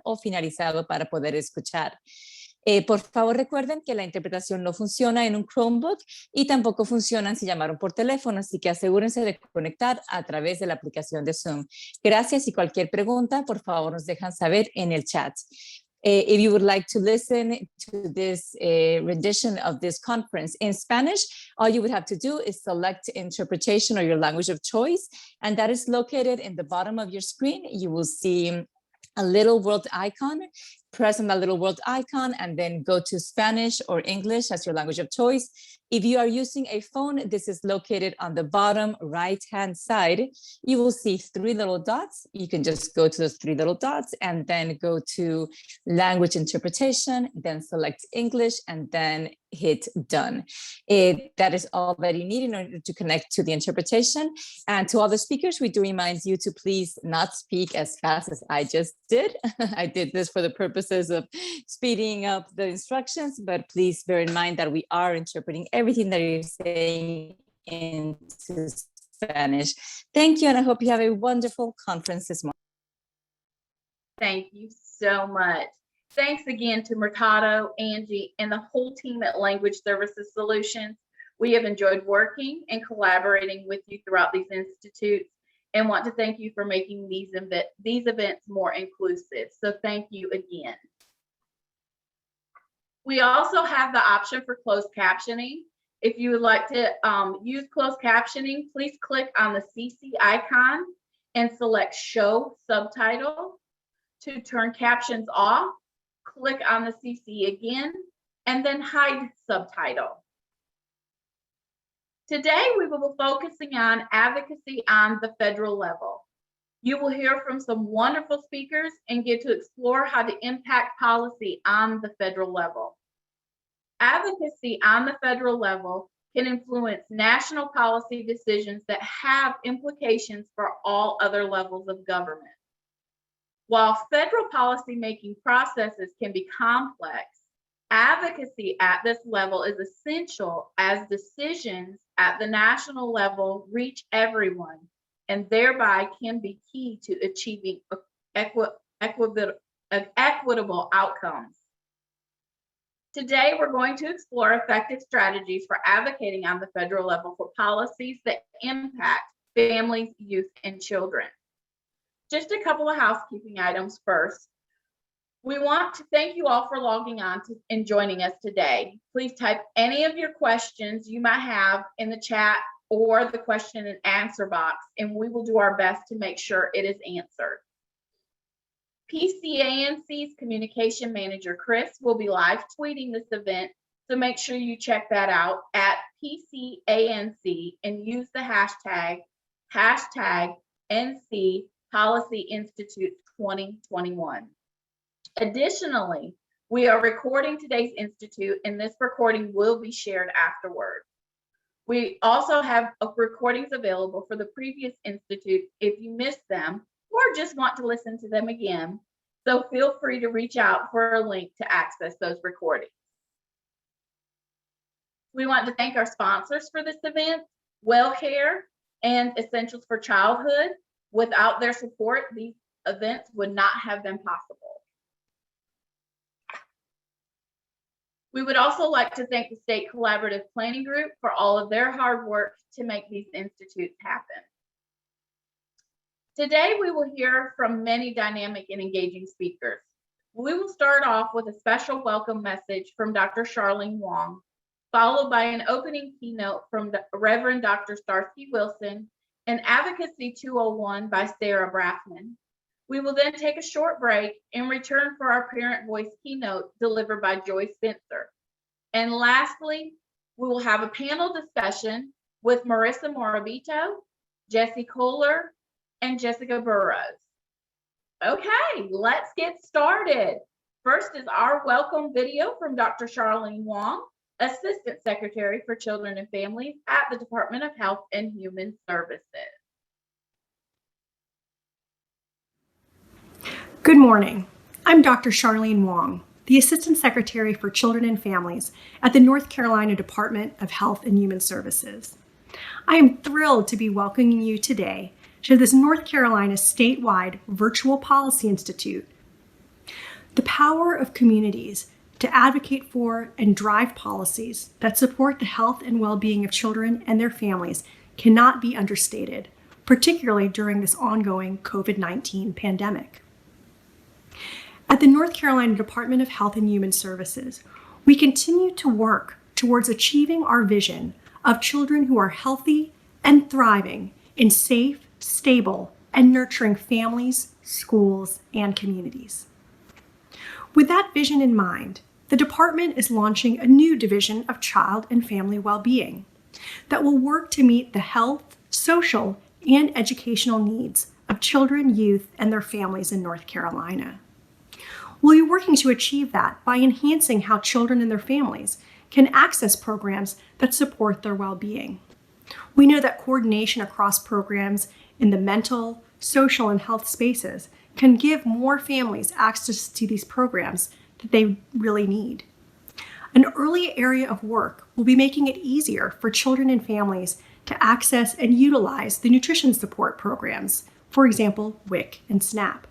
o finalizado para poder escuchar. Por favor, recuerden que la interpretación no funciona en un Chromebook y tampoco funcionan si llamaron por teléfono, así que asegúrense de conectar a través de la aplicación de Zoom. Gracias y cualquier pregunta, por favor, nos dejan saber en el chat. If you would like to listen to this rendition of this conference in Spanish, all you would have to do is select interpretation or your language of choice, and that is located in the bottom of your screen. You will see a little world icon. Press on that little world icon and then go to Spanish or English as your language of choice. If you are using a phone, this is located on the bottom right-hand side. You will see 3 little dots. You can just go to those 3 little dots and then go to language interpretation, then select English, and then hit done. That is all that you need in order to connect to the interpretation. And to all the speakers, we do remind you to please not speak as fast as I just did. I did this for the purposes of speeding up the instructions, but please bear in mind that we are interpreting everything that you're saying into Spanish. Thank you, and I hope you have a wonderful conference this morning. Thank you so much. Thanks again to Mercado, Angie, and the whole team at Language Services Solutions. We have enjoyed working and collaborating with you throughout these institutes and want to thank you for making these events more inclusive. So thank you again. We also have the option for closed captioning. If you would like to use closed captioning, please click on the CC icon and select Show Subtitle. To turn captions off, click on the CC again, and then hide subtitle. Today, we will be focusing on advocacy on the federal level. You will hear from some wonderful speakers and get to explore how to impact policy on the federal level. Advocacy on the federal level can influence national policy decisions that have implications for all other levels of government. While federal policymaking processes can be complex, advocacy at this level is essential as decisions at the national level reach everyone and thereby can be key to achieving equitable outcomes. Today, we're going to explore effective strategies for advocating on the federal level for policies that impact families, youth, and children. Just a couple of housekeeping items first. We want to thank you all for logging on and joining us today. Please type any of your questions you might have in the chat or the question and answer box, and we will do our best to make sure it is answered. PCANC's Communication Manager, Chris, will be live tweeting this event, so make sure you check that out at PCANC and use the hashtag NC Policy Institute 2021. Additionally, we are recording today's institute, and this recording will be shared afterward. We also have recordings available for the previous institute if you missed them or just want to listen to them again. So feel free to reach out for a link to access those recordings. We want to thank our sponsors for this event, WellCare and Essentials for Childhood. Without their support, these events would not have been possible. We would also like to thank the State Collaborative Planning Group for all of their hard work to make these institutes happen. Today, we will hear from many dynamic and engaging speakers. We will start off with a special welcome message from Dr. Charlene Wong, followed by an opening keynote from Reverend Dr. Starsky Wilson and Advocacy 201 by Sarah Braffman. We will then take a short break and return for our Parent Voice keynote delivered by Joyce Spencer. And lastly, we will have a panel discussion with Marissa Morabito, Jesse Kohler, and Jessica Burrows. Okay, let's get started. First is our welcome video from Dr. Charlene Wong, Assistant Secretary for Children and Families at the Department of Health and Human Services. Good morning. I'm Dr. Charlene Wong, the Assistant Secretary for Children and Families at the North Carolina Department of Health and Human Services. I am thrilled to be welcoming you today to this North Carolina statewide Virtual Policy Institute, The power of communities to advocate for and drive policies that support the health and well-being of children and their families cannot be understated, particularly during this ongoing COVID-19 pandemic. At the North Carolina Department of Health and Human Services, we continue to work towards achieving our vision of children who are healthy and thriving in safe, stable, and nurturing families, schools, and communities. With that vision in mind, the department is launching a new division of child and family well-being that will work to meet the health, social, and educational needs of children, youth, and their families in North Carolina. We'll be working to achieve that by enhancing how children and their families can access programs that support their well-being. We know that coordination across programs in the mental, social, and health spaces can give more families access to these programs that they really need. An early area of work will be making it easier for children and families to access and utilize the nutrition support programs, for example, WIC and SNAP.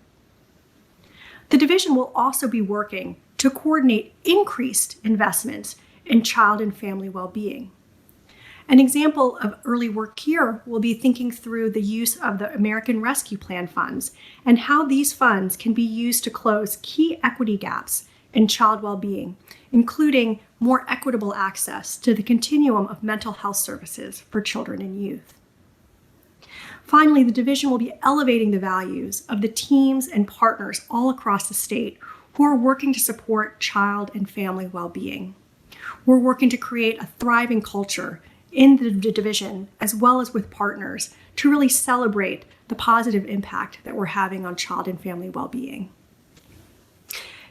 The division will also be working to coordinate increased investments in child and family well-being. An example of early work here will be thinking through the use of the American Rescue Plan funds and how these funds can be used to close key equity gaps in child well-being, including more equitable access to the continuum of mental health services for children and youth. Finally, the division will be elevating the values of the teams and partners all across the state who are working to support child and family well-being. We're working to create a thriving culture in the division, as well as with partners, to really celebrate the positive impact that we're having on child and family well-being.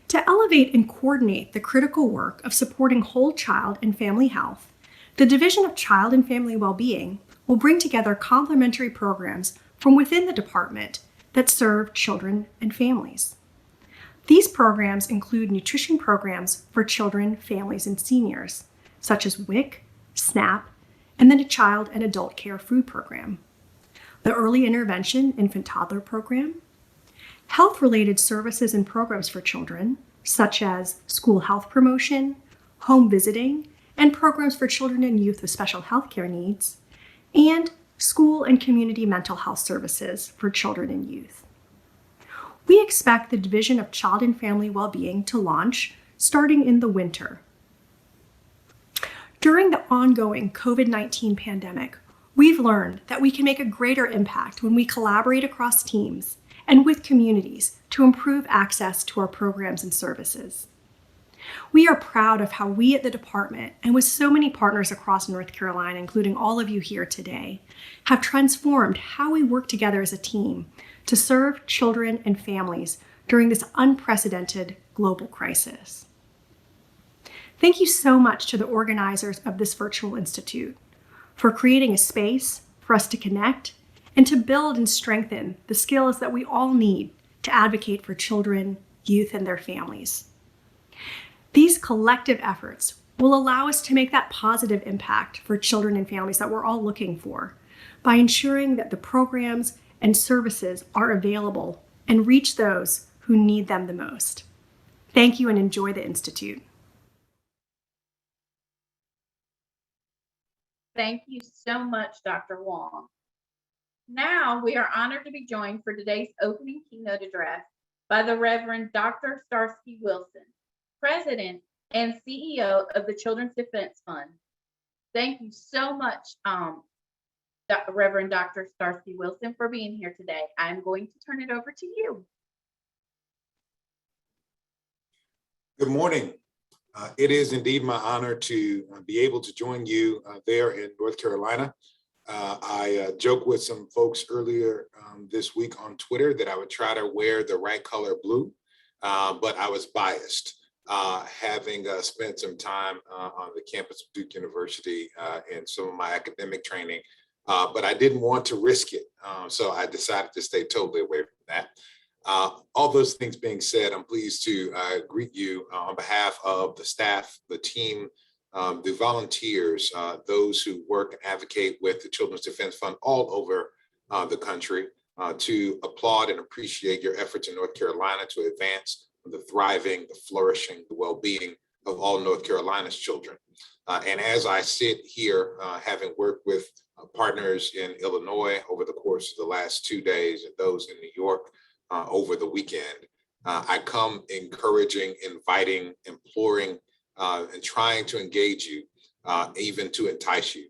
To elevate and coordinate the critical work of supporting whole child and family health, the Division of Child and Family Well-Being will bring together complementary programs from within the department that serve children and families. These programs include nutrition programs for children, families, and seniors, such as WIC, SNAP, and then a child and adult care food program, the Early Intervention Infant-Toddler program, health-related services and programs for children, such as school health promotion, home visiting, and programs for children and youth with special health care needs, and school and community mental health services for children and youth. We expect the Division of Child and Family Well-Being to launch starting in the winter. During the ongoing COVID-19 pandemic, we've learned that we can make a greater impact when we collaborate across teams and with communities to improve access to our programs and services. We are proud of how we at the department, and with so many partners across North Carolina, including all of you here today, have transformed how we work together as a team to serve children and families during this unprecedented global crisis. Thank you so much to the organizers of this virtual institute for creating a space for us to connect and to build and strengthen the skills that we all need to advocate for children, youth, and their families. These collective efforts will allow us to make that positive impact for children and families that we're all looking for by ensuring that the programs and services are available and reach those who need them the most. Thank you and enjoy the Institute. Thank you so much, Dr. Wong. Now we are honored to be joined for today's opening keynote address by the Reverend Dr. Starsky Wilson, President and CEO of the Children's Defense Fund. Thank you so much, Reverend Dr. Starsky Wilson, for being here today. I'm going to turn it over to you. Good morning. It is indeed my honor to be able to join you there in North Carolina. I joked with some folks earlier this week on Twitter that I would try to wear the right color blue, but I was biased, having spent some time on the campus of Duke University in some of my academic training, but I didn't want to risk it, so I decided to stay totally away from that. All those things being said, I'm pleased to greet you on behalf of the staff, the team, the volunteers, those who work and advocate with the Children's Defense Fund all over the country, to applaud and appreciate your efforts in North Carolina to advance the thriving, the flourishing, the well-being of all North Carolina's children. And as I sit here, having worked with partners in Illinois over the course of the last 2 days and those in New York over the weekend, I come encouraging, inviting, imploring, and trying to engage you, even to entice you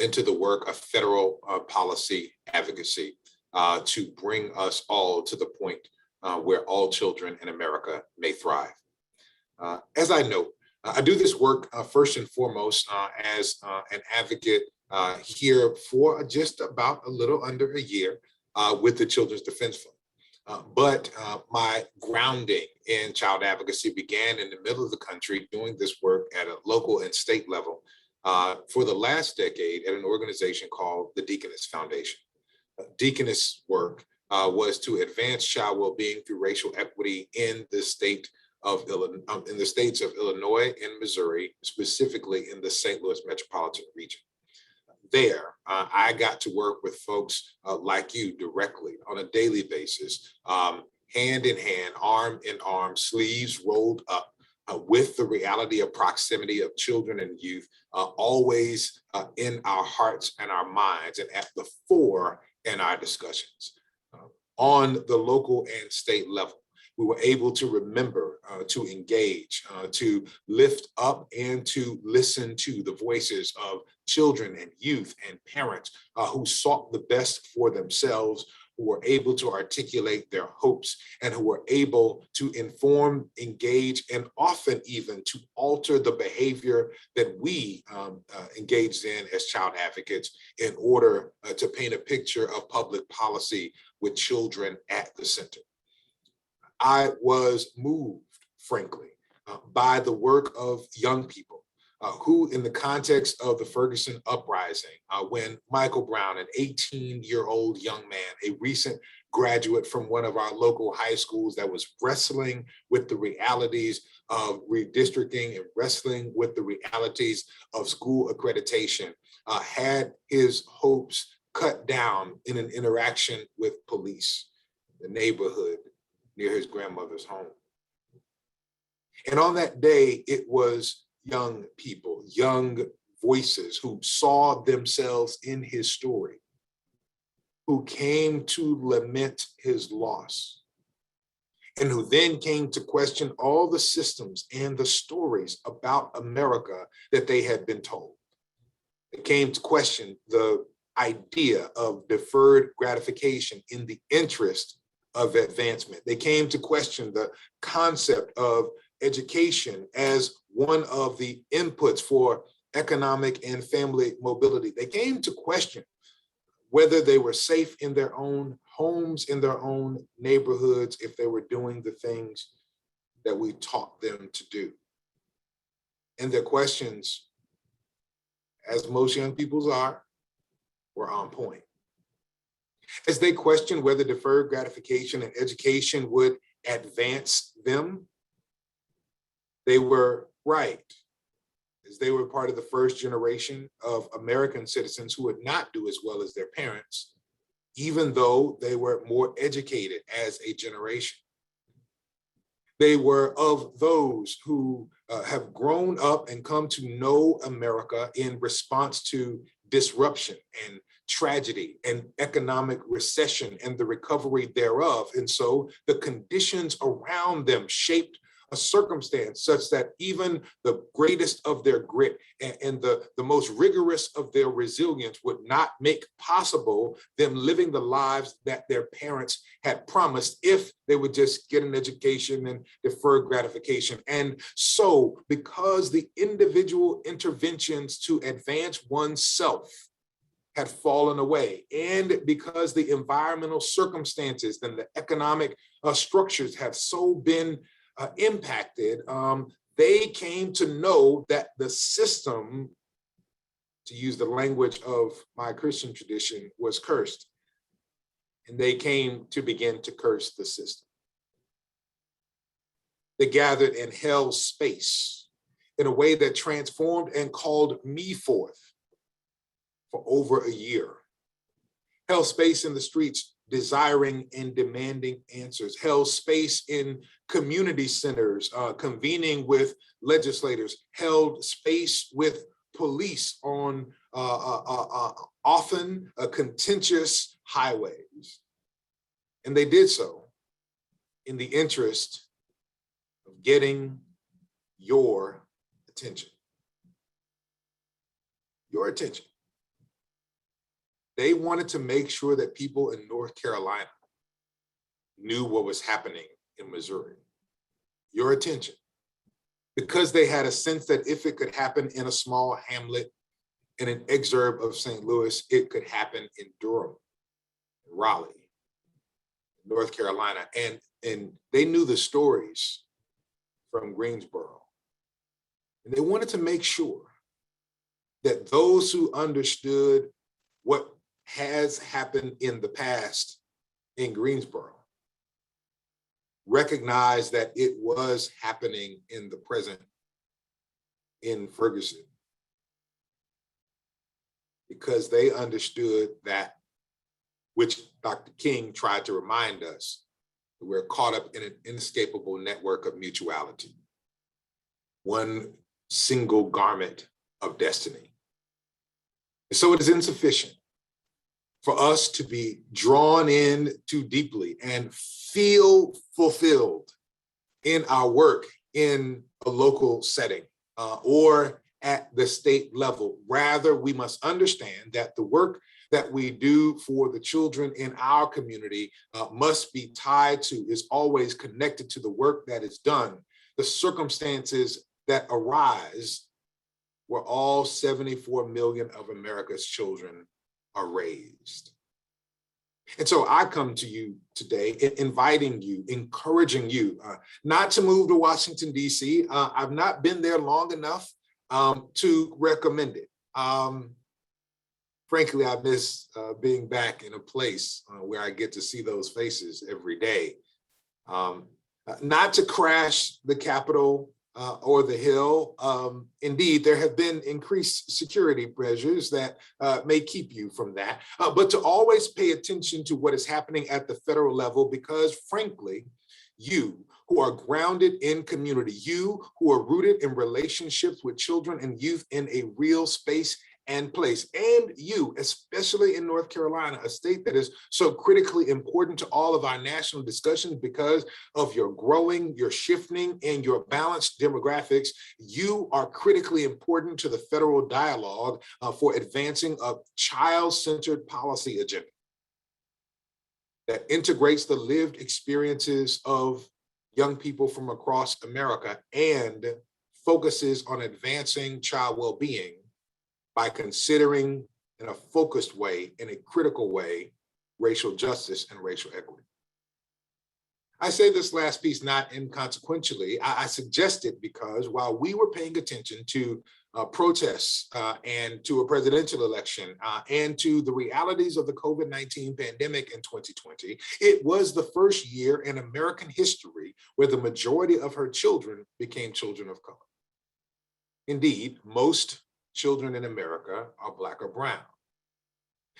into the work of federal policy advocacy to bring us all to the point where all children in America may thrive. As I note, I do this work first and foremost as an advocate here for just about a little under a year with the Children's Defense Fund. But my grounding in child advocacy began in the middle of the country doing this work at a local and state level for the last decade at an organization called the Deaconess Foundation. Deaconess work was to advance child well-being through racial equity in the states of Illinois and Missouri, specifically in the St. Louis metropolitan region. There, I got to work with folks like you directly on a daily basis, hand in hand, arm in arm, sleeves rolled up with the reality of proximity of children and youth, always in our hearts and our minds and at the fore in our discussions. On the local and state level, we were able to remember, to engage, to lift up and to listen to the voices of children and youth and parents who sought the best for themselves, who were able to articulate their hopes, and who were able to inform, engage, and often even to alter the behavior that we engaged in as child advocates in order to paint a picture of public policy with children at the center. I was moved, frankly, by the work of young people who, in the context of the Ferguson uprising, when Michael Brown, an 18-year-old young man, a recent graduate from one of our local high schools that was wrestling with the realities of redistricting and wrestling with the realities of school accreditation, had his hopes cut down in an interaction with police, the neighborhood near his grandmother's home. And on that day, it was young people, young voices who saw themselves in his story, who came to lament his loss, and who then came to question all the systems and the stories about America that they had been told. They came to question the idea of deferred gratification in the interest of advancement. They came to question the concept of education as one of the inputs for economic and family mobility. They came to question whether they were safe in their own homes, in their own neighborhoods, if they were doing the things that we taught them to do. And their questions, as most young people's are, were on point. As they questioned whether deferred gratification and education would advance them, they were right, as they were part of the first generation of American citizens who would not do as well as their parents, even though they were more educated as a generation. They were of those who have grown up and come to know America in response to disruption and tragedy and economic recession and the recovery thereof. And so the conditions around them shaped a circumstance such that even the greatest of their grit and the most rigorous of their resilience would not make possible them living the lives that their parents had promised if they would just get an education and defer gratification. And so, because the individual interventions to advance oneself had fallen away, and because the environmental circumstances and the economic structures have so been impacted, they came to know that the system, to use the language of my Christian tradition, was cursed. And they came to begin to curse the system. They gathered in hell's space in a way that transformed and called me forth for over a year. Hell space in the streets desiring and demanding answers, held space in community centers, convening with legislators, held space with police on often contentious highways. And they did so in the interest of getting your attention. Your attention. They wanted to make sure that people in North Carolina knew what was happening in Missouri. Your attention. Because they had a sense that if it could happen in a small hamlet in an exurb of St. Louis, it could happen in Durham, Raleigh, North Carolina. And they knew the stories from Greensboro. And they wanted to make sure that those who understood what has happened in the past in Greensboro recognize that it was happening in the present in Ferguson, because they understood that, which Dr. King tried to remind us, that we're caught up in an inescapable network of mutuality, one single garment of destiny. And so it is insufficient for us to be drawn in too deeply and feel fulfilled in our work in a local setting or at the state level. Rather, we must understand that the work that we do for the children in our community must be tied to, is always connected to the work that is done, the circumstances that arise where all 74 million of America's children are raised. And so I come to you today inviting you, encouraging you not to move to Washington, D.C. I've not been there long enough to recommend it. Frankly, I miss being back in a place where I get to see those faces every day. Not to crash the Capitol or the Hill. Indeed, there have been increased security measures that may keep you from that, but to always pay attention to what is happening at the federal level, because frankly, you who are grounded in community, you who are rooted in relationships with children and youth in a real space and place, and you, especially in North Carolina, a state that is so critically important to all of our national discussions because of your growing, your shifting, and your balanced demographics, you are critically important to the federal dialogue for advancing a child-centered policy agenda that integrates the lived experiences of young people from across America and focuses on advancing child well-being by considering in a focused way, in a critical way, racial justice and racial equity. I say this last piece not inconsequentially. I suggest it because while we were paying attention to protests and to a presidential election and to the realities of the COVID-19 pandemic in 2020, it was the first year in American history where the majority of her children became children of color. Indeed, most children in America are Black or brown.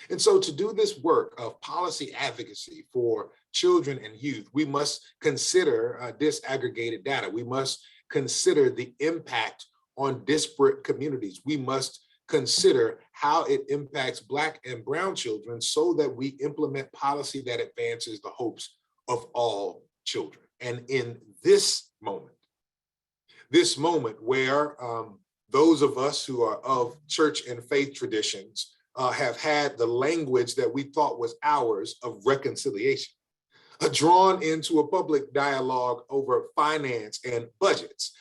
And so to do this work of policy advocacy for children and youth, we must consider disaggregated data. We must consider the impact on disparate communities. We must consider how it impacts Black and brown children so that we implement policy that advances the hopes of all children. And in this moment where those of us who are of church and faith traditions have had the language that we thought was ours of reconciliation, drawn into a public dialogue over finance and budgets,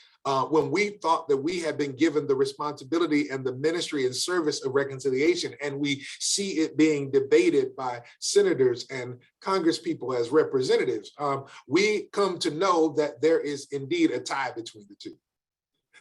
when we thought that we had been given the responsibility and the ministry and service of reconciliation, and we see it being debated by senators and congresspeople as representatives, we come to know that there is indeed a tie between the two.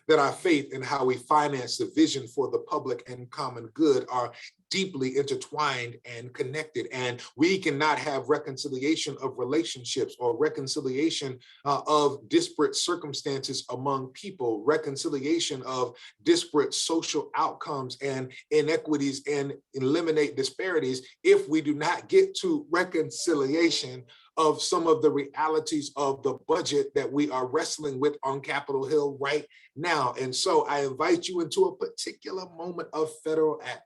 that our faith and how we finance the vision for the public and common good are deeply intertwined and connected. And we cannot have reconciliation of relationships or reconciliation of disparate circumstances among people, reconciliation of disparate social outcomes and inequities, and eliminate disparities if we do not get to reconciliation of some of the realities of the budget that we are wrestling with on Capitol Hill right now. And so I invite you into a particular moment of federal advocacy.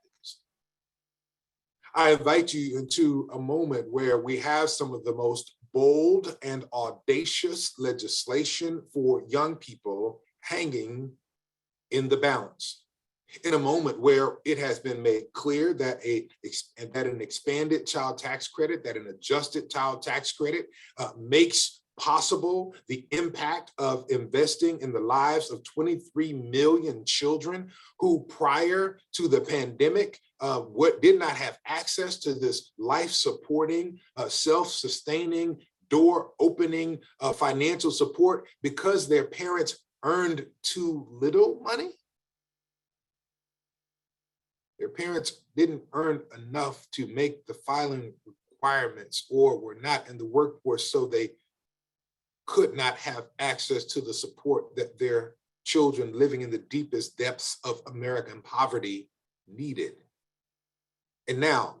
I invite you into a moment where we have some of the most bold and audacious legislation for young people hanging in the balance. In a moment where it has been made clear that an expanded child tax credit, that an adjusted child tax credit makes possible the impact of investing in the lives of 23 million children who prior to the pandemic did not have access to this life-supporting, self-sustaining, door-opening financial support because their parents earned too little money. Their parents didn't earn enough to make the filing requirements or were not in the workforce, so they could not have access to the support that their children living in the deepest depths of American poverty needed. And now,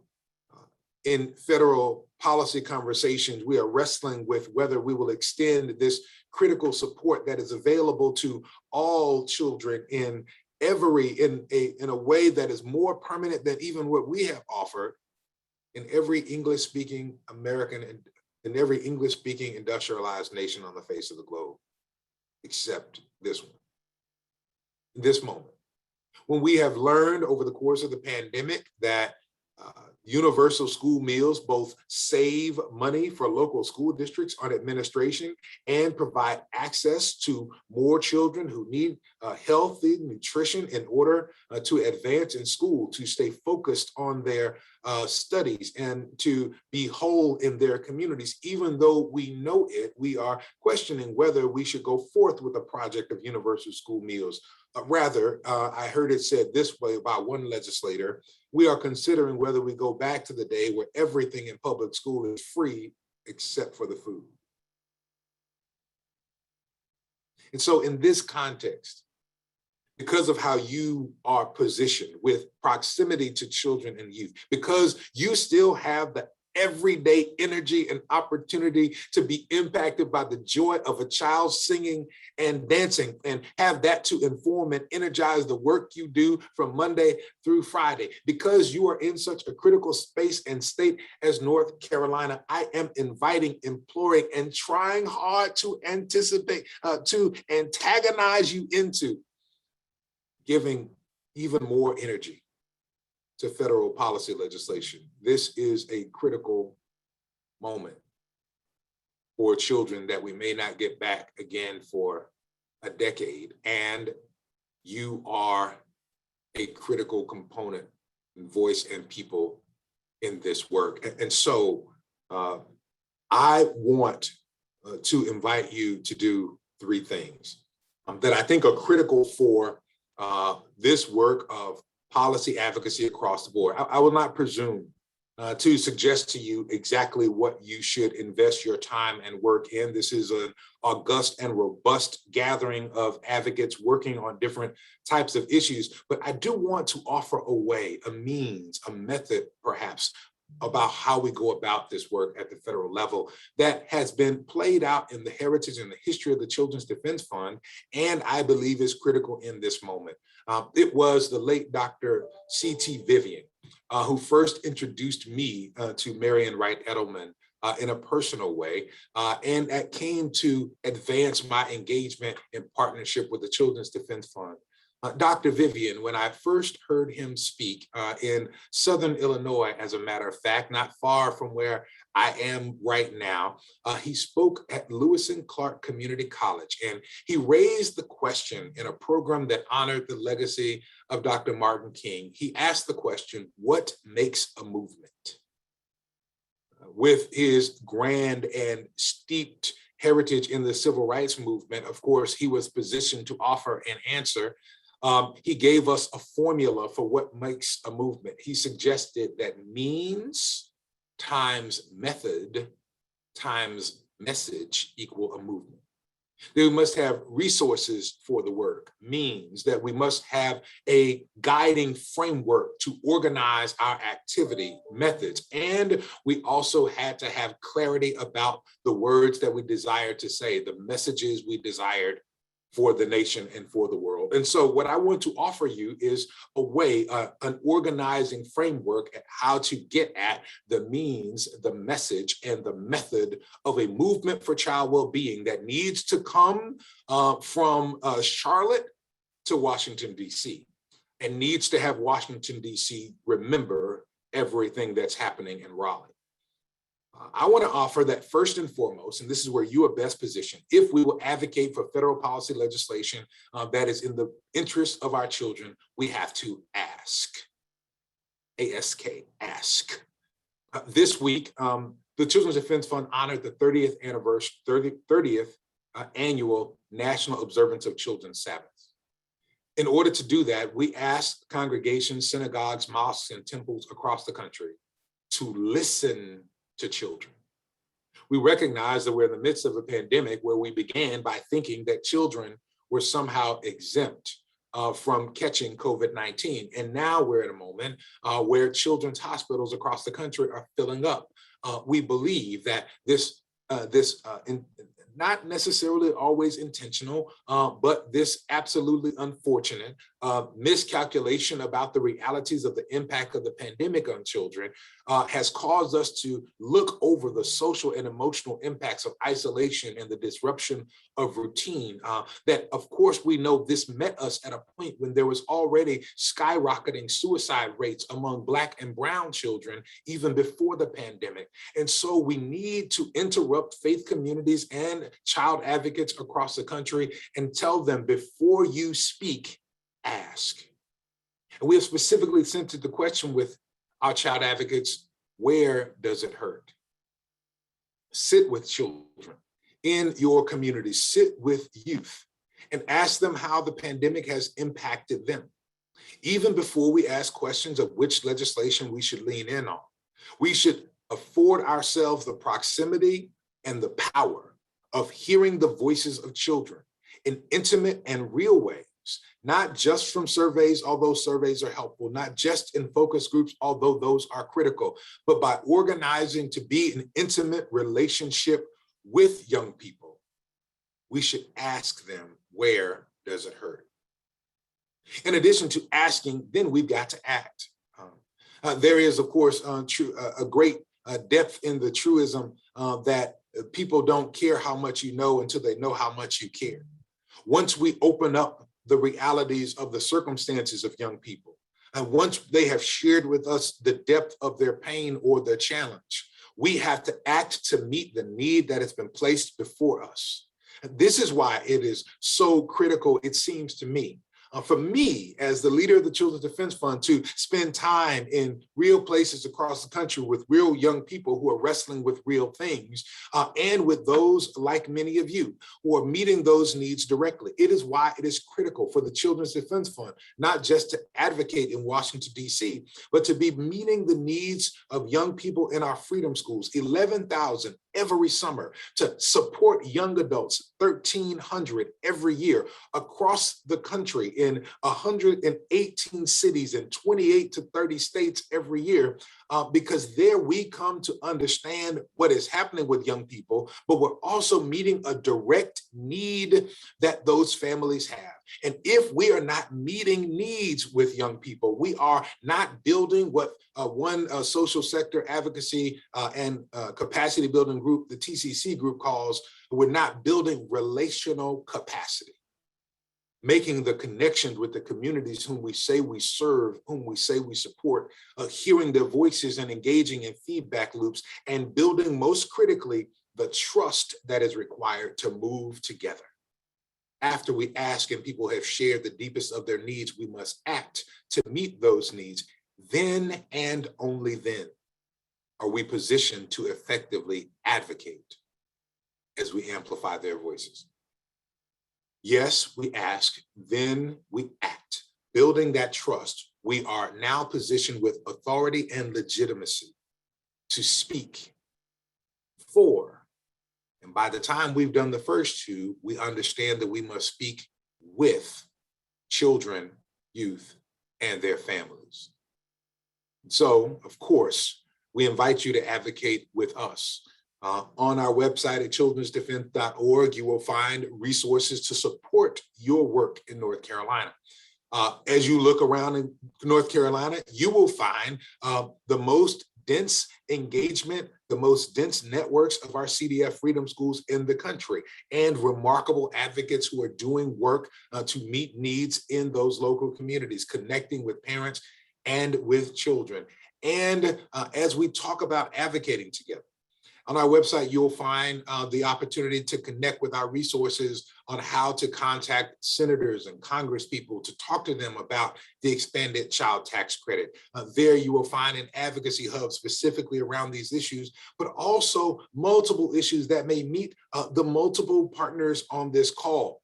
in federal policy conversations, we are wrestling with whether we will extend this critical support that is available to all children in a way that is more permanent than even what we have offered in every English-speaking American and in every English-speaking industrialized nation on the face of the globe, except this one. In this moment, when we have learned over the course of the pandemic that universal school meals both save money for local school districts on administration and provide access to more children who need healthy nutrition in order to advance in school, to stay focused on their studies and to be whole in their communities. Even though we know it, we are questioning whether we should go forth with a project of universal school meals. Rather, I heard it said this way about one legislator: we are considering whether we go back to the day where everything in public school is free except for the food. And so in this context, because of how you are positioned with proximity to children and youth, because you still have the everyday energy and opportunity to be impacted by the joy of a child singing and dancing, and have that to inform and energize the work you do from Monday through Friday. Because you are in such a critical space and state as North Carolina, I am inviting, imploring, and trying hard to to antagonize you into giving even more energy to federal policy legislation. This is a critical moment for children that we may not get back again for a decade. And you are a critical component, voice, and people in this work. And so I want to invite you to do three things that I think are critical for this work of policy advocacy across the board. I will not presume to suggest to you exactly what you should invest your time and work in. This is an august and robust gathering of advocates working on different types of issues, but I do want to offer a way, a means, a method perhaps, about how we go about this work at the federal level that has been played out in the heritage and the history of the Children's Defense Fund, and I believe is critical in this moment. It was the late Dr. C.T. Vivian who first introduced me to Marian Wright Edelman in a personal way, and that came to advance my engagement in partnership with the Children's Defense Fund. Dr. Vivian, when I first heard him speak in Southern Illinois, as a matter of fact, not far from where I am right now, he spoke at Lewis and Clark Community College, and he raised the question in a program that honored the legacy of Dr. Martin King. He asked the question, what makes a movement? With his grand and steeped heritage in the civil rights movement, of course, he was positioned to offer an answer. He gave us a formula for what makes a movement. He suggested that means times method times message equal a movement. That we must have resources for the work, means that we must have a guiding framework to organize our activity, methods, and we also had to have clarity about the words that we desired to say, the messages we desired for the nation and for the world. And so what I want to offer you is a way, an organizing framework at how to get at the means, the message, and the method of a movement for child well-being that needs to come from Charlotte to Washington, D.C., and needs to have Washington, D.C. remember everything that's happening in Raleigh. I want to offer that first and foremost, and this is where you are best positioned, if we will advocate for federal policy legislation that is in the interest of our children, we have to ask. A-S-K, ask. This week, the Children's Defense Fund honored the 30th anniversary, 30th annual National Observance of Children's Sabbath. In order to do that, we asked congregations, synagogues, mosques, and temples across the country to listen to children. We recognize that we're in the midst of a pandemic where we began by thinking that children were somehow exempt from catching COVID-19. And now we're at a moment where children's hospitals across the country are filling up. We believe that this not necessarily always intentional, but this absolutely unfortunate miscalculation about the realities of the impact of the pandemic on children has caused us to look over the social and emotional impacts of isolation and the disruption of routine. That, of course, we know this met us at a point when there was already skyrocketing suicide rates among Black and Brown children, even before the pandemic. And so we need to interrupt faith communities and child advocates across the country and tell them, before you speak, ask. And we have specifically centered the question with our child advocates: where does it hurt? Sit with children in your community, sit with youth, and ask them how the pandemic has impacted them. Even before we ask questions of which legislation we should lean in on, we should afford ourselves the proximity and the power of hearing the voices of children in intimate and real ways, not just from surveys, although surveys are helpful, not just in focus groups, although those are critical, but by organizing to be an intimate relationship with young people. We should ask them, where does it hurt? In addition to asking, then we've got to act. There is, of course, a great depth in the truism that people don't care how much you know until they know how much you care. Once we open up the realities of the circumstances of young people, and once they have shared with us the depth of their pain or their challenge, we have to act to meet the need that has been placed before us. And this is why it is so critical, it seems to me, for me, as the leader of the Children's Defense Fund, to spend time in real places across the country with real young people who are wrestling with real things, and with those like many of you who are meeting those needs directly. It is why it is critical for the Children's Defense Fund, not just to advocate in Washington, D.C., but to be meeting the needs of young people in our freedom schools, 11,000 every summer, to support young adults, 1,300 every year across the country in 118 cities in 28 to 30 states every year, because there we come to understand what is happening with young people, but we're also meeting a direct need that those families have. And if we are not meeting needs with young people, we are not building what one social sector advocacy and capacity building group, the TCC group, calls, we're not building relational capacity, making the connections with the communities whom we say we serve, whom we say we support, hearing their voices and engaging in feedback loops, and building, most critically, the trust that is required to move together. After we ask and people have shared the deepest of their needs, we must act to meet those needs. Then and only then are we positioned to effectively advocate. as we amplify their voices. Yes, we ask, then we act. Building that trust, we are now positioned with authority and legitimacy to speak for. And by the time we've done the first two, we understand that we must speak with children, youth, and their families. So, of course, we invite you to advocate with us. On our website at childrensdefense.org, you will find resources to support your work in North Carolina. As you look around in North Carolina, you will find the most dense engagement, the most dense networks of our CDF Freedom Schools in the country, and remarkable advocates who are doing work to meet needs in those local communities, connecting with parents and with children. And as we talk about advocating together, on our website, you'll find the opportunity to connect with our resources on how to contact senators and congresspeople to talk to them about the expanded child tax credit. There you will find an advocacy hub specifically around these issues, but also multiple issues that may meet the multiple partners on this call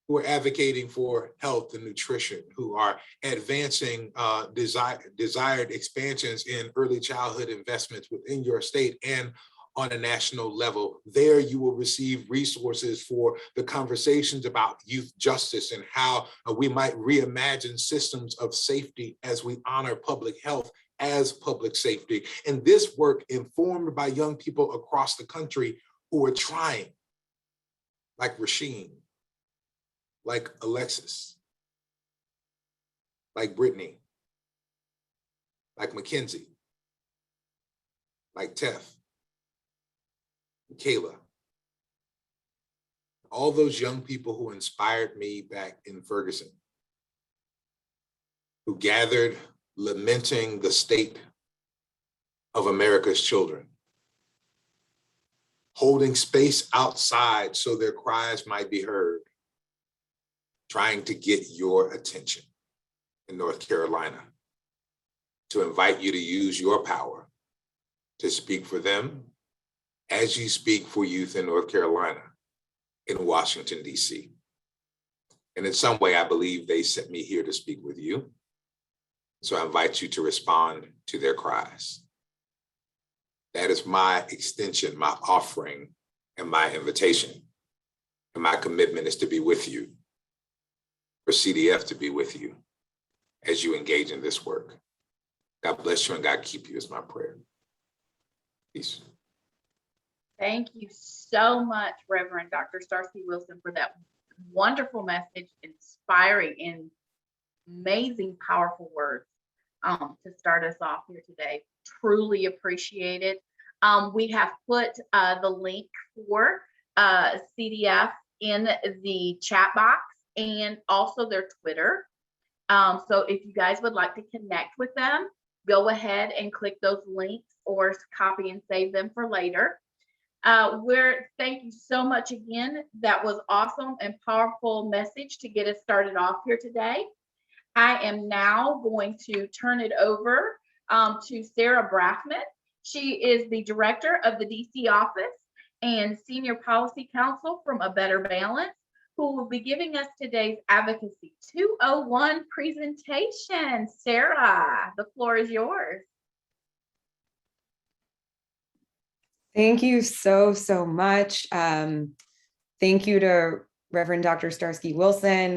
who are advocating for health and nutrition, who are advancing desired expansions in early childhood investments within your state and on a national level. There you will receive resources for the conversations about youth justice and how we might reimagine systems of safety as we honor public health as public safety. And this work informed by young people across the country who are trying, like Rasheen, like Alexis, like Brittany, like Mackenzie, like Tef, Kayla, all those young people who inspired me back in Ferguson, who gathered lamenting the state of America's children, holding space outside so their cries might be heard, trying to get your attention in North Carolina, to invite you to use your power to speak for them as you speak for youth in North Carolina, in Washington, D.C. And in some way, I believe they sent me here to speak with you. So I invite you to respond to their cries. That is my extension, my offering, and my invitation. And my commitment is to be with you, for CDF to be with you as you engage in this work. God bless you and God keep you is my prayer. Peace. Thank you so much, Reverend Dr. Starsky Wilson, for that wonderful message, inspiring and amazing, powerful words to start us off here today. Truly appreciate it. We have put the link for CDF in the chat box and also their Twitter. So if you guys would like to connect with them, go ahead and click those links or copy and save them for later. Thank you so much again. That was awesome and powerful message to get us started off here today. I am now going to turn it over to Sarah Braffman. She is the director of the DC office and senior policy counsel from A Better Balance, who will be giving us today's Advocacy 201 presentation. Sarah, the floor is yours. Thank you so much. Thank you to Reverend Dr. Starsky Wilson.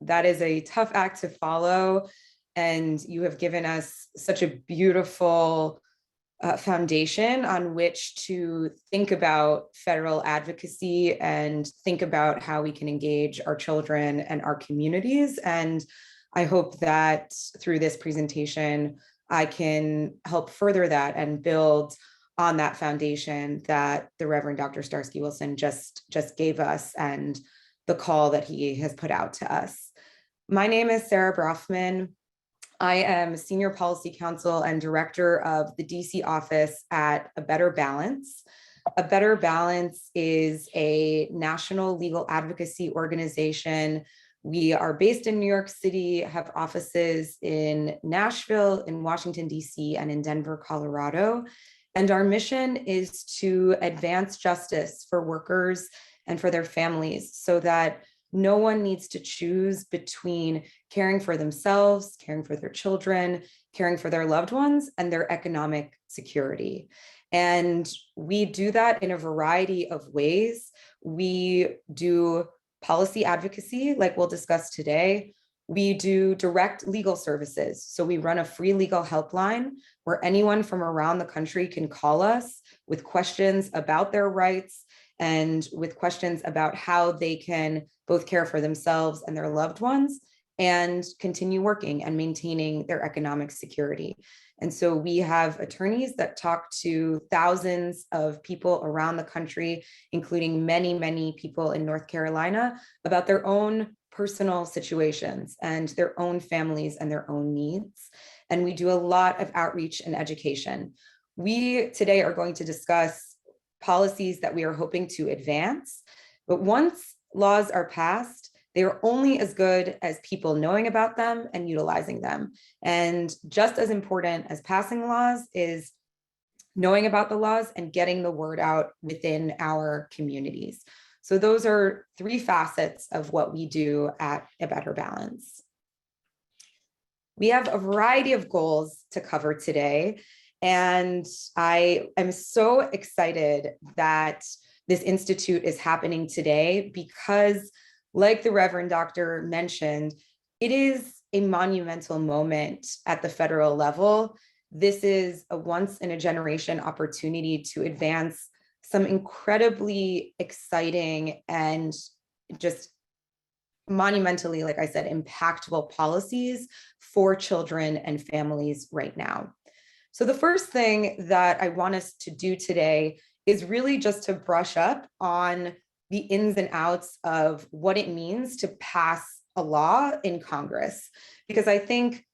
That is a tough act to follow, and you have given us such a beautiful foundation on which to think about federal advocacy and think about how we can engage our children and our communities. And I hope that through this presentation, I can help further that and build on that foundation that the Reverend Dr. Starsky Wilson just gave us and the call that he has put out to us. My name is Sarah Braffman. I am Senior Policy Counsel and Director of the DC office at A Better Balance. A Better Balance is a national legal advocacy organization. We are based in New York City, have offices in Nashville, in Washington, DC, and in Denver, Colorado. And our mission is to advance justice for workers and for their families so that no one needs to choose between caring for themselves, caring for their children, caring for their loved ones, and their economic security. And we do that in a variety of ways. We do policy advocacy, like we'll discuss today. We do direct legal services. So we run a free legal helpline where anyone from around the country can call us with questions about their rights and with questions about how they can both care for themselves and their loved ones and continue working and maintaining their economic security. And so we have attorneys that talk to thousands of people around the country, including many, many people in North Carolina, about their own personal situations and their own families and their own needs. And we do a lot of outreach and education. We today are going to discuss policies that we are hoping to advance, but once laws are passed, they are only as good as people knowing about them and utilizing them. And just as important as passing laws is knowing about the laws and getting the word out within our communities. So those are three facets of what we do at A Better Balance. We have a variety of goals to cover today, and I am so excited that this institute is happening today because, like the Reverend Doctor mentioned, it is a monumental moment at the federal level. This is a once in a generation opportunity to advance some incredibly exciting and just monumentally, like I said, impactful policies for children and families right now. So the first thing that I want us to do today is really just to brush up on the ins and outs of what it means to pass a law in Congress, because I think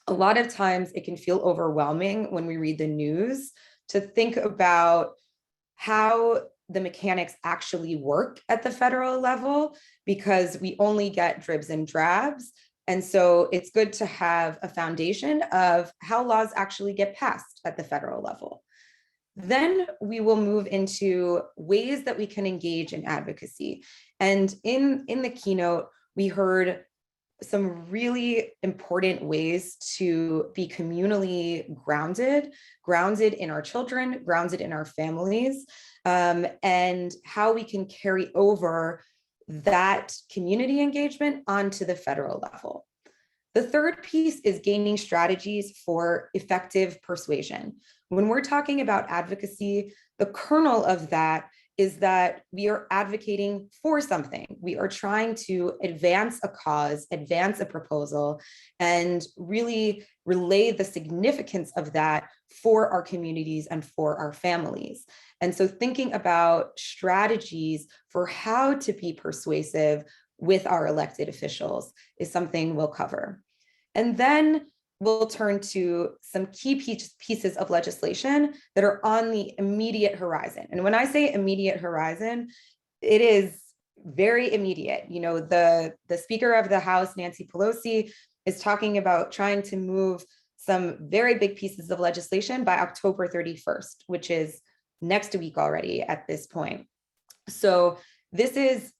a lot of times it can feel overwhelming when we read the news to think about how the mechanics actually work at the federal level, because we only get dribs and drabs. And so it's good to have a foundation of how laws actually get passed at the federal level. Then we will move into ways that we can engage in advocacy. And in the keynote, we heard some really important ways to be communally grounded in our children, grounded in our families, and how we can carry over that community engagement onto the federal level. The third piece is gaining strategies for effective persuasion. When we're talking about advocacy, the kernel of that is that we are advocating for something. We are trying to advance a cause, advance a proposal, and really relay the significance of that for our communities and for our families. And so thinking about strategies for how to be persuasive with our elected officials is something we'll cover. And then we'll turn to some key pieces of legislation that are on the immediate horizon. And when I say immediate horizon, it is very immediate. You know, the Speaker of the House, Nancy Pelosi, is talking about trying to move some very big pieces of legislation by October 31st, which is next week already at this point. So this is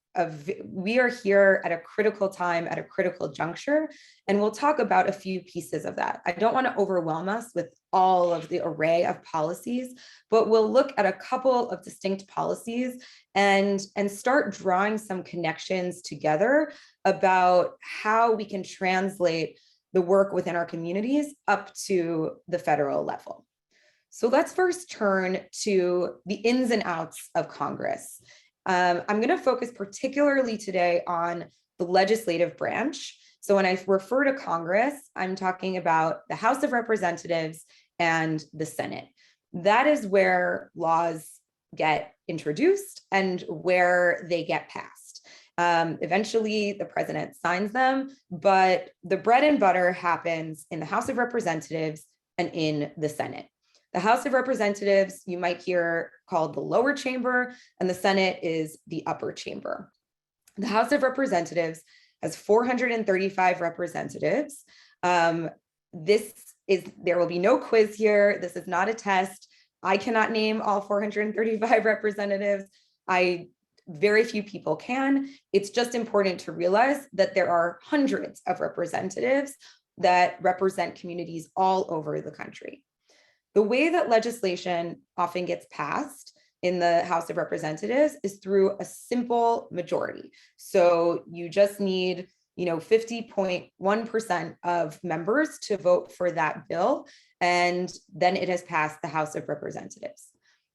we are here at a critical time, at a critical juncture, and we'll talk about a few pieces of that. I don't want to overwhelm us with all of the array of policies, but we'll look at a couple of distinct policies and start drawing some connections together about how we can translate the work within our communities up to the federal level. So let's first turn to the ins and outs of Congress. I'm going to focus particularly today on the legislative branch. So when I refer to Congress, I'm talking about the House of Representatives and the Senate. That is where laws get introduced and where they get passed. Eventually, the president signs them, but the bread and butter happens in the House of Representatives and in the Senate. The House of Representatives, you might hear called the lower chamber, and the Senate is the upper chamber. The House of Representatives has 435 representatives. There will be no quiz here. This is not a test. I cannot name all 435 representatives. Very few people can. It's just important to realize that there are hundreds of representatives that represent communities all over the country. The way that legislation often gets passed in the House of Representatives is through a simple majority. So you just need 50.1% of members to vote for that bill, and then it has passed the House of Representatives.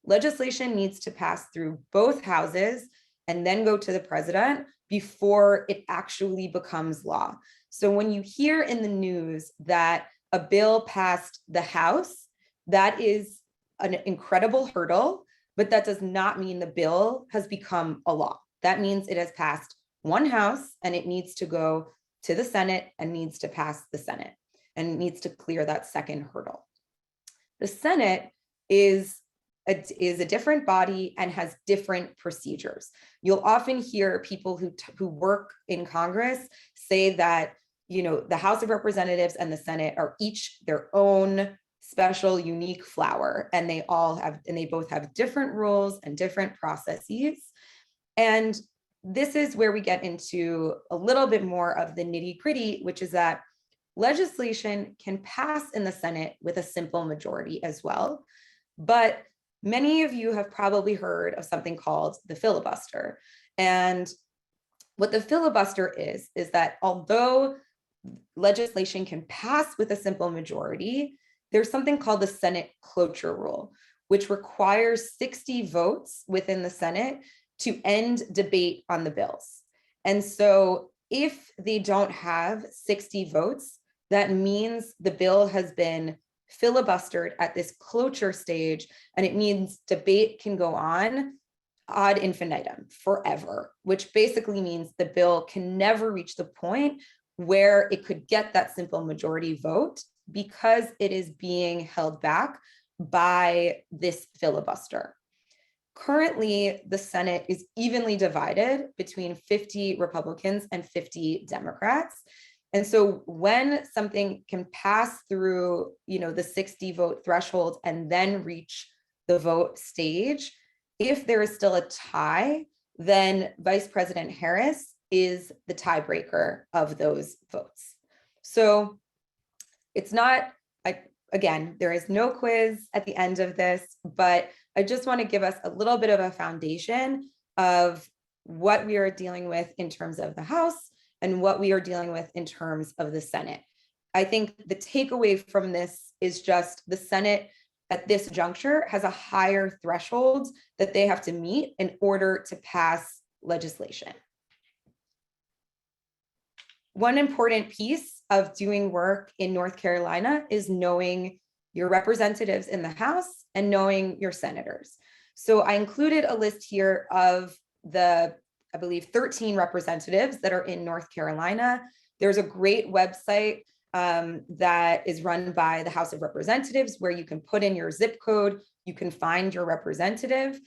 Legislation needs to pass through both houses and then go to the president before it actually becomes law. So when you hear in the news that a bill passed the House, that is an incredible hurdle, but that does not mean the bill has become a law. That means it has passed one house and it needs to go to the Senate and needs to pass the Senate and needs to clear that second hurdle. The Senate is a different body and has different procedures. You'll often hear people who work in Congress say that the House of Representatives and the Senate are each their own special, unique flower, and they both have different rules and different processes. And this is where we get into a little bit more of the nitty-gritty, which is that legislation can pass in the Senate with a simple majority as well. But many of you have probably heard of something called the filibuster. And what the filibuster is that although legislation can pass with a simple majority, there's something called the Senate cloture rule, which requires 60 votes within the Senate to end debate on the bills. And so if they don't have 60 votes, that means the bill has been filibustered at this cloture stage, and it means debate can go on ad infinitum, forever, which basically means the bill can never reach the point where it could get that simple majority vote because it is being held back by this filibuster. Currently, the Senate is evenly divided between 50 Republicans and 50 Democrats. And so when something can pass through, the 60 vote threshold and then reach the vote stage, if there is still a tie, then Vice President Harris is the tiebreaker of those votes. So it's not, again, there is no quiz at the end of this, but I just want to give us a little bit of a foundation of what we are dealing with in terms of the House and what we are dealing with in terms of the Senate. I think the takeaway from this is just the Senate at this juncture has a higher threshold that they have to meet in order to pass legislation. One important piece of doing work in North Carolina is knowing your representatives in the House and knowing your senators. So I included a list here of I believe 13 representatives that are in North Carolina. There's a great website that is run by the House of Representatives where you can put in your zip code, you can find your representative.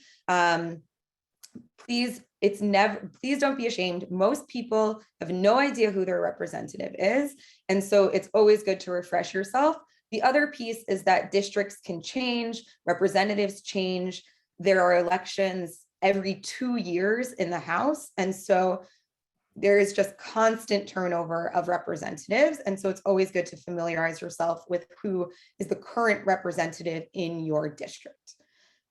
Please don't be ashamed. Most people have no idea who their representative is. And so it's always good to refresh yourself. The other piece is that districts can change, representatives change. There are elections every 2 years in the House. And so there is just constant turnover of representatives. And so it's always good to familiarize yourself with who is the current representative in your district.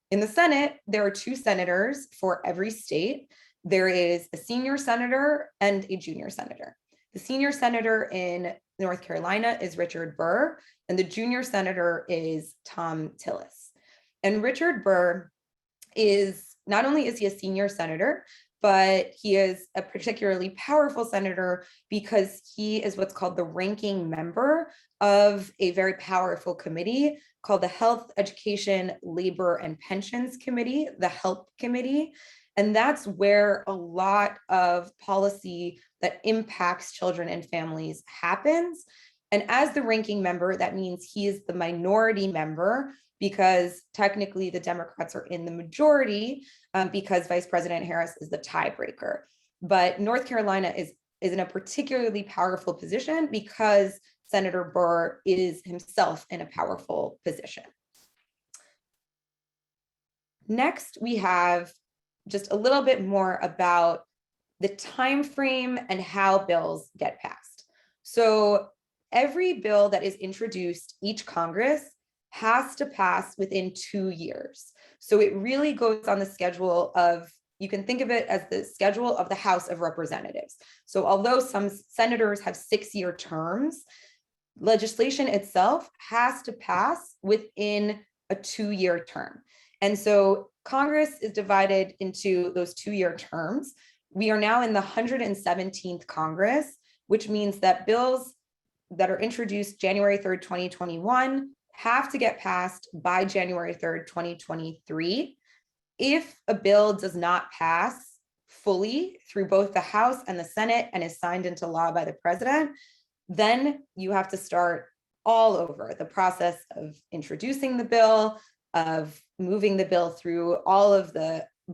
In the Senate, there are 2 senators for every state. There is a senior senator and a junior senator. The senior senator in North Carolina is Richard Burr, and the junior senator is Tom Tillis. And Richard Burr not only is he a senior senator, but he is a particularly powerful senator because he is what's called the ranking member of a very powerful committee called the Health, Education, Labor, and Pensions Committee, the HELP Committee. And that's where a lot of policy that impacts children and families happens. And as the ranking member, that means he is the minority member because technically the Democrats are in the majority because Vice President Harris is the tiebreaker. But North Carolina is in a particularly powerful position because Senator Burr is himself in a powerful position. Next, we have just a little bit more about the time frame and how bills get passed. So every bill that is introduced each Congress has to pass within 2 years. So it really goes on the schedule of, you can think of it as the schedule of the House of Representatives. So although some senators have 6-year terms, legislation itself has to pass within a 2-year term. And so Congress is divided into those 2-year terms. We are now in the 117th Congress, which means that bills that are introduced January 3rd, 2021 have to get passed by January 3rd, 2023. If a bill does not pass fully through both the House and the Senate and is signed into law by the president, then you have to start all over the process of introducing the bill, of moving the bill through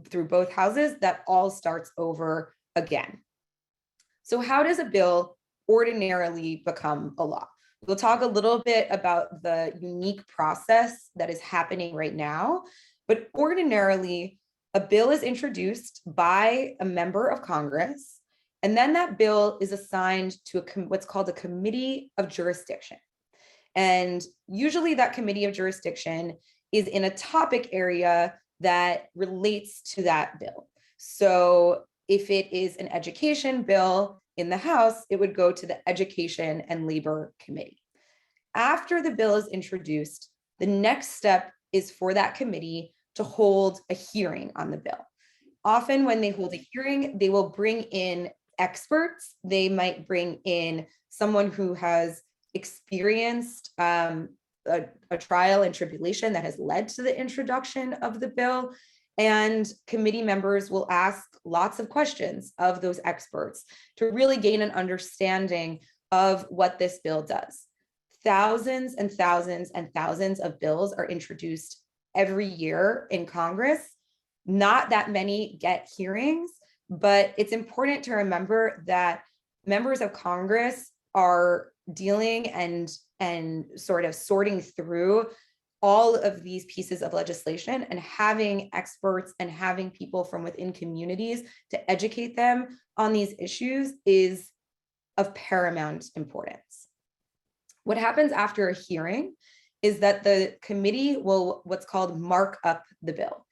through both houses. That all starts over again. So how does a bill ordinarily become a law? We'll talk a little bit about the unique process that is happening right now, but ordinarily a bill is introduced by a member of Congress, and then that bill is assigned to what's called a committee of jurisdiction. And usually that committee of jurisdiction is in a topic area that relates to that bill. So if it is an education bill in the House, it would go to the Education and Labor Committee. After the bill is introduced, the next step is for that committee to hold a hearing on the bill. Often when they hold a hearing, they will bring in experts. They might bring in someone who has experienced a trial and tribulation that has led to the introduction of the bill. And committee members will ask lots of questions of those experts to really gain an understanding of what this bill does. Thousands and thousands and thousands of bills are introduced every year in Congress. Not that many get hearings, but it's important to remember that members of Congress are dealing and sort of sorting through all of these pieces of legislation, and having experts and having people from within communities to educate them on these issues is of paramount importance. What happens after a hearing is that the committee will what's called mark up the bill.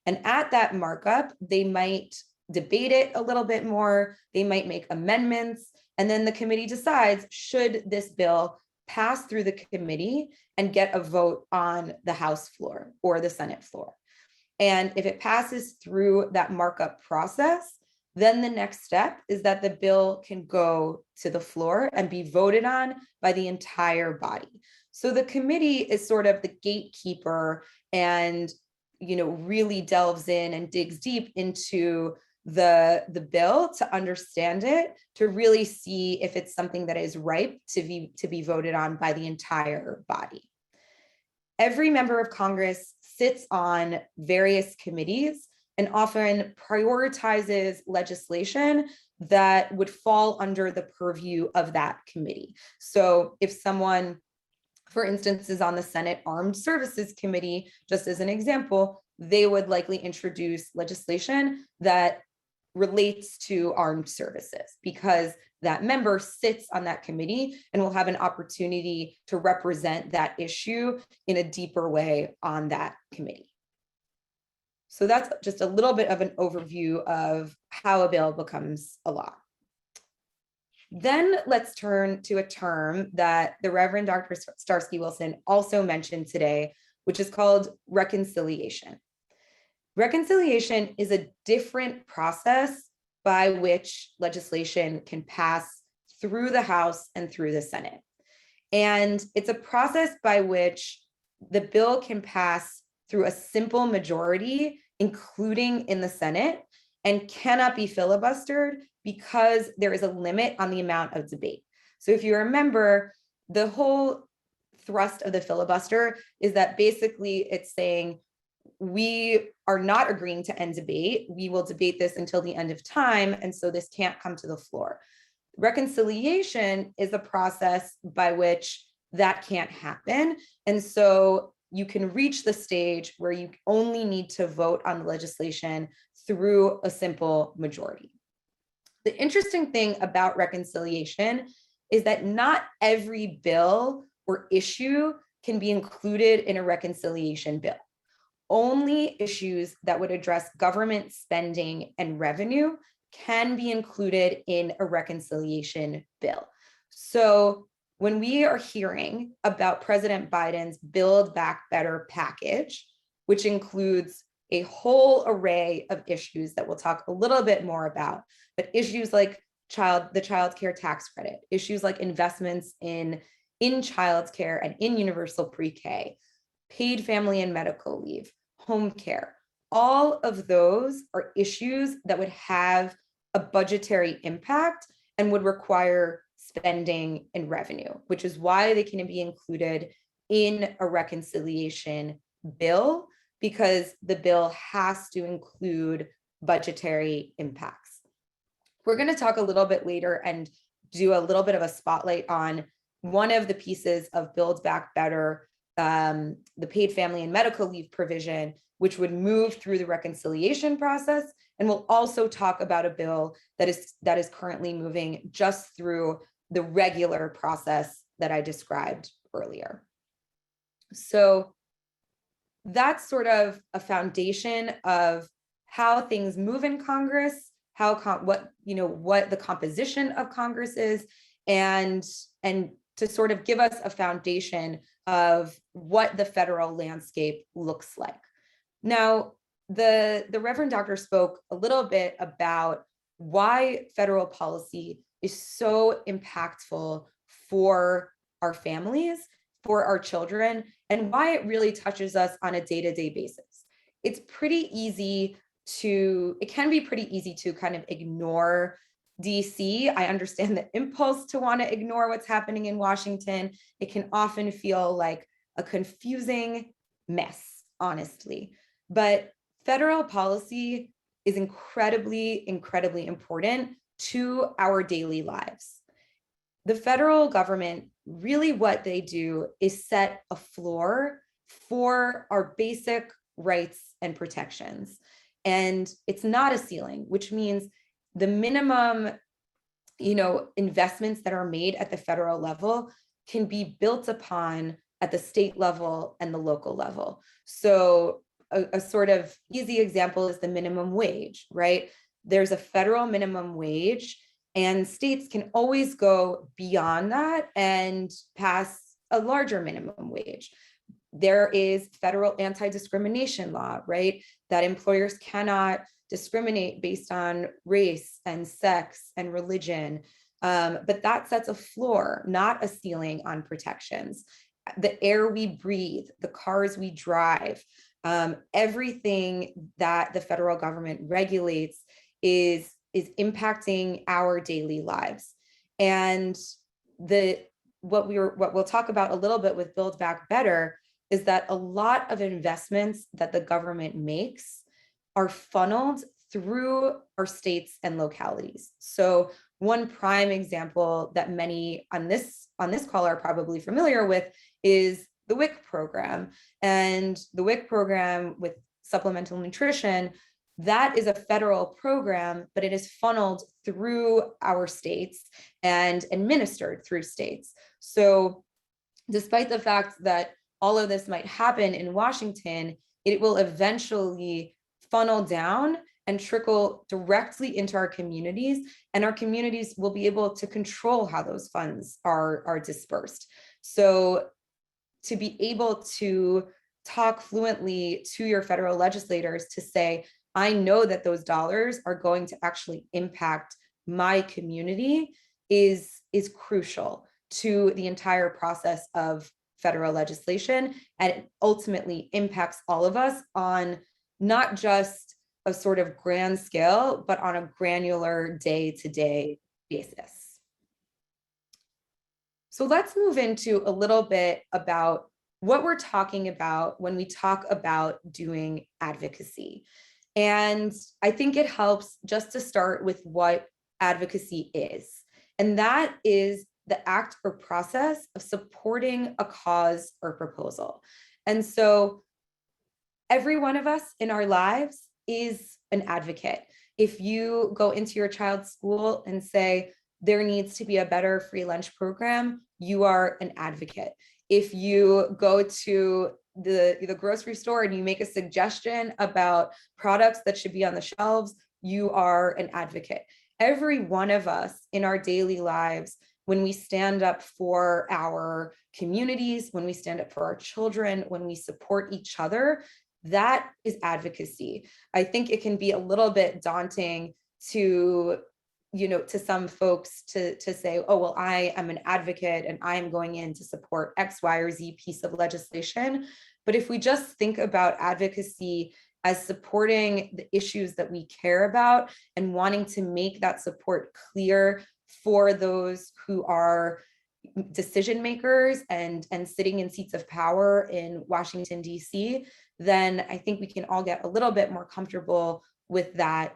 And at that markup, they might debate it a little bit more, they might make amendments, and then the committee decides, should this bill pass through the committee and get a vote on the House floor or the Senate floor. And if it passes through that markup process, then the next step is that the bill can go to the floor and be voted on by the entire body. So the committee is sort of the gatekeeper and, really delves in and digs deep into the bill to understand it, to really see if it's something that is ripe to be voted on by the entire body. Every member of Congress sits on various committees and often prioritizes legislation that would fall under the purview of that committee. So if someone, for instance, is on the Senate Armed Services Committee, just as an example, they would likely introduce legislation that relates to armed services, because that member sits on that committee and will have an opportunity to represent that issue in a deeper way on that committee. So that's just a little bit of an overview of how a bill becomes a law. Then let's turn to a term that the Reverend Dr. Starsky-Wilson also mentioned today, which is called reconciliation. Reconciliation is a different process by which legislation can pass through the House and through the Senate. And it's a process by which the bill can pass through a simple majority, including in the Senate, and cannot be filibustered because there is a limit on the amount of debate. So if you remember, the whole thrust of the filibuster is that basically it's saying, we are not agreeing to end debate. We will debate this until the end of time, and so this can't come to the floor. Reconciliation is a process by which that can't happen. And so you can reach the stage where you only need to vote on the legislation through a simple majority. The interesting thing about reconciliation is that not every bill or issue can be included in a reconciliation bill. Only issues that would address government spending and revenue can be included in a reconciliation bill. So when we are hearing about President Biden's Build Back Better package, which includes a whole array of issues that we'll talk a little bit more about, but issues like the child care tax credit, issues like investments in childcare and in universal pre-K, paid family and medical leave, home care, all of those are issues that would have a budgetary impact and would require spending and revenue, which is why they can be included in a reconciliation bill, because the bill has to include budgetary impacts. We're going to talk a little bit later and do a little bit of a spotlight on one of the pieces of Build Back Better, the paid family and medical leave provision, which would move through the reconciliation process. And we'll also talk about a bill that is currently moving just through the regular process that I described earlier. So that's sort of a foundation of how things move in Congress, what the composition of Congress is, and to sort of give us a foundation of what the federal landscape looks like. Now, the Reverend Doctor spoke a little bit about why federal policy is so impactful for our families, for our children, and why it really touches us on a day-to-day basis. It can be pretty easy to kind of ignore DC. I understand the impulse to want to ignore what's happening in Washington. It can often feel like a confusing mess, honestly. But federal policy is incredibly, incredibly important to our daily lives. The federal government, really what they do is set a floor for our basic rights and protections. And it's not a ceiling, which means the minimum, investments that are made at the federal level can be built upon at the state level and the local level. So a sort of easy example is the minimum wage, right? There's a federal minimum wage, and states can always go beyond that and pass a larger minimum wage. There is federal anti-discrimination law, right? That employers cannot discriminate based on race and sex and religion. But that sets a floor, not a ceiling on protections. The air we breathe, the cars we drive, everything that the federal government regulates is impacting our daily lives. And what we'll talk about a little bit with Build Back Better is that a lot of investments that the government makes are funneled through our states and localities. So one prime example that many on this call are probably familiar with is the WIC program. And the WIC program with supplemental nutrition, that is a federal program, but it is funneled through our states and administered through states. So despite the fact that all of this might happen in Washington, it will eventually funnel down and trickle directly into our communities, and our communities will be able to control how those funds are dispersed. So to be able to talk fluently to your federal legislators to say, I know that those dollars are going to actually impact my community is crucial to the entire process of federal legislation, and it ultimately impacts all of us on not just a sort of grand scale, but on a granular day-to-day basis. So let's move into a little bit about what we're talking about when we talk about doing advocacy. And I think it helps just to start with what advocacy is. And that is the act or process of supporting a cause or proposal. And so every one of us in our lives is an advocate. If you go into your child's school and say, there needs to be a better free lunch program, you are an advocate. If you go to the grocery store and you make a suggestion about products that should be on the shelves, you are an advocate. Every one of us in our daily lives, when we stand up for our communities, when we stand up for our children, when we support each other, that is advocacy. I think it can be a little bit daunting to some folks to say, oh, well, I am an advocate and I am going in to support X, Y, or Z piece of legislation. But if we just think about advocacy as supporting the issues that we care about and wanting to make that support clear for those who are decision makers and sitting in seats of power in Washington, D.C., then I think we can all get a little bit more comfortable with that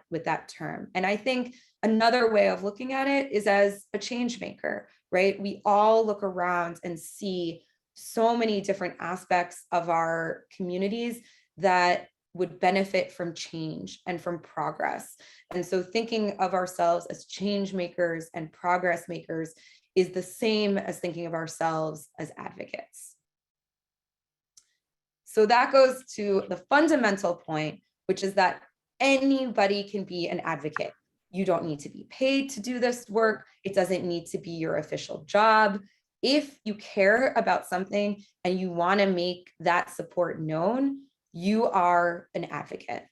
term. And I think another way of looking at it is as a change maker, right? We all look around and see so many different aspects of our communities that would benefit from change and from progress. And so thinking of ourselves as change makers and progress makers is the same as thinking of ourselves as advocates. So that goes to the fundamental point, which is that anybody can be an advocate. You don't need to be paid to do this work. It doesn't need to be your official job. If you care about something and you want to make that support known, you are an advocate.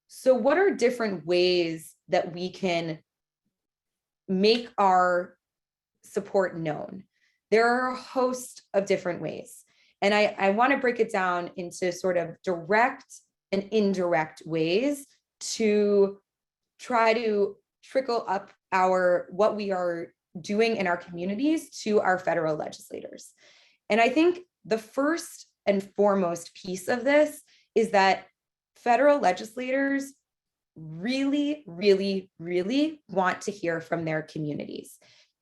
So what are different ways that we can make our support known? There are a host of different ways. And I want to break it down into sort of direct and indirect ways to try to trickle up what we are doing in our communities to our federal legislators. And I think the first and foremost piece of this is that federal legislators really, really, really want to hear from their communities.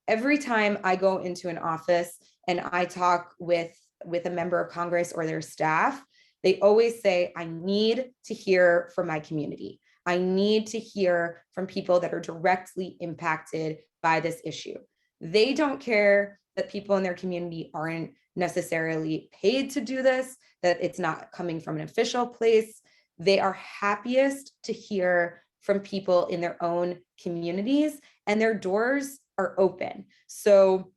Every time I go into an office and I talk with a member of Congress or their staff, they always say, I need to hear from my community. I need to hear from people that are directly impacted by this issue. They don't care that people in their community aren't necessarily paid to do this, that it's not coming from an official place. They are happiest to hear from people in their own communities, and their doors are open. So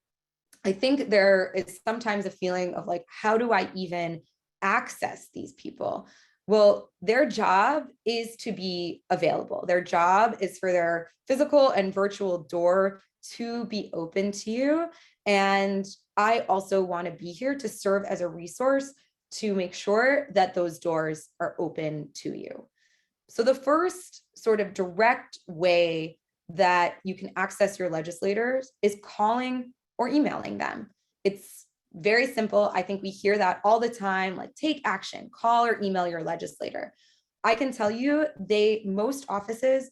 I think there is sometimes a feeling of like, how do I even access these people? Well, their job is to be available. Their job is for their physical and virtual door to be open to you. And I also want to be here to serve as a resource to make sure that those doors are open to you. So the first sort of direct way that you can access your legislators is calling or emailing them. It's very simple. I think we hear that all the time, like take action, call or email your legislator. I can tell you most offices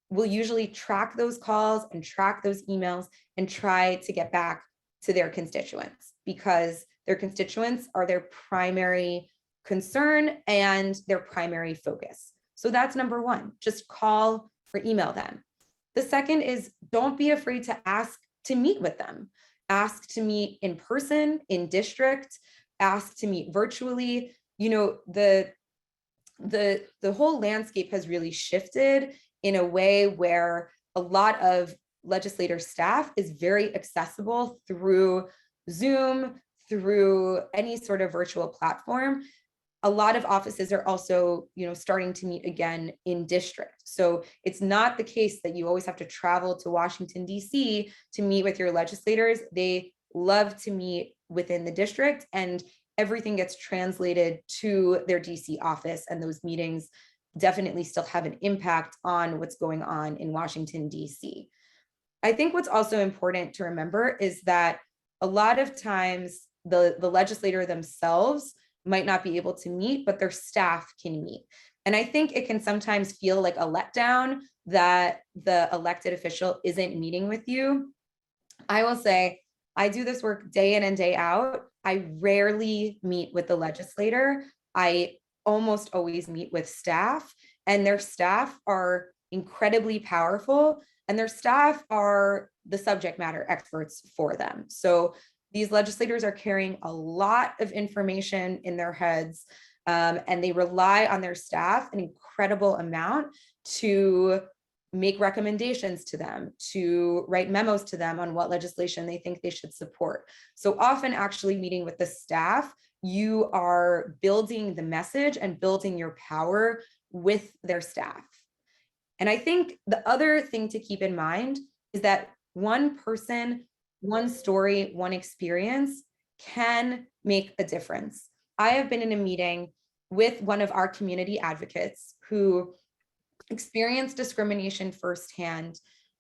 will usually track those calls and track those emails and try to get back to their constituents, because their constituents are their primary concern and their primary focus. So that's number one, just call or email them. The second is don't be afraid to ask to meet with them. Ask to meet in person, in district, ask to meet virtually. You know, the whole landscape has really shifted in a way where a lot of legislator staff is very accessible through Zoom, through any sort of virtual platform. A lot of offices are also, starting to meet again in district. So it's not the case that you always have to travel to Washington, D.C. to meet with your legislators. They love to meet within the district, and everything gets translated to their D.C. office, and those meetings definitely still have an impact on what's going on in Washington, D.C. I think what's also important to remember is that a lot of times the legislator themselves might not be able to meet, but their staff can meet. And I think it can sometimes feel like a letdown that the elected official isn't meeting with you. I will say I do this work day in and day out. I rarely meet with the legislator. I almost always meet with staff, and their staff are incredibly powerful, and their staff are the subject matter experts for them. So these legislators are carrying a lot of information in their heads, and they rely on their staff an incredible amount to make recommendations to them, to write memos to them on what legislation they think they should support. So often actually meeting with the staff, you are building the message and building your power with their staff. And I think the other thing to keep in mind is that one person, one story, one experience can make a difference. I have been in a meeting with one of our community advocates who experienced discrimination firsthand,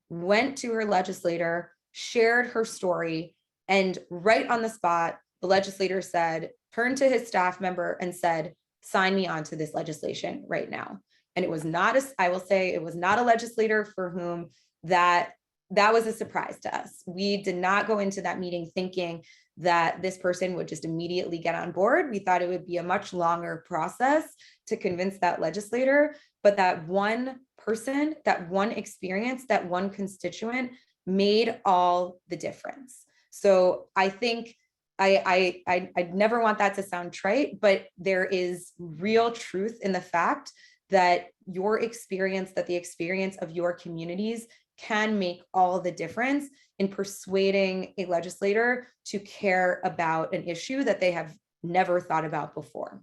went to her legislator, shared her story, and right on the spot, the legislator said, turned to his staff member and said, sign me onto this legislation right now. And it was not, I will say, it was not a legislator for whom that was a surprise to us. We did not go into that meeting thinking that this person would just immediately get on board. We thought it would be a much longer process to convince that legislator, but that one person, that one experience, that one constituent made all the difference. So I think I never want that to sound trite, but there is real truth in the fact that your experience, that the experience of your communities can make all the difference in persuading a legislator to care about an issue that they have never thought about before.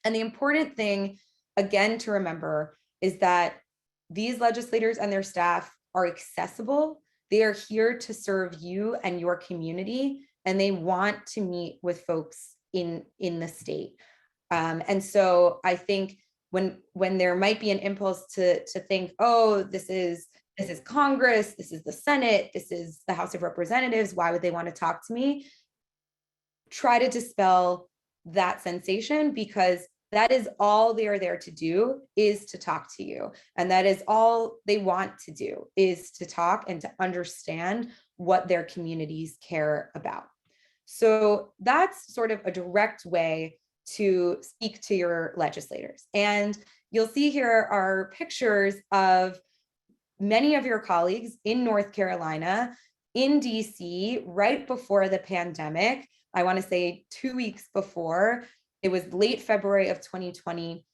And the important thing, again, to remember is that these legislators and their staff are accessible. They are here to serve you and your community, and they want to meet with folks in the state. And so I think when there might be an impulse to think, oh, this is Congress, this is the Senate, this is the House of Representatives, why would they want to talk to me? Try to dispel that sensation, because that is all they are there to do, is to talk to you. And that is all they want to do, is to talk and to understand what their communities care about. So that's sort of a direct way to speak to your legislators. And you'll see here are pictures of many of your colleagues in North Carolina, in DC, right before the pandemic. I want to say 2 weeks before. It was late February of 2020.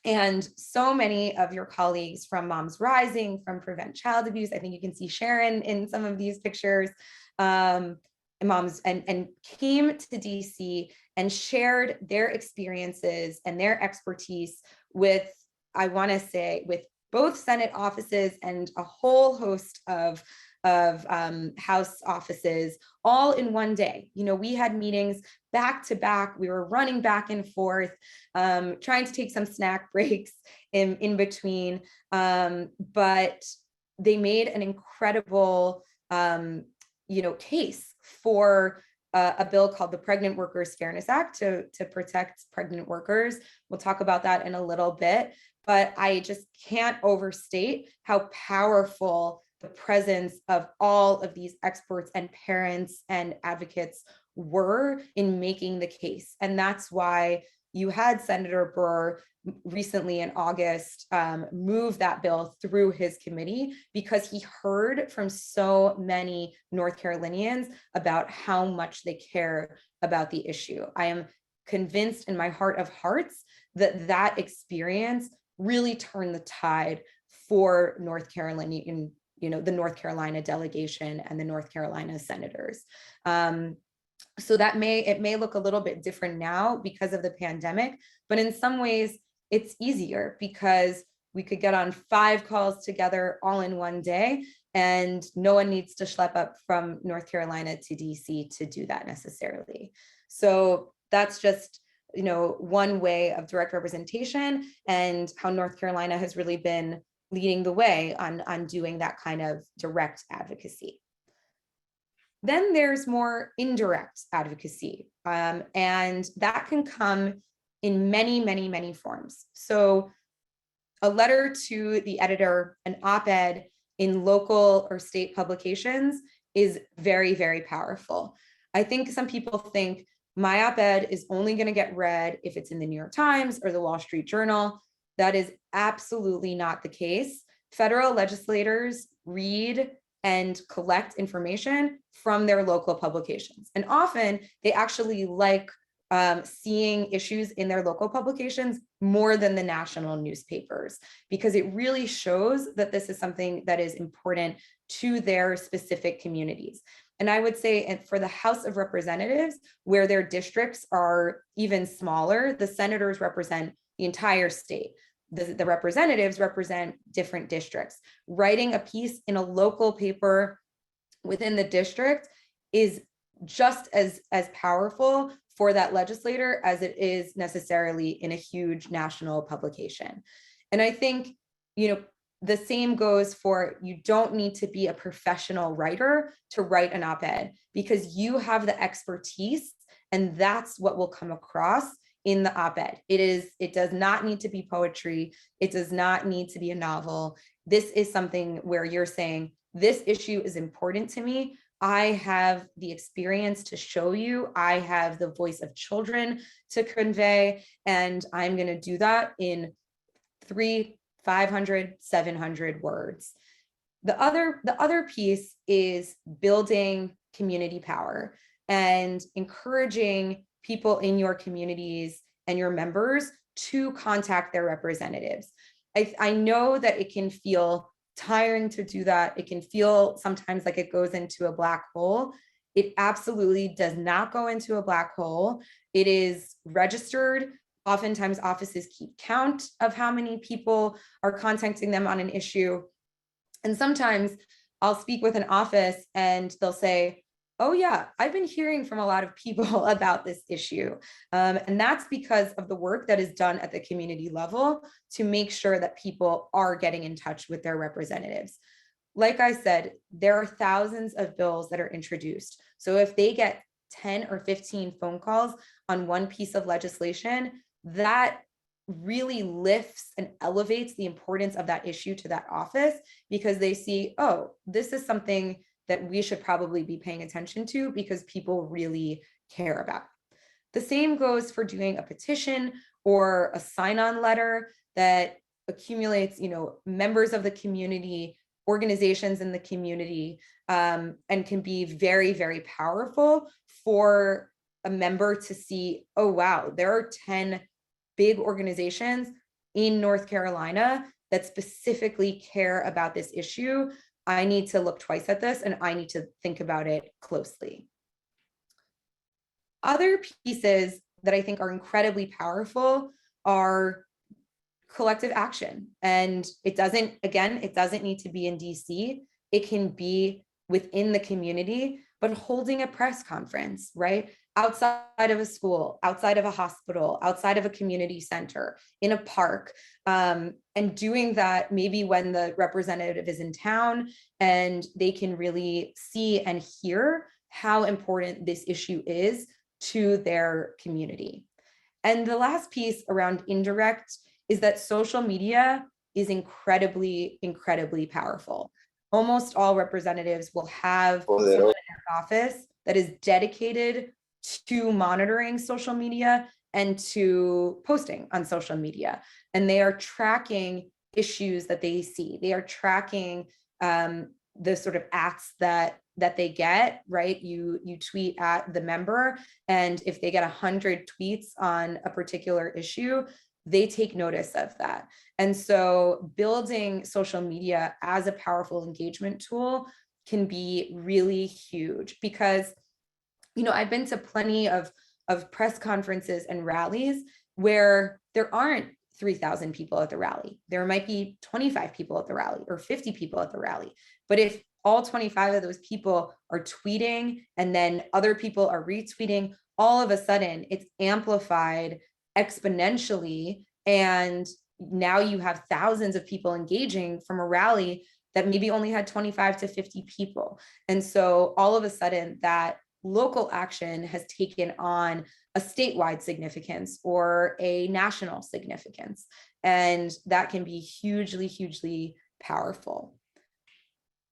And so many of your colleagues from Moms Rising, from Prevent Child Abuse, I think you can see Sharon in some of these pictures, moms, and came to DC and shared their experiences and their expertise with, I want to say, with both Senate offices and a whole host of House offices, all in one day. You know, we had meetings back to back. We were running back and forth, trying to take some snack breaks in between. But they made an incredible, case for a bill called the Pregnant Workers Fairness Act to protect pregnant workers. We'll talk about that in a little bit, but I just can't overstate how powerful the presence of all of these experts and parents and advocates were in making the case. And that's why you had Senator Burr recently in August move that bill through his committee, because he heard from so many North Carolinians about how much they care about the issue. I am convinced in my heart of hearts that that experience really turned the tide for North Carolina, the North Carolina delegation and the North Carolina senators. So it may look a little bit different now because of the pandemic, but in some ways it's easier because we could get on 5 calls together all in one day, and no one needs to schlep up from North Carolina to DC to do that necessarily. So that's just, one way of direct representation, and how North Carolina has really been leading the way on doing that kind of direct advocacy. Then there's more indirect advocacy, and that can come in many, many, many forms. So a letter to the editor, an op-ed in local or state publications is very, very powerful. I think some people think my op-ed is only going to get read if it's in the New York Times or the Wall Street Journal. That is absolutely not the case. Federal legislators read and collect information from their local publications. And often they actually like seeing issues in their local publications more than the national newspapers, because it really shows that this is something that is important to their specific communities. And I would say for the House of Representatives, where their districts are even smaller, the senators represent the entire state. The representatives represent different districts. Writing a piece in a local paper within the district is just as powerful for that legislator as it is necessarily in a huge national publication. And I think, the same goes for, you don't need to be a professional writer to write an op-ed, because you have the expertise, and that's what will come across in the op-ed. It does not need to be poetry. It does not need to be a novel. This is something where you're saying, this issue is important to me. I have the experience to show you. I have the voice of children to convey, and I'm going to do that in 300, 500, 700 words. The other piece is building community power and encouraging people in your communities and your members to contact their representatives. I know that it can feel tiring to do that. It can feel sometimes like it goes into a black hole. It absolutely does not go into a black hole. It is registered. Oftentimes offices keep count of how many people are contacting them on an issue. And sometimes I'll speak with an office and they'll say, oh yeah, I've been hearing from a lot of people about this issue. And that's because of the work that is done at the community level to make sure that people are getting in touch with their representatives. Like I said, there are thousands of bills that are introduced. So if they get 10 or 15 phone calls on one piece of legislation, that really lifts and elevates the importance of that issue to that office, because they see, oh, this is something that we should probably be paying attention to because people really care about. The same goes for doing a petition or a sign-on letter that accumulates, members of the community, organizations in the community, and can be very, very powerful for a member to see, oh, wow, there are 10 big organizations in North Carolina that specifically care about this issue. I need to look twice at this, and I need to think about it closely. Other pieces that I think are incredibly powerful are collective action. And it doesn't need to be in DC. It can be within the community, but holding a press conference, right? Outside of a school, outside of a hospital, outside of a community center, in a park, and doing that maybe when the representative is in town and they can really see and hear how important this issue is to their community. And the last piece around indirect is that social media is incredibly, incredibly powerful. Almost all representatives will have someone in their office that is dedicated to monitoring social media and to posting on social media. And they are tracking issues that they see. They are tracking the sort of acts that they get, right? You tweet at the member, and if they get 100 tweets on a particular issue, they take notice of that. And so building social media as a powerful engagement tool can be really huge, because I've been to plenty of press conferences and rallies where there aren't 3,000 people at the rally. There might be 25 people at the rally or 50 people at the rally. But if all 25 of those people are tweeting and then other people are retweeting, all of a sudden it's amplified exponentially. And now you have thousands of people engaging from a rally that maybe only had 25 to 50 people. And so all of a sudden that local action has taken on a statewide significance or a national significance. And that can be hugely, hugely powerful.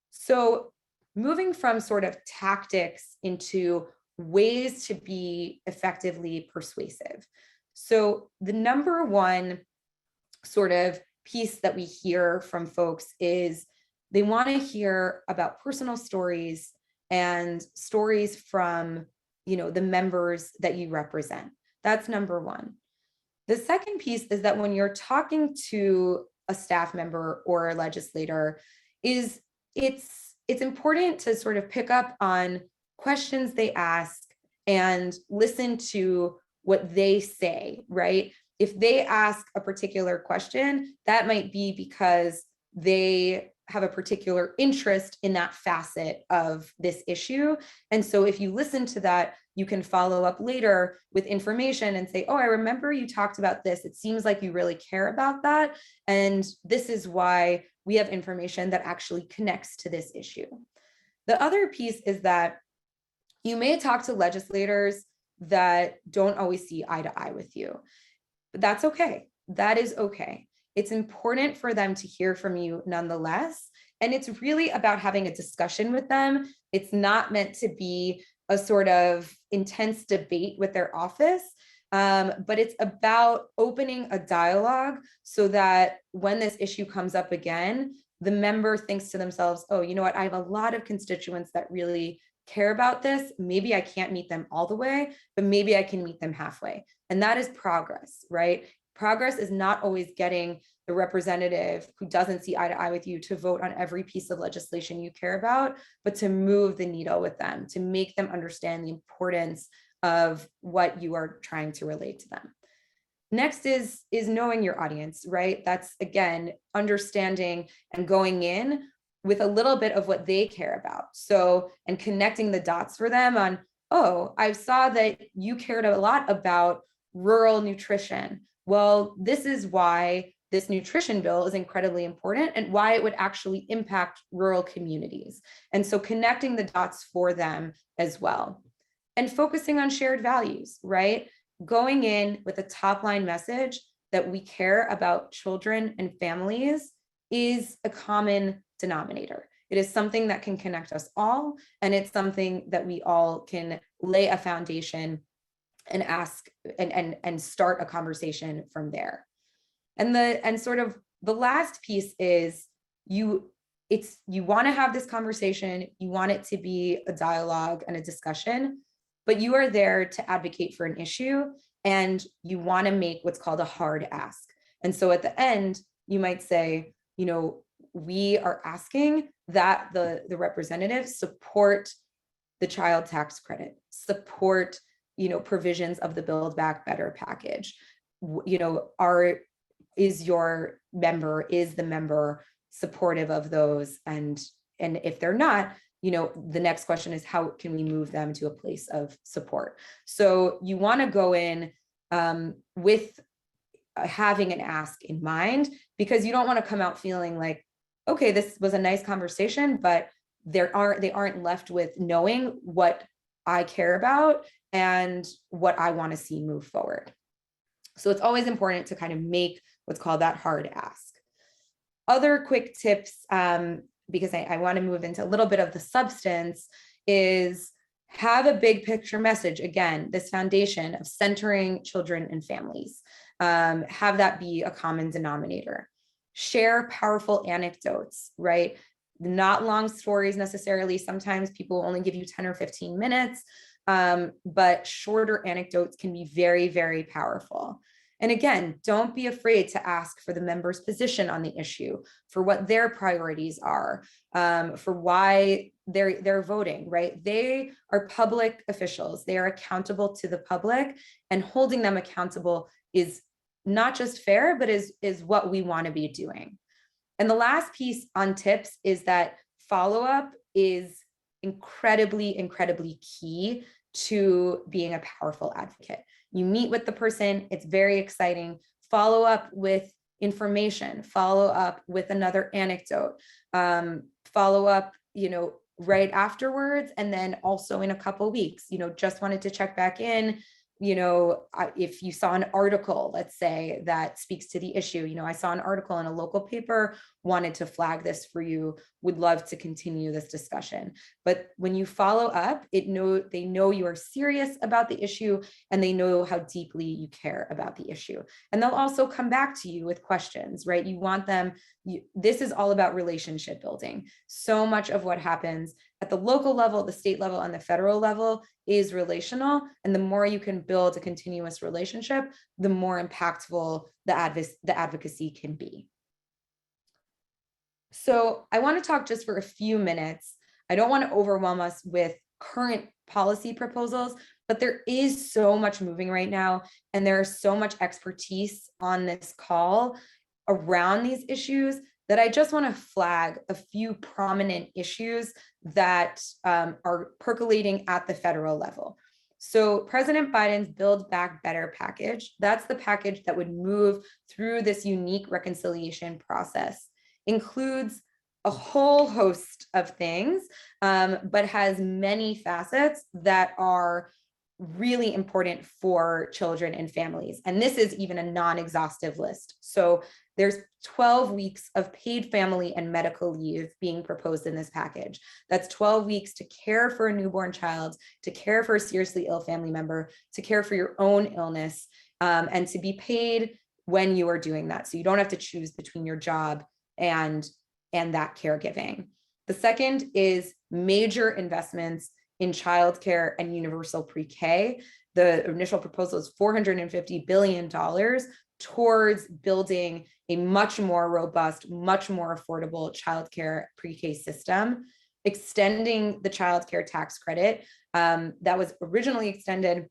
So moving from sort of tactics into ways to be effectively persuasive. So the number one sort of piece that we hear from folks is they want to hear about personal stories and stories from, the members that you represent. That's number one. The second piece is that when you're talking to a staff member or a legislator, it's important to sort of pick up on questions they ask and listen to what they say, right? If they ask a particular question, that might be because they have a particular interest in that facet of this issue. And so if you listen to that, you can follow up later with information and say, oh, I remember you talked about this. It seems like you really care about that. And this is why we have information that actually connects to this issue. The other piece is that you may talk to legislators that don't always see eye to eye with you, but that's okay. That is okay. It's important for them to hear from you nonetheless. And it's really about having a discussion with them. It's not meant to be a sort of intense debate with their office, but it's about opening a dialogue so that when this issue comes up again, the member thinks to themselves, oh, you know what? I have a lot of constituents that really care about this. Maybe I can't meet them all the way, but maybe I can meet them halfway. And that is progress, right? Progress is not always getting the representative who doesn't see eye to eye with you to vote on every piece of legislation you care about, but to move the needle with them, to make them understand the importance of what you are trying to relate to them. Next is knowing your audience, right? That's, again, understanding and going in with a little bit of what they care about. So, and connecting the dots for them on, oh, I saw that you cared a lot about rural nutrition. Well, this is why this nutrition bill is incredibly important and why it would actually impact rural communities. And so connecting the dots for them as well. And focusing on shared values, right? Going in with a top line message that we care about children and families is a common denominator. It is something that can connect us all, and it's something that we all can lay a foundation and ask and start a conversation from there. And sort of the last piece is you want to have this conversation, you want it to be a dialogue and a discussion, but you are there to advocate for an issue and you want to make what's called a hard ask. And so at the end, you might say, we are asking that the representatives support the child tax credit, support, provisions of the Build Back Better package. Is the member supportive of those? And if they're not, the next question is, how can we move them to a place of support? So you want to go in with having an ask in mind, because you don't want to come out feeling like, okay, this was a nice conversation, but they aren't left with knowing what I care about and what I want to see move forward. So it's always important to kind of make what's called that hard ask. Other quick tips, because I want to move into a little bit of the substance, is have a big picture message. Again, this foundation of centering children and families, have that be a common denominator. Share powerful anecdotes, right? Not long stories necessarily. Sometimes people only give you 10 or 15 minutes, but shorter anecdotes can be very, very powerful. And again, don't be afraid to ask for the member's position on the issue, for what their priorities are, for why they're voting, right? They are public officials. They are accountable to the public, and holding them accountable is not just fair, but is what we want to be doing. And the last piece on tips is that follow-up is incredibly, incredibly key to being a powerful advocate. You meet with the person, it's very exciting. Follow up with information, follow up with another anecdote, follow up, right afterwards. And then also in a couple of weeks, just wanted to check back in. If you saw an article, let's say, that speaks to the issue, I saw an article in a local paper wanted to flag this for you, would love to continue this discussion. But when you follow up, they know you are serious about the issue, and they know how deeply you care about the issue. And they'll also come back to you with questions, right? You want them, this is all about relationship building. So much of what happens at the local level, the state level, and the federal level is relational. And the more you can build a continuous relationship, the more impactful the advocacy can be. So I want to talk just for a few minutes. I don't want to overwhelm us with current policy proposals, but there is so much moving right now, and there is so much expertise on this call around these issues that I just want to flag a few prominent issues that are percolating at the federal level. So President Biden's Build Back Better package, that's the package that would move through this unique reconciliation process, includes a whole host of things, but has many facets that are really important for children and families. And this is even a non-exhaustive list. So there's 12 weeks of paid family and medical leave being proposed in this package. That's 12 weeks to care for a newborn child, to care for a seriously ill family member, to care for your own illness, and to be paid when you are doing that. So you don't have to choose between your job and that caregiving. The second is major investments in childcare and universal pre-K. The initial proposal is $450 billion towards building a much more robust, much more affordable childcare pre-K system, extending the childcare tax credit that was originally extended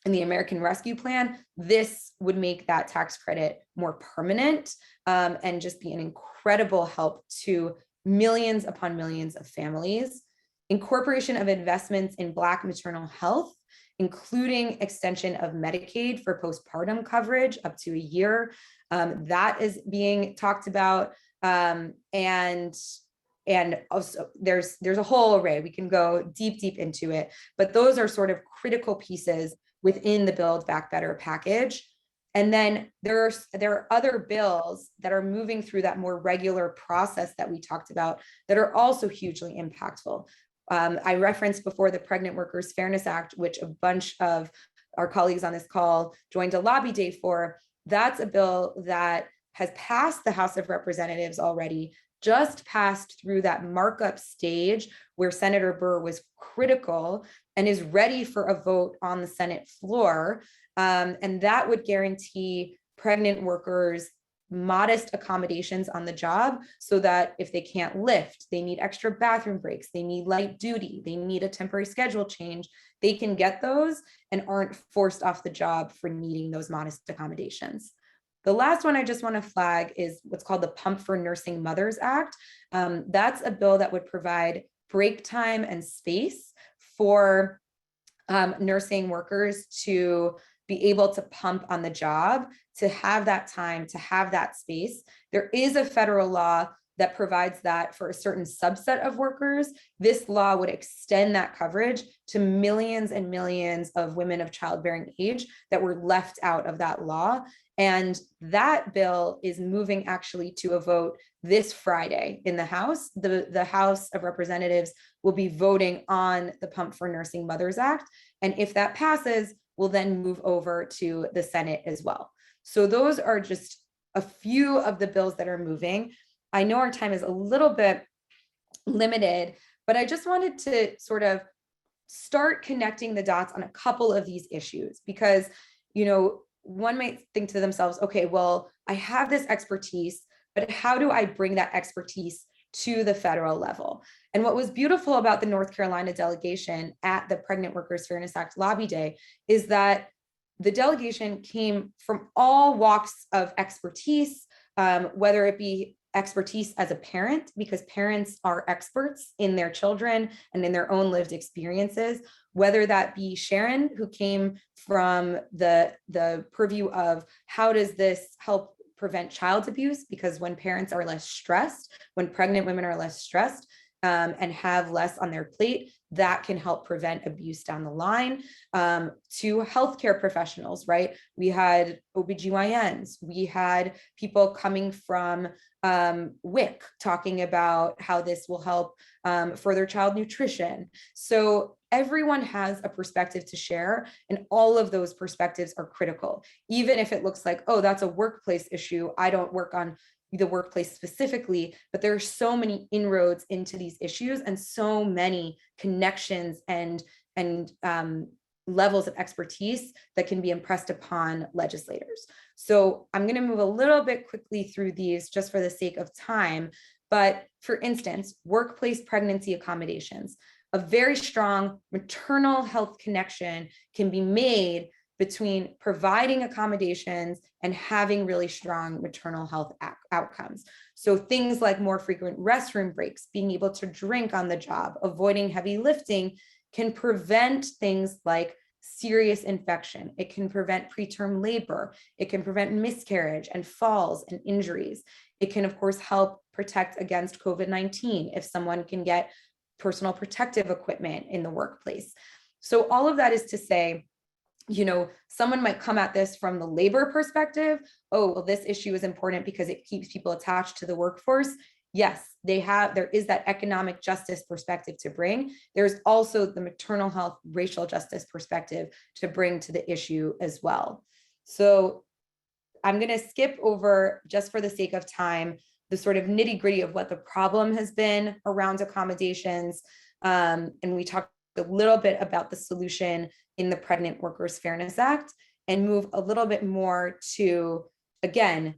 in the American Rescue Plan. This would make that tax credit more permanent and just be an incredible help to millions upon millions of families. Incorporation of investments in Black maternal health, including extension of Medicaid for postpartum coverage up to a year. That is being talked about. And also there's a whole array. We can go deep into it, but those are sort of critical pieces within the Build Back Better package. And then there are other bills that are moving through that more regular process that we talked about that are also hugely impactful. I referenced before the Pregnant Workers Fairness Act, which a bunch of our colleagues on this call joined a lobby day for. That's a bill that has passed the House of Representatives already, just passed through that markup stage where Senator Burr was critical, and is ready for a vote on the Senate floor. And that would guarantee pregnant workers modest accommodations on the job, so that if they can't lift, they need extra bathroom breaks, they need light duty, they need a temporary schedule change, they can get those and aren't forced off the job for needing those modest accommodations. The last one I just want to flag is what's called the Pump for Nursing Mothers Act. That's a bill that would provide break time and space for nursing workers to be able to pump on the job, to have that time, to have that space. There is a federal law that provides that for a certain subset of workers. This law would extend that coverage to millions and millions of women of childbearing age that were left out of that law. And that bill is moving actually to a vote this Friday in the House. The House of Representatives will be voting on the Pump for Nursing Mothers Act. And if that passes, we'll then move over to the Senate as well. So those are just a few of the bills that are moving. I know our time is a little bit limited, but I just wanted to sort of start connecting the dots on a couple of these issues, because, you know, one might think to themselves, okay, well, I have this expertise, but how do I bring that expertise to the federal level? And what was beautiful about the North Carolina delegation at the Pregnant Workers Fairness Act lobby day is that the delegation came from all walks of expertise, whether it be expertise as a parent, because parents are experts in their children and in their own lived experiences, whether that be Sharon, who came from the purview of how does this help prevent child abuse, because when parents are less stressed, when pregnant women are less stressed, and have less on their plate, that can help prevent abuse down the line. To healthcare professionals, right? We had OBGYNs, we had people coming from WIC talking about how this will help further child nutrition. So everyone has a perspective to share, and all of those perspectives are critical. Even if it looks like, oh, that's a workplace issue, I don't work on the workplace specifically, but there are so many inroads into these issues and so many connections and levels of expertise that can be impressed upon legislators. So I'm going to move a little bit quickly through these just for the sake of time. But for instance, workplace pregnancy accommodations, a very strong maternal health connection can be made between providing accommodations and having really strong maternal health outcomes. So things like more frequent restroom breaks, being able to drink on the job, avoiding heavy lifting can prevent things like serious infection. It can prevent preterm labor. It can prevent miscarriage and falls and injuries. It can, of course, help protect against COVID-19 if someone can get personal protective equipment in the workplace. So all of that is to say, someone might come at this from the labor perspective. Oh, well, this issue is important because it keeps people attached to the workforce. Yes, there is that economic justice perspective to bring. There's also the maternal health, racial justice perspective to bring to the issue as well. So I'm going to skip over, just for the sake of time, the sort of nitty gritty of what the problem has been around accommodations. And we talked a little bit about the solution in the Pregnant Workers Fairness Act, and move a little bit more to, again,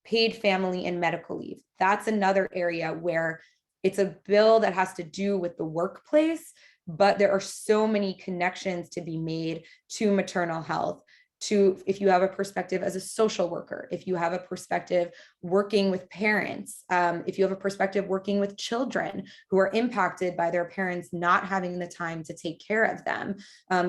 paid family and medical leave. That's another area where it's a bill that has to do with the workplace, but there are so many connections to be made to maternal health, to if you have a perspective as a social worker, if you have a perspective working with parents, if you have a perspective working with children who are impacted by their parents not having the time to take care of them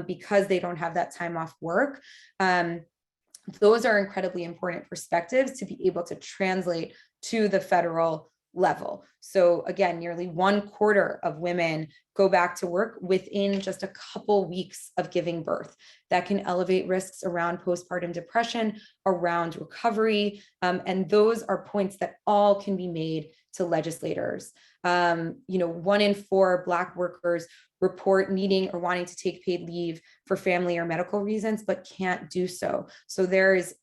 because they don't have that time off work. Those are incredibly important perspectives to be able to translate to the federal level. So again, nearly 1/4 of women go back to work within just a couple weeks of giving birth. That can elevate risks around postpartum depression, around recovery, and those are points that all can be made to legislators. 1 in 4 Black workers report needing or wanting to take paid leave for family or medical reasons, but can't do so. So there is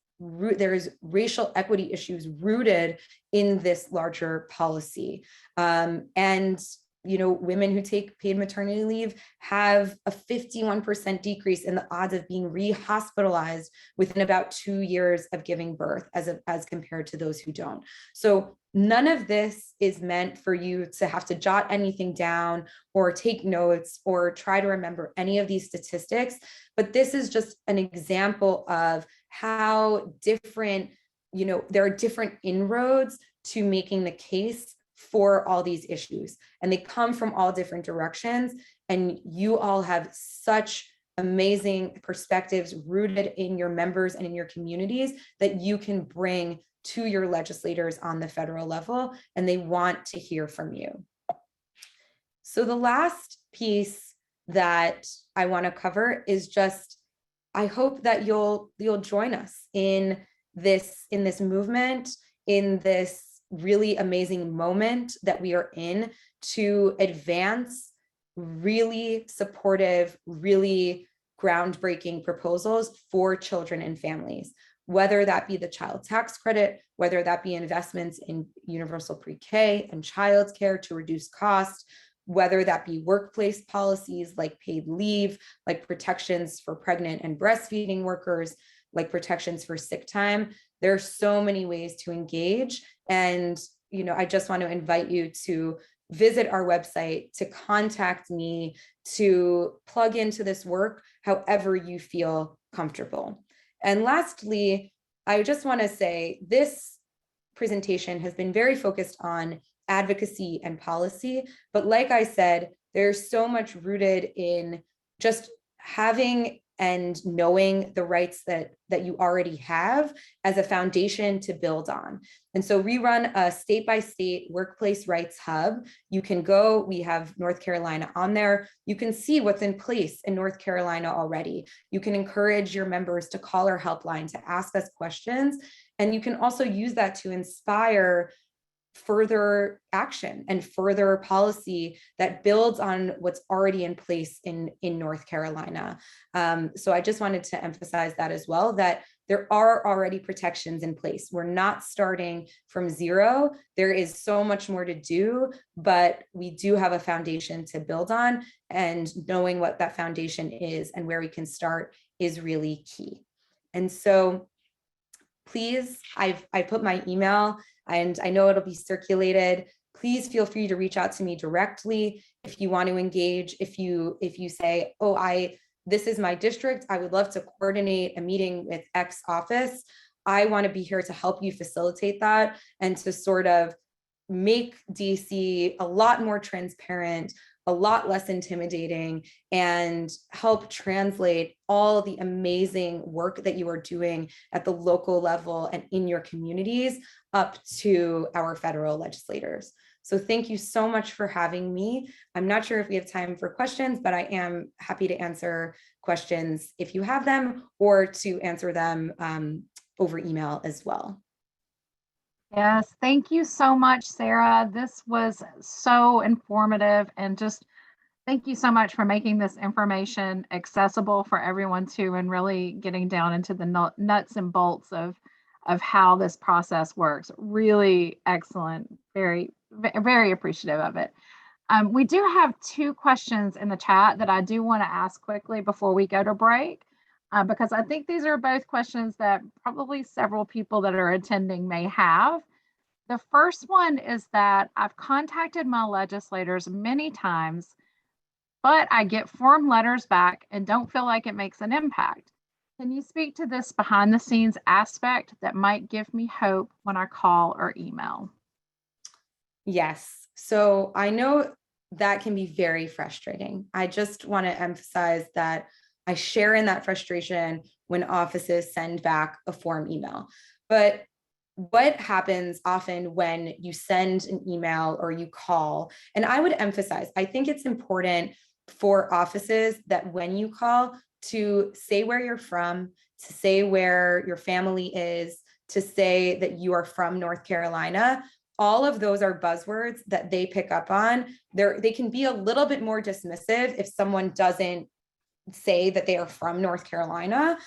racial equity issues rooted in this larger policy. And women who take paid maternity leave have a 51% decrease in the odds of being re-hospitalized within about 2 years of giving birth as compared to those who don't. So none of this is meant for you to have to jot anything down or take notes or try to remember any of these statistics, but this is just an example of how different, there are different inroads to making the case for all these issues, and they come from all different directions. And you all have such amazing perspectives rooted in your members and in your communities that you can bring to your legislators on the federal level, and they want to hear from you. So the last piece that I want to cover is just, I hope that you'll join us in this movement, in this really amazing moment that we are in to advance really supportive, really groundbreaking proposals for children and families, whether that be the child tax credit, whether that be investments in universal pre-K and childcare to reduce cost, whether that be workplace policies like paid leave, like protections for pregnant and breastfeeding workers, like protections for sick time. There are so many ways to engage. And, I just want to invite you to visit our website, to contact me, to plug into this work however you feel comfortable. And lastly, I just want to say this presentation has been very focused on advocacy and policy, but like I said, there's so much rooted in just having and knowing the rights that you already have as a foundation to build on. And so we run a state-by-state workplace rights hub. You can go, we have North Carolina on there. You can see what's in place in North Carolina already. You can encourage your members to call our helpline to ask us questions. And you can also use that to inspire further action and further policy that builds on what's already in place in North Carolina. So I just wanted to emphasize that as well, that there are already protections in place. We're not starting from zero. There is so much more to do, but we do have a foundation to build on, and knowing what that foundation is and where we can start is really key. And so please, I put my email, and I know it'll be circulated. Please feel free to reach out to me directly if you want to engage. If you say, oh, this is my district, I would love to coordinate a meeting with X office. I want to be here to help you facilitate that and to sort of make DC a lot more transparent, a lot less intimidating, and help translate all the amazing work that you are doing at the local level and in your communities up to our federal legislators. So thank you so much for having me. I'm not sure if we have time for questions, but I am happy to answer questions if you have them, or to answer them over email as well. Yes, thank you so much, Sarah. This was so informative, and just thank you so much for making this information accessible for everyone too, and really getting down into the nuts and bolts of how this process works. Really excellent. Very, very appreciative of it. We do have 2 questions in the chat that I do want to ask quickly before we go to break, because I think these are both questions that probably several people that are attending may have. The first one is that I've contacted my legislators many times, but I get form letters back and don't feel like it makes an impact. Can you speak to this behind the scenes aspect that might give me hope when I call or email? Yes. So I know that can be very frustrating. I just want to emphasize that I share in that frustration when offices send back a form email. But what happens often when you send an email or you call, and I would emphasize, I think it's important for offices that when you call, to say where you're from, to say where your family is, to say that you are from North Carolina. All of those are buzzwords that they pick up on. They can be a little bit more dismissive if someone doesn't say that they are from North Carolina.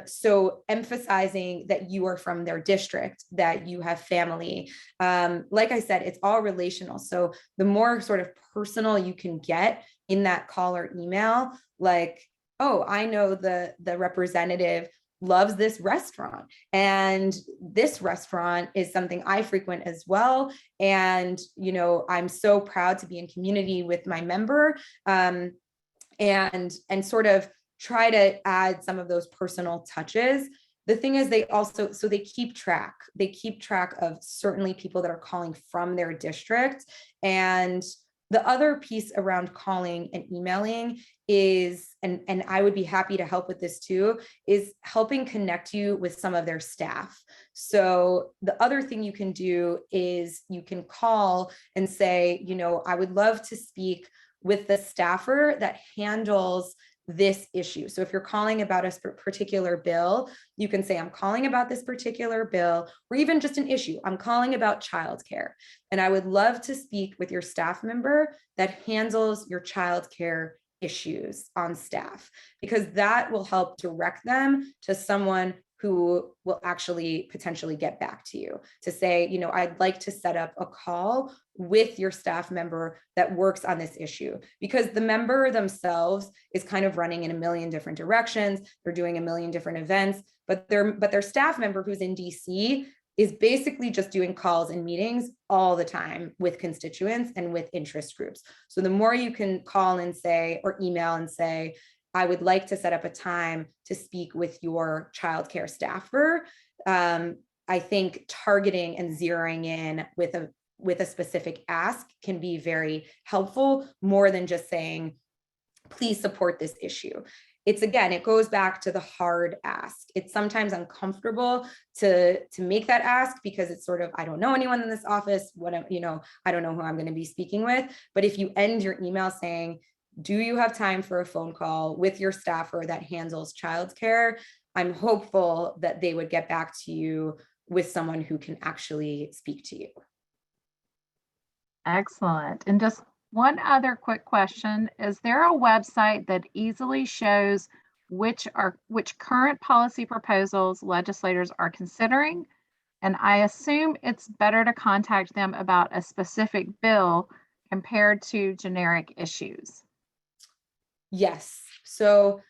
So emphasizing that you are from their district, that you have family. Like I said, it's all relational. So the more sort of personal you can get in that call or email, like, oh, I know the representative loves this restaurant, and this restaurant is something I frequent as well. And, you know, I'm so proud to be in community with my member, and sort of try to add some of those personal touches. The thing is, they also, so they keep track of certainly people that are calling from their district. And the other piece around calling and emailing is, and I would be happy to help with this too, is helping connect you with some of their staff. So the other thing you can do is you can call and say, you know, I would love to speak with the staffer that handles this issue. So if you're calling about a particular bill, you can say, I'm calling about this particular bill, or even just an issue. I'm calling about childcare, and I would love to speak with your staff member that handles your childcare issues on staff, because that will help direct them to someone who will actually potentially get back to you to say, you know, I'd like to set up a call with your staff member that works on this issue, because the member themselves is kind of running in a million different directions. They're doing a million different events, but their staff member who's in DC is basically just doing calls and meetings all the time with constituents and with interest groups. So the more you can call and say, or email and say, I would like to set up a time to speak with your childcare staffer. I think targeting and zeroing in with a specific ask can be very helpful, more than just saying, please support this issue. it's, again, it goes back to the hard ask. It's sometimes uncomfortable to make that ask because it's sort of, I don't know anyone in this office, I don't know who I'm going to be speaking with. But if you end your email saying, do you have time for a phone call with your staffer that handles childcare? I'm hopeful that they would get back to you with someone who can actually speak to you. Excellent. And just one other quick question. Is there a website that easily shows which current policy proposals legislators are considering? And I assume it's better to contact them about a specific bill compared to generic issues. Yes. So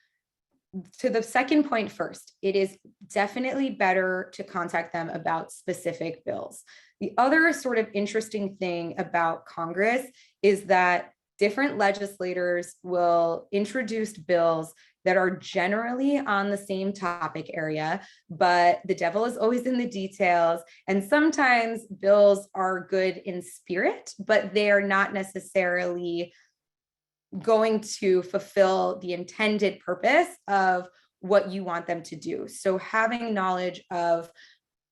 to the second point first, it is definitely better to contact them about specific bills. The other sort of interesting thing about Congress is that different legislators will introduce bills that are generally on the same topic area, but the devil is always in the details. And sometimes bills are good in spirit, but they are not necessarily going to fulfill the intended purpose of what you want them to do. So having knowledge of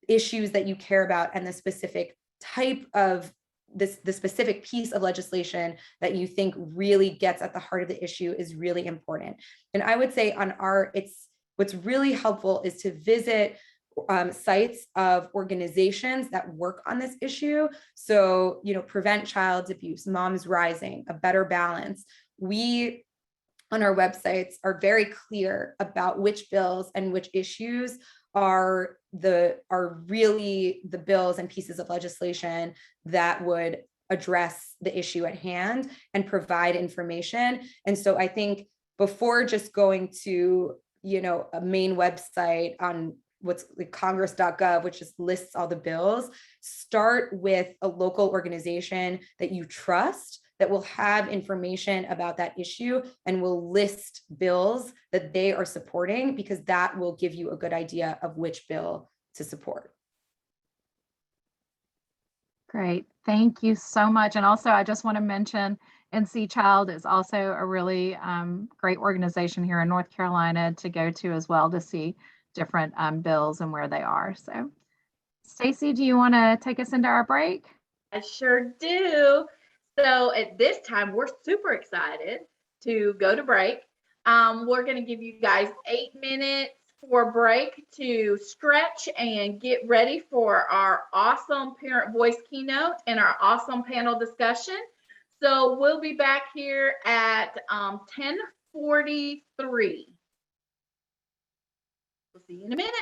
issues that you care about and the specific type of the specific piece of legislation that you think really gets at the heart of the issue is really important. And I would say what's really helpful is to visit sites of organizations that work on this issue. So, Prevent Child Abuse, Moms Rising, A Better Balance. We, on our websites, are very clear about which bills and which issues are really the bills and pieces of legislation that would address the issue at hand and provide information. And so I think before just going to, a main website on what's like congress.gov, which just lists all the bills, start with a local organization that you trust that will have information about that issue and will list bills that they are supporting, because that will give you a good idea of which bill to support. Great. Thank you so much. And also, I just want to mention NC Child is also a really great organization here in North Carolina to go to as well to see different bills and where they are. So, Stacy, do you want to take us into our break? I sure do. So at this time, we're super excited to go to break. We're going to give you guys 8 minutes for break to stretch and get ready for our awesome parent voice keynote and our awesome panel discussion. So we'll be back here at 10:43. We'll see you in a minute.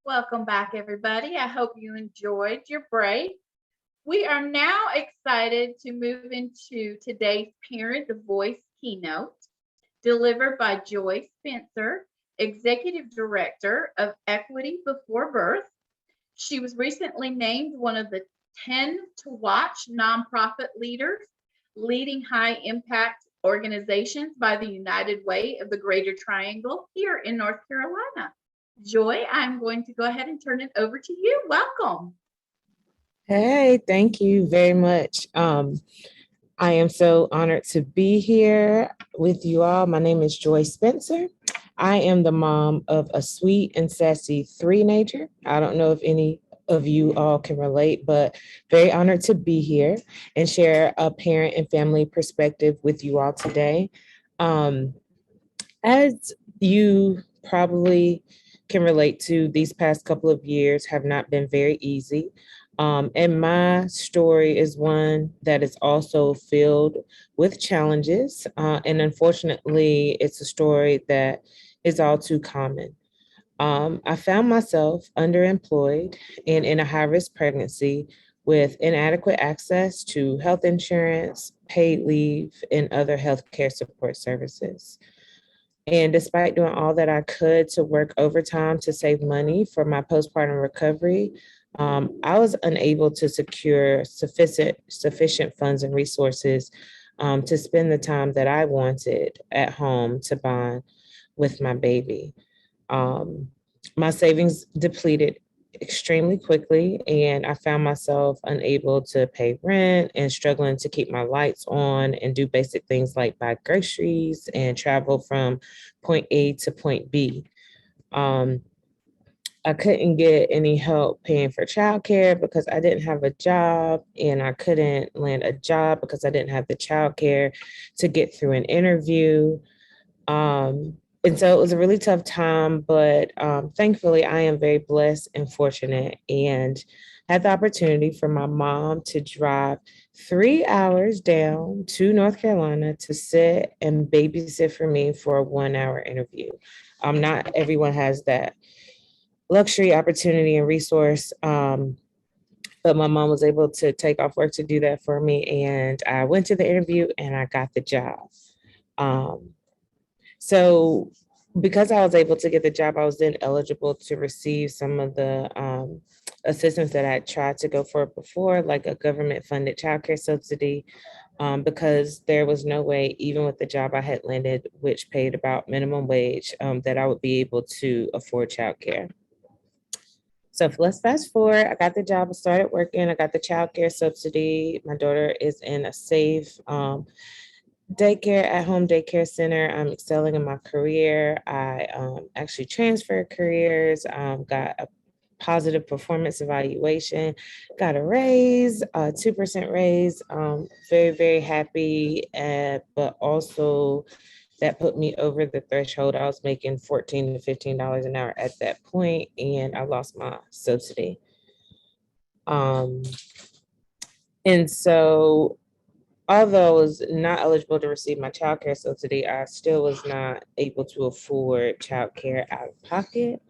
Welcome back, everybody. I hope you enjoyed your break. We are now excited to move into today's Parent Voice keynote, delivered by Joy Spencer, Executive Director of Equity Before Birth. She was recently named one of the 10 to watch nonprofit leaders leading high impact organizations by the United Way of the Greater Triangle here in North Carolina. Joy, I'm going to go ahead and turn it over to you. Welcome. Hey, thank you very much. I am so honored to be here with you all. My name is Joy Spencer. I am the mom of a sweet and sassy three-nager. I don't know if any of you all can relate, but very honored to be here and share a parent and family perspective with you all today. As you probably can relate to, these past couple of years have not been very easy. And my story is one that is also filled with challenges. And unfortunately, it's a story that is all too common. I found myself underemployed and in a high-risk pregnancy with inadequate access to health insurance, paid leave, and other healthcare support services. And despite doing all that I could to work overtime to save money for my postpartum recovery, I was unable to secure sufficient funds and resources to spend the time that I wanted at home to bond with my baby. My savings depleted extremely quickly, and I found myself unable to pay rent and struggling to keep my lights on and do basic things like buy groceries and travel from point A to point B. I couldn't get any help paying for childcare because I didn't have a job, and I couldn't land a job because I didn't have the childcare to get through an interview. And so it was a really tough time, but thankfully I am very blessed and fortunate and had the opportunity for my mom to drive 3 hours down to North Carolina to sit and babysit for me for a 1-hour interview. Not everyone has that luxury, opportunity, and resource. But my mom was able to take off work to do that for me. And I went to the interview and I got the job. So because I was able to get the job, I was then eligible to receive some of the assistance that I tried to go for before, like a government funded childcare subsidy, because there was no way, even with the job I had landed, which paid about minimum wage, that I would be able to afford childcare. So let's fast forward. I got the job, I started working, I got the childcare subsidy. My daughter is in a safe at-home daycare center. I'm excelling in my career. I actually transferred careers, got a positive performance evaluation, got a raise, a 2% raise. Very, very happy, but also that put me over the threshold. I was making $14 to $15 an hour at that point, and I lost my subsidy. And so although I was not eligible to receive my child care subsidy, I still was not able to afford child care out of pocket.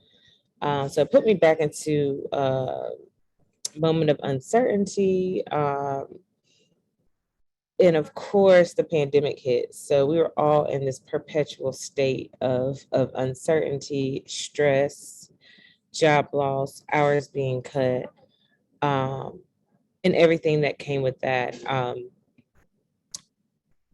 So it put me back into a moment of uncertainty. And of course, the pandemic hit. So we were all in this perpetual state of uncertainty, stress, job loss, hours being cut, and everything that came with that.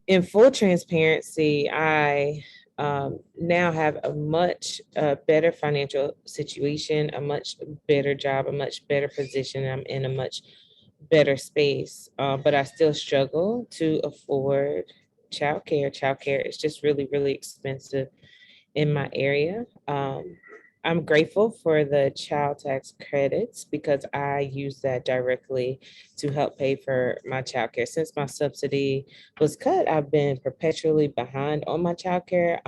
In full transparency, I now have a much better financial situation, a much better job, a much better position. I'm in a much better space, but I still struggle to afford childcare. Childcare is just really, really expensive in my area. I'm grateful for the child tax credits because I use that directly to help pay for my childcare. Since my subsidy was cut, I've been perpetually behind on my childcare.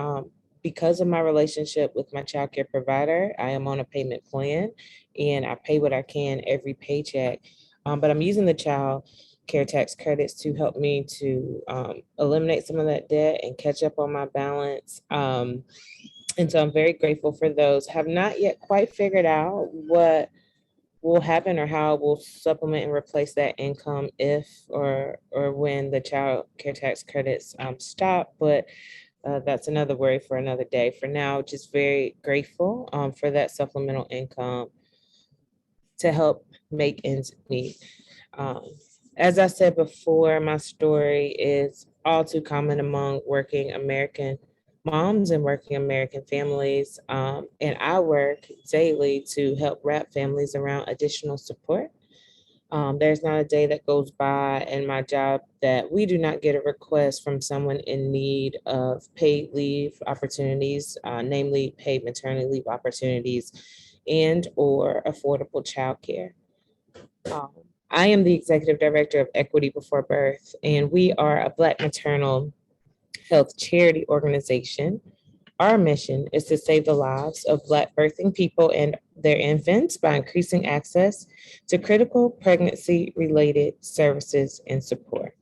Because of my relationship with my childcare provider, I am on a payment plan and I pay what I can every paycheck. But I'm using the child care tax credits to help me to eliminate some of that debt and catch up on my balance. And so I'm very grateful for those. Have not yet quite figured out what will happen or how we'll supplement and replace that income if or when the child care tax credits stop. But that's another worry for another day. For now, just very grateful for that supplemental income to help make ends meet. Um, as I said before, my story is all too common among working American moms and working American families. And I work daily to help wrap families around additional support. There's not a day that goes by in my job that we do not get a request from someone in need of paid leave opportunities, namely paid maternity leave opportunities and or affordable childcare. Um, I am the executive director of Equity Before Birth, and we are a Black maternal health charity organization. Our mission is to save the lives of Black birthing people and their infants by increasing access to critical pregnancy-related services and support.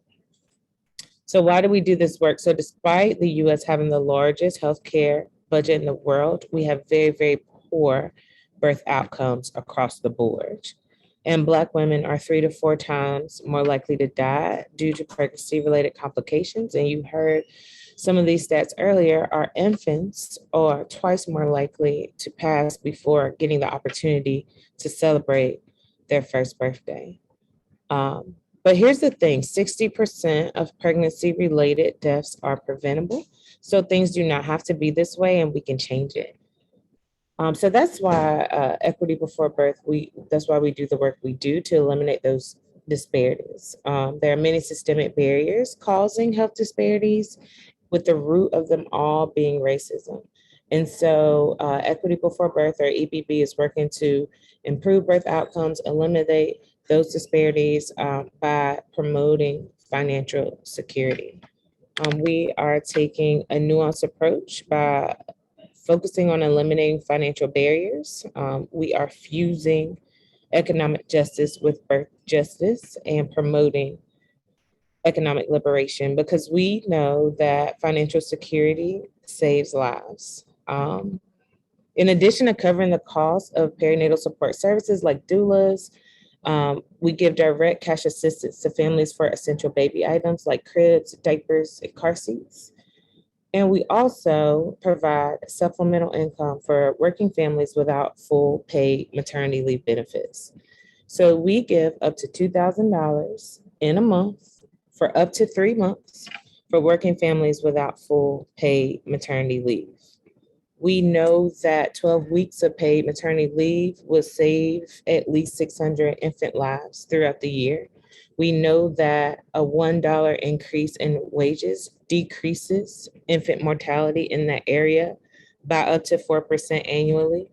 So why do we do this work? So despite the US having the largest healthcare budget in the world, we have very, very poor birth outcomes across the board. And Black women are 3 to 4 times more likely to die due to pregnancy-related complications. And you heard some of these stats earlier. Our infants are twice more likely to pass before getting the opportunity to celebrate their first birthday. But here's the thing, 60% of pregnancy-related deaths are preventable. So things do not have to be this way and we can change it. So that's why Equity Before Birth, that's why we do the work we do to eliminate those disparities. There are many systemic barriers causing health disparities, with the root of them all being racism. And so Equity Before Birth, or EBB, is working to improve birth outcomes, eliminate those disparities by promoting financial security. We are taking a nuanced approach by focusing on eliminating financial barriers. We are fusing economic justice with birth justice and promoting economic liberation, because we know that financial security saves lives. In addition to covering the cost of perinatal support services like doulas, we give direct cash assistance to families for essential baby items like cribs, diapers, and car seats. And we also provide supplemental income for working families without full paid maternity leave benefits. So we give up to $2,000 in a month for up to 3 months for working families without full paid maternity leave. We know that 12 weeks of paid maternity leave will save at least 600 infant lives throughout the year. We know that a $1 increase in wages decreases infant mortality in that area by up to 4% annually.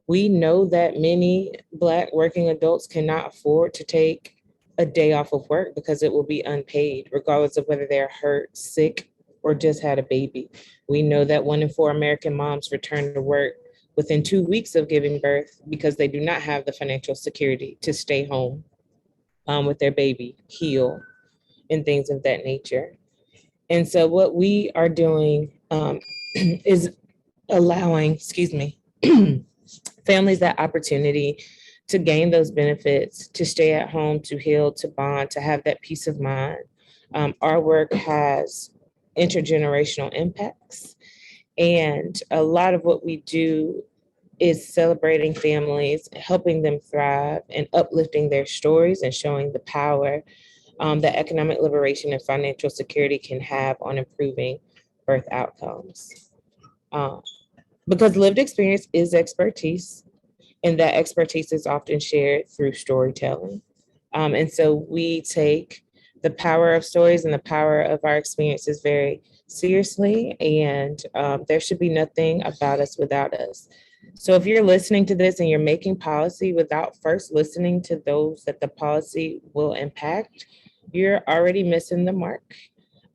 We know that many Black working adults cannot afford to take a day off of work because it will be unpaid, regardless of whether they're hurt, sick, or just had a baby. We know that 1 in 4 American moms return to work within 2 weeks of giving birth because they do not have the financial security to stay home with their baby, heal, and things of that nature. And so what we are doing is allowing, families that opportunity to gain those benefits, to stay at home, to heal, to bond, to have that peace of mind. Our work has intergenerational impacts. And a lot of what we do is celebrating families, helping them thrive, and uplifting their stories and showing the power that economic liberation and financial security can have on improving birth outcomes. Because lived experience is expertise, and that expertise is often shared through storytelling. And so we take the power of stories and the power of our experiences very seriously, and there should be nothing about us without us. So if you're listening to this and you're making policy without first listening to those that the policy will impact, you're already missing the mark.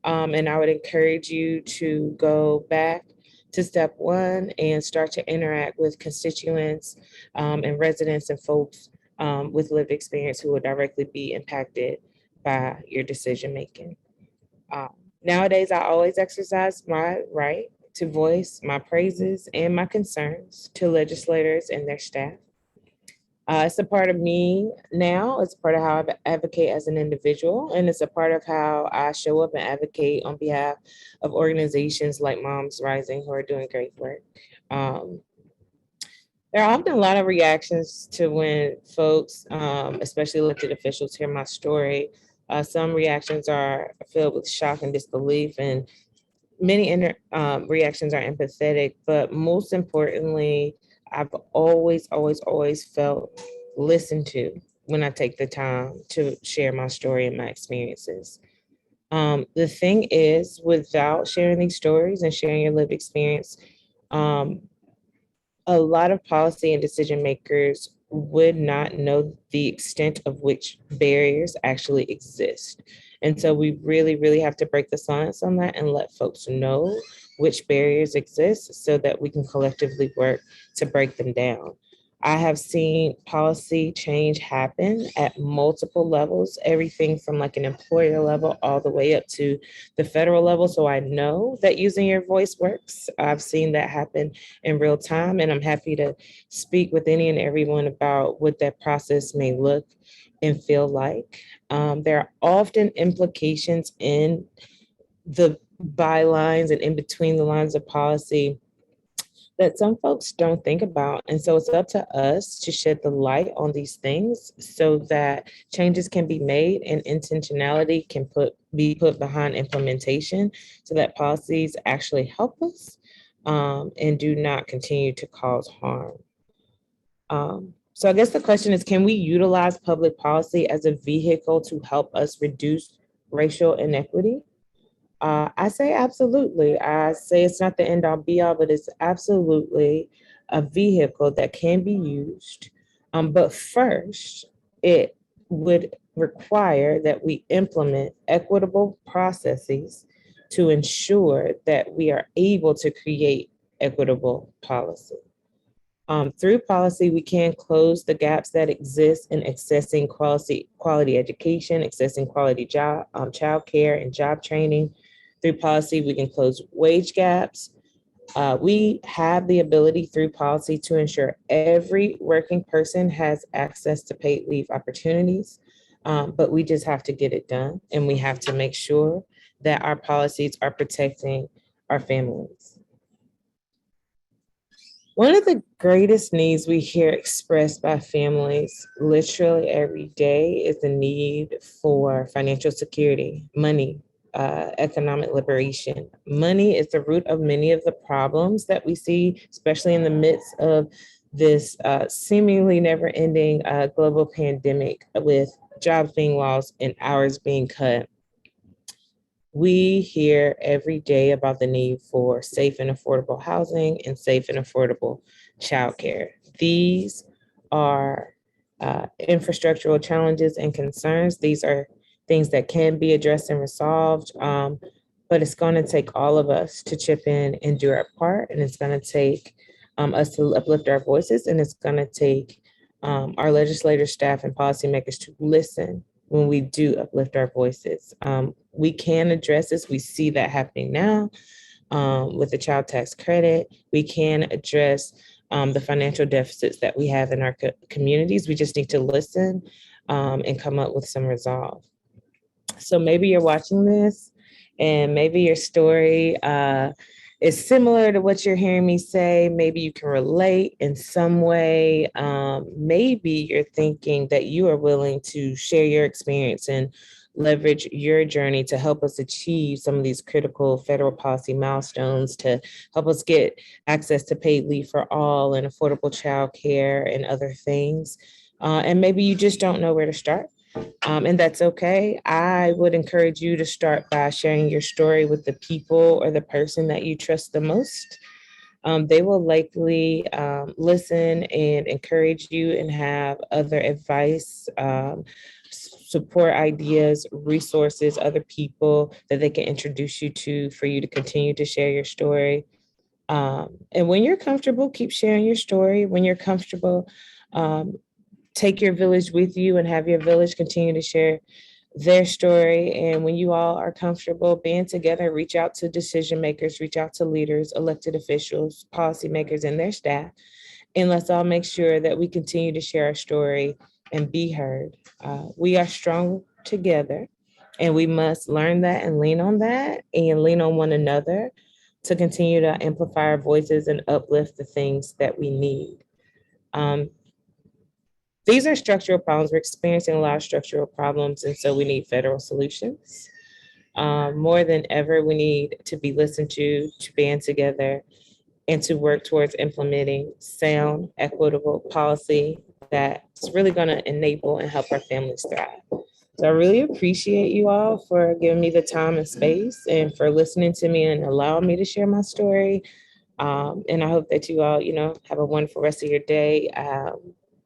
And I would encourage you to go back to step 1 and start to interact with constituents and residents and folks with lived experience who will directly be impacted by your decision making. Nowadays, I always exercise my right to voice my praises and my concerns to legislators and their staff. It's a part of me now. It's a part of how I advocate as an individual, and it's a part of how I show up and advocate on behalf of organizations like Moms Rising, who are doing great work. There are often a lot of reactions to when folks, especially elected officials, hear my story. Some reactions are filled with shock and disbelief, and many reactions are empathetic, but most importantly, I've always felt listened to when I take the time to share my story and my experiences. The thing is, without sharing these stories and sharing your lived experience, a lot of policy and decision makers would not know the extent of which barriers actually exist. And so we really have to break the silence on that and let folks know which barriers exist so that we can collectively work to break them down. I have seen policy change happen at multiple levels, everything from like an employer level all the way up to the federal level. So I know that using your voice works. I've seen that happen in real time, and I'm happy to speak with any and everyone about what that process may look and feel like. There are often implications in the bylines and in between the lines of policy that some folks don't think about. And so it's up to us to shed the light on these things so that changes can be made and intentionality can be put behind implementation so that policies actually help us and do not continue to cause harm. So I guess the question is, can we utilize public policy as a vehicle to help us reduce racial inequity? I say absolutely. I say it's not the end all be all, but it's absolutely a vehicle that can be used. But first, it would require that we implement equitable processes to ensure that we are able to create equitable policy. Through policy, we can close the gaps that exist in accessing quality education, accessing quality child care and job training. Through policy, we can close wage gaps. We have the ability through policy to ensure every working person has access to paid leave opportunities, but we just have to get it done. And we have to make sure that our policies are protecting our families. One of the greatest needs we hear expressed by families literally every day is the need for financial security, money, economic liberation. Money is the root of many of the problems that we see, especially in the midst of this seemingly never-ending global pandemic with jobs being lost and hours being cut. We hear every day about the need for safe and affordable housing and safe and affordable childcare. These are infrastructural challenges and concerns. These are things that can be addressed and resolved, but it's going to take all of us to chip in and do our part, and it's going to take us to uplift our voices, and it's going to take our legislators, staff, and policymakers to listen when we do uplift our voices. We can address this. We see that happening now with the child tax credit. We can address the financial deficits that we have in our communities. We just need to listen and come up with some resolve. So maybe you're watching this and maybe your story is similar to what you're hearing me say. Maybe you can relate in some way. Maybe you're thinking that you are willing to share your experience and leverage your journey to help us achieve some of these critical federal policy milestones, to help us get access to paid leave for all and affordable child care and other things. And maybe you just don't know where to start. And that's okay. I would encourage you to start by sharing your story with the people or the person that you trust the most. They will likely listen and encourage you and have other advice, support ideas, resources, other people that they can introduce you to for you to continue to share your story. And when you're comfortable, keep sharing your story. When you're comfortable, take your village with you and have your village continue to share their story. And when you all are comfortable being together, reach out to decision makers, reach out to leaders, elected officials, policymakers, and their staff. And let's all make sure that we continue to share our story and be heard. We are strong together, and we must learn that and lean on that and lean on one another to continue to amplify our voices and uplift the things that we need. These are structural problems. We're experiencing a lot of structural problems, and so we need federal solutions. More than ever, we need to be listened to band together, and to work towards implementing sound, equitable policy that's really going to enable and help our families thrive. So I really appreciate you all for giving me the time and space and for listening to me and allowing me to share my story. And I hope that you all, have a wonderful rest of your day.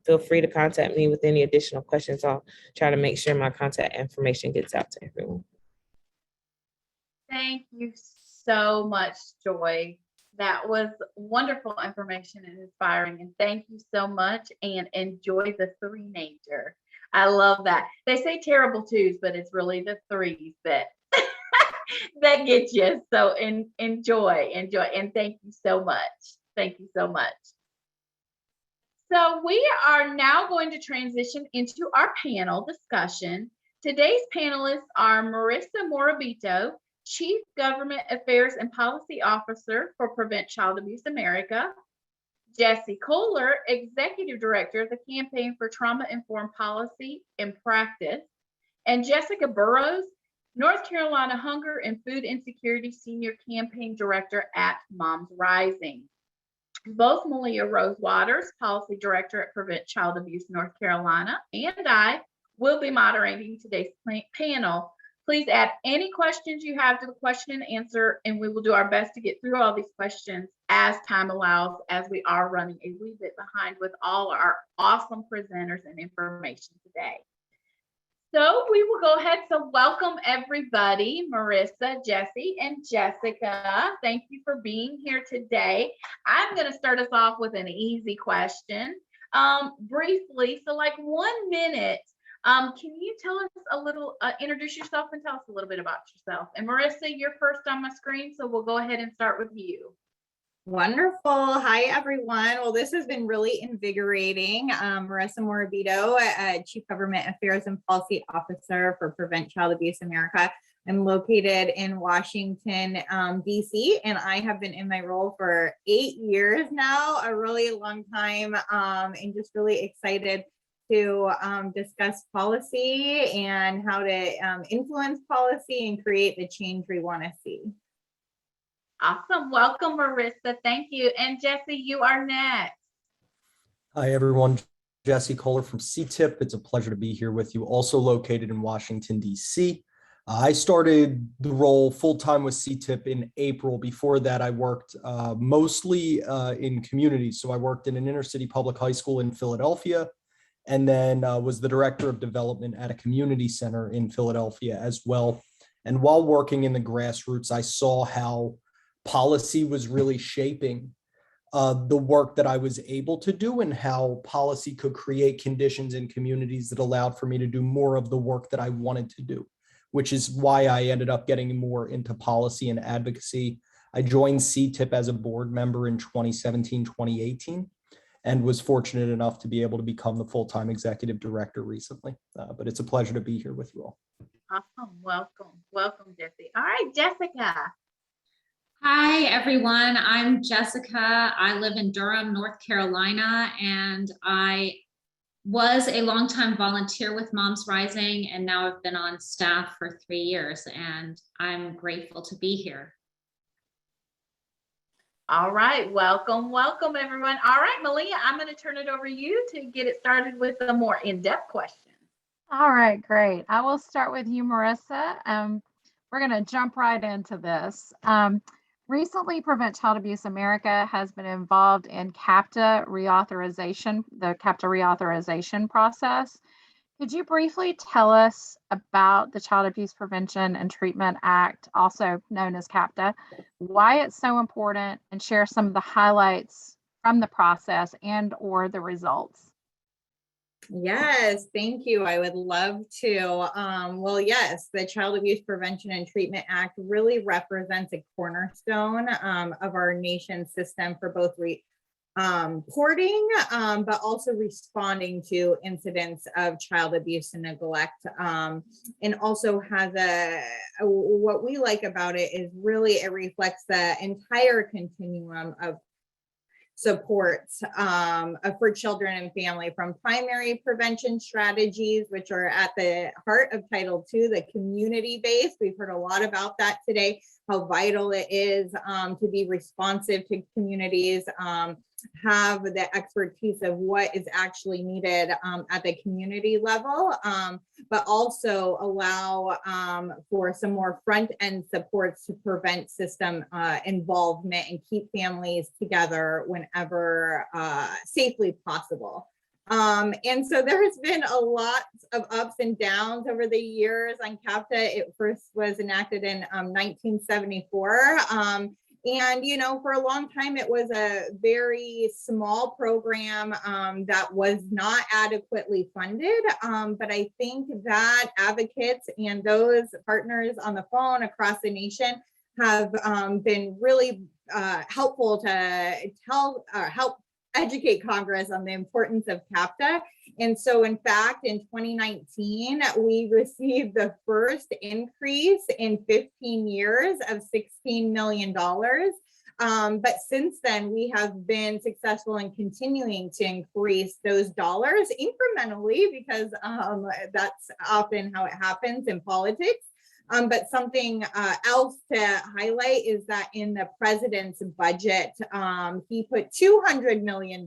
Feel free to contact me with any additional questions. I'll try to make sure my contact information gets out to everyone. Thank you so much, Joy. That was wonderful information and inspiring. And thank you so much, and enjoy the three-nature. I love that. They say terrible twos, but it's really the threes that that get you. So enjoy. And thank you so much. Thank you so much. So we are now going to transition into our panel discussion. Today's panelists are Marissa Morabito, Chief Government Affairs and Policy Officer for Prevent Child Abuse America, Jesse Kohler, Executive Director of the Campaign for Trauma-Informed Policy and Practice, and Jessica Burrows, North Carolina Hunger and Food Insecurity Senior Campaign Director at Moms Rising. Both Malia Rose Waters, Policy Director at Prevent Child Abuse North Carolina, and I will be moderating today's panel. Please add any questions you have to the question and answer, and we will do our best to get through all these questions as time allows, as we are running a wee bit behind with all our awesome presenters and information today. So we will go ahead. So welcome everybody, Marissa, Jesse, and Jessica. Thank you for being here today. I'm going to start us off with an easy question. Briefly, so like 1 minute, can you tell us a little, introduce yourself and tell us a little bit about yourself? And Marissa, you're first on my screen, so we'll go ahead and start with you. Wonderful. Hi, everyone. Well, this has been really invigorating. Marissa Morabito, Chief Government Affairs and Policy Officer for Prevent Child Abuse America. I'm located in Washington, D.C., and I have been in my role for 8 years now, a really long time, and just really excited to discuss policy and how to influence policy and create the change we want to see. Awesome. Welcome, Marissa. Thank you. And Jesse, you are next. Hi, everyone. Jesse Kohler from CTIP. It's a pleasure to be here with you, also located in Washington, D.C. I started the role full-time with CTIP in April. Before that, I worked mostly in communities. So I worked in an inner city public high school in Philadelphia, and then was the director of development at a community center in Philadelphia as well. And while working in the grassroots, I saw how policy was really shaping the work that I was able to do, and how policy could create conditions in communities that allowed for me to do more of the work that I wanted to do, which is why I ended up getting more into policy and advocacy. I joined CTIP as a board member in 2017, 2018, and was fortunate enough to be able to become the full-time executive director recently. But it's a pleasure to be here with you all. Awesome. Welcome, Jesse. All right, Jessica. Hi, everyone. I'm Jessica. I live in Durham, North Carolina, and I was a longtime volunteer with Moms Rising, and now I've been on staff for 3 years, and I'm grateful to be here. All right. Welcome, everyone. All right, Malia, I'm going to turn it over to you to get it started with a more in-depth question. All right, great. I will start with you, Marissa. We're going to jump right into this. Recently, Prevent Child Abuse America has been involved in CAPTA reauthorization, the CAPTA reauthorization process. Could you briefly tell us about the Child Abuse Prevention and Treatment Act, also known as CAPTA, why it's so important, and share some of the highlights from the process and or the results? Yes, thank you. I would love to. Well, yes, the Child Abuse Prevention and Treatment Act really represents a cornerstone of our nation's system for both reporting, but also responding to incidents of child abuse and neglect. And also has what we like about it is really it reflects the entire continuum of supports for children and family, from primary prevention strategies, which are at the heart of Title II, the community-based. We've heard a lot about that today, how vital it is to be responsive to communities, have the expertise of what is actually needed at the community level, but also allow for some more front-end supports to prevent system involvement and keep families together whenever safely possible. And so there has been a lot of ups and downs over the years on CAPTA. It first was enacted in 1974. And, you know, for a long time, it was a very small program that was not adequately funded. But I think that advocates and those partners on the phone across the nation have been really helpful to help educate Congress on the importance of CAPTA. And so in fact, in 2019, we received the first increase in 15 years of $16 million. But since then, we have been successful in continuing to increase those dollars incrementally, because that's often how it happens in politics. But something else to highlight is that in the president's budget, he put $200 million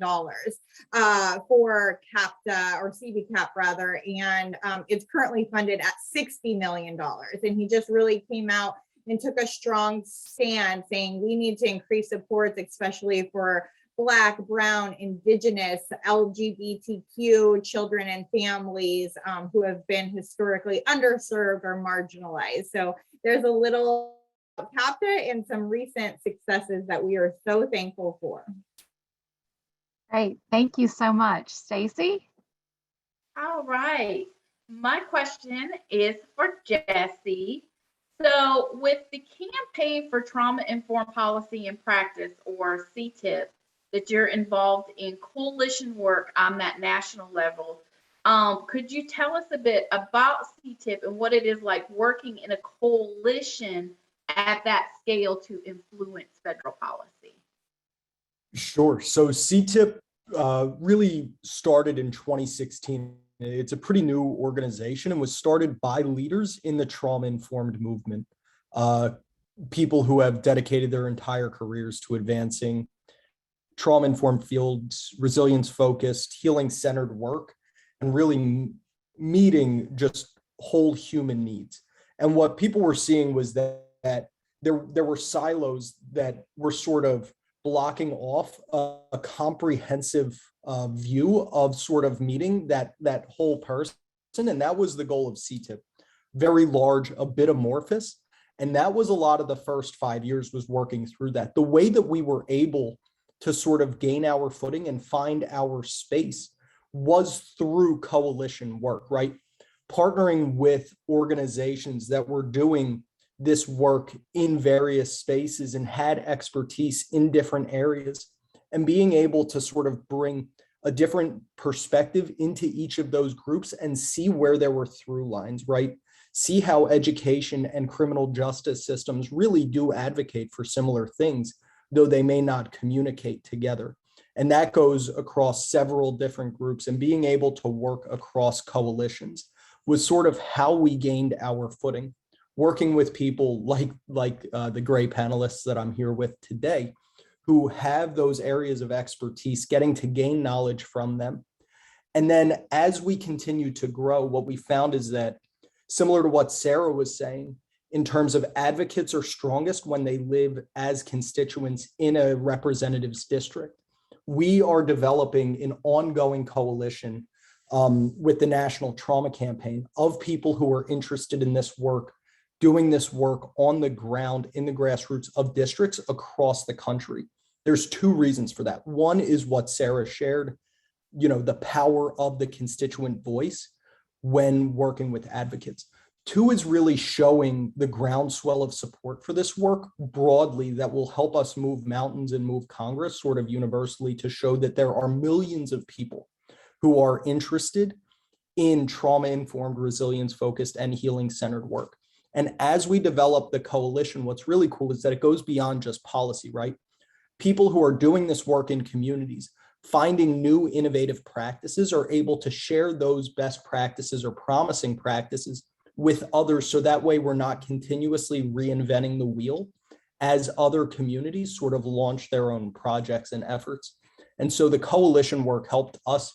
for CAPTA, or CBCAP rather, and it's currently funded at $60 million. And he just really came out and took a strong stand saying we need to increase supports, especially for Black, Brown, Indigenous, LGBTQ children and families who have been historically underserved or marginalized. So there's a little CAPTA and some recent successes that we are so thankful for. Great, thank you so much. Stacy? All right, my question is for Jessie. So with the Campaign for Trauma-Informed Policy and Practice, or CTIP, that you're involved in coalition work on that national level, could you tell us a bit about CTIP and what it is like working in a coalition at that scale to influence federal policy? Sure. So CTIP really started in 2016. It's a pretty new organization and was started by leaders in the trauma-informed movement, people who have dedicated their entire careers to advancing trauma-informed fields, resilience-focused, healing-centered work, and really meeting just whole human needs. And what people were seeing was that there were silos that were sort of blocking off a comprehensive view of sort of meeting that whole person. And that was the goal of CTIP. Very large, a bit amorphous. And that was a lot of the first 5 years, was working through that. The way that we were able to sort of gain our footing and find our space was through coalition work, right? Partnering with organizations that were doing this work in various spaces and had expertise in different areas, and being able to sort of bring a different perspective into each of those groups and see where there were through lines, right? See how education and criminal justice systems really do advocate for similar things, though they may not communicate together. And that goes across several different groups, and being able to work across coalitions was sort of how we gained our footing, working with people like the gray panelists that I'm here with today, who have those areas of expertise, getting to gain knowledge from them. And then as we continue to grow, what we found is that, similar to what Sarah was saying, in terms of advocates are strongest when they live as constituents in a representative's district. We are developing an ongoing coalition with the National Trauma Campaign of people who are interested in this work, doing this work on the ground in the grassroots of districts across the country. There's two reasons for that. One is what Sarah shared. the power of the constituent voice when working with advocates. Two is really showing the groundswell of support for this work broadly that will help us move mountains and move Congress sort of universally to show that there are millions of people who are interested in trauma-informed, resilience-focused, and healing-centered work. And as we develop the coalition, what's really cool is that it goes beyond just policy, right? People who are doing this work in communities, finding new innovative practices, are able to share those best practices or promising practices with others, so that way we're not continuously reinventing the wheel as other communities sort of launch their own projects and efforts. And so the coalition work helped us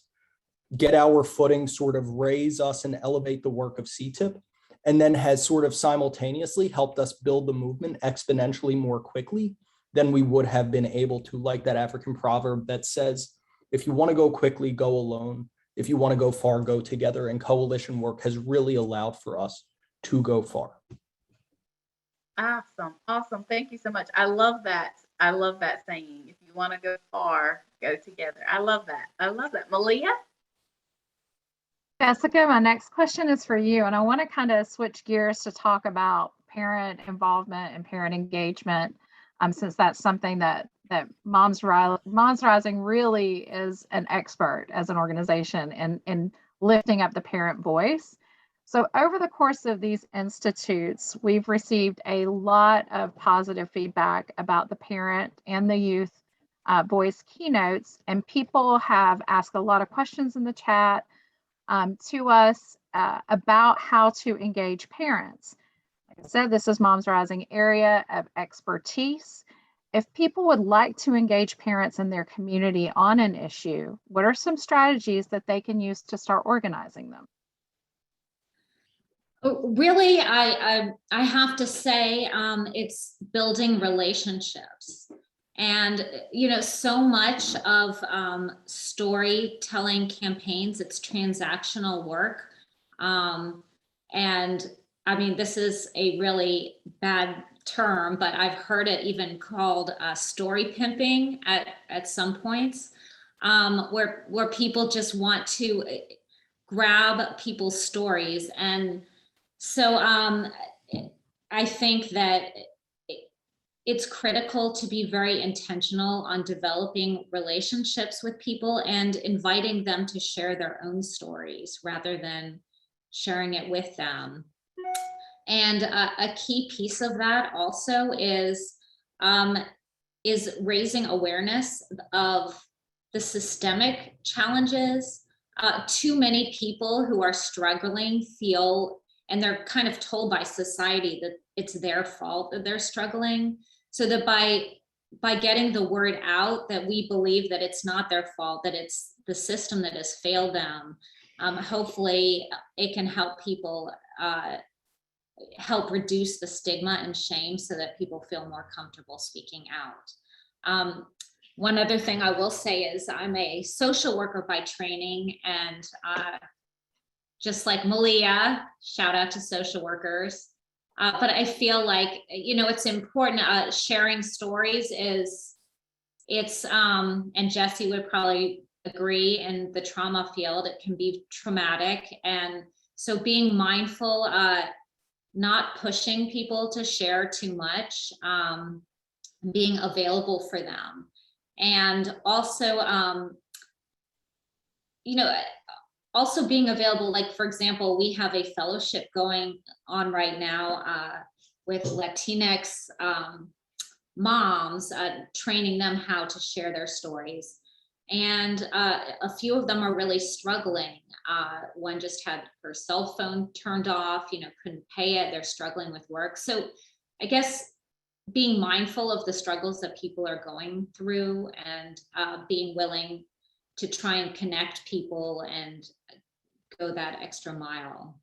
get our footing, sort of raise us and elevate the work of CTIP, and then has sort of simultaneously helped us build the movement exponentially more quickly than we would have been able to, like that African proverb that says, if you want to go quickly, go alone. If you want to go far, go together. And coalition work has really allowed for us to go far. Awesome. Awesome. Thank you so much. I love that. I love that saying. If you want to go far, go together. I love that. I love that. Malia? Jessica, my next question is for you, and I want to kind of switch gears to talk about parent involvement and parent engagement, since that's something that Moms Rising really is an expert as an organization in lifting up the parent voice. So over the course of these institutes, we've received a lot of positive feedback about the parent and the youth voice keynotes, and people have asked a lot of questions in the chat to us about how to engage parents. Like I said, this is Moms Rising area of expertise. If people would like to engage parents in their community on an issue, what are some strategies that they can use to start organizing them? Really, I have to say it's building relationships. And, so much of storytelling campaigns, it's transactional work. And I mean, this is a really bad term, but I've heard it even called story pimping at some points, where people just want to grab people's stories. And so I think that it's critical to be very intentional on developing relationships with people and inviting them to share their own stories rather than sharing it with them. And a key piece of that also is raising awareness of the systemic challenges. Too many people who are struggling feel, and they're kind of told by society that it's their fault that they're struggling. So that by getting the word out that we believe that it's not their fault, that it's the system that has failed them, hopefully it can help people help reduce the stigma and shame so that people feel more comfortable speaking out. One other thing I will say is I'm a social worker by training, and just like Malia, shout out to social workers. But I feel like, it's important. Sharing stories and Jesse would probably agree, in the trauma field, it can be traumatic. And so being mindful, not pushing people to share too much, being available for them. And also, also being available, like, for example, we have a fellowship going on right now with Latinx moms, training them how to share their stories. And a few of them are really struggling. One just had her cell phone turned off, couldn't pay it. They're struggling with work. So I guess being mindful of the struggles that people are going through, and being willing to try and connect people and go that extra mile.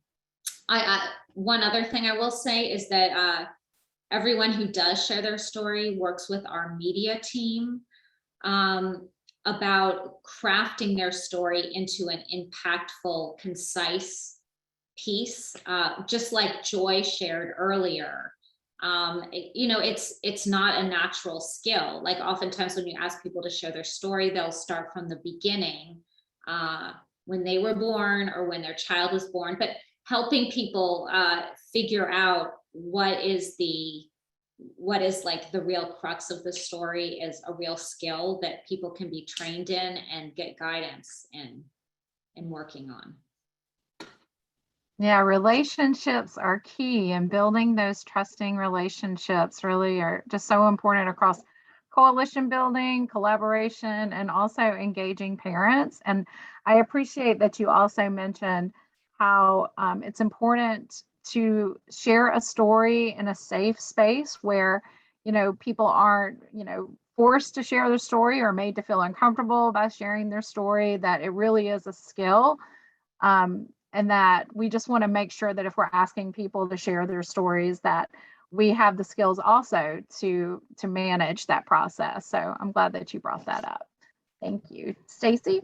One other thing I will say is that everyone who does share their story works with our media team about crafting their story into an impactful, concise piece, just like Joy shared earlier. It's not a natural skill. Like, oftentimes when you ask people to share their story, they'll start from the beginning. when they were born or when their child was born, but helping people figure out what is like the real crux of the story is a real skill that people can be trained in and get guidance in working on. Yeah, relationships are key, and building those trusting relationships really are just so important across coalition building, collaboration, and also engaging parents. And I appreciate that you also mentioned how it's important to share a story in a safe space where, people aren't, forced to share their story or made to feel uncomfortable by sharing their story, that it really is a skill. And that we just want to make sure that if we're asking people to share their stories, that we have the skills also to manage that process. So I'm glad that you brought that up. Thank you. Stacy?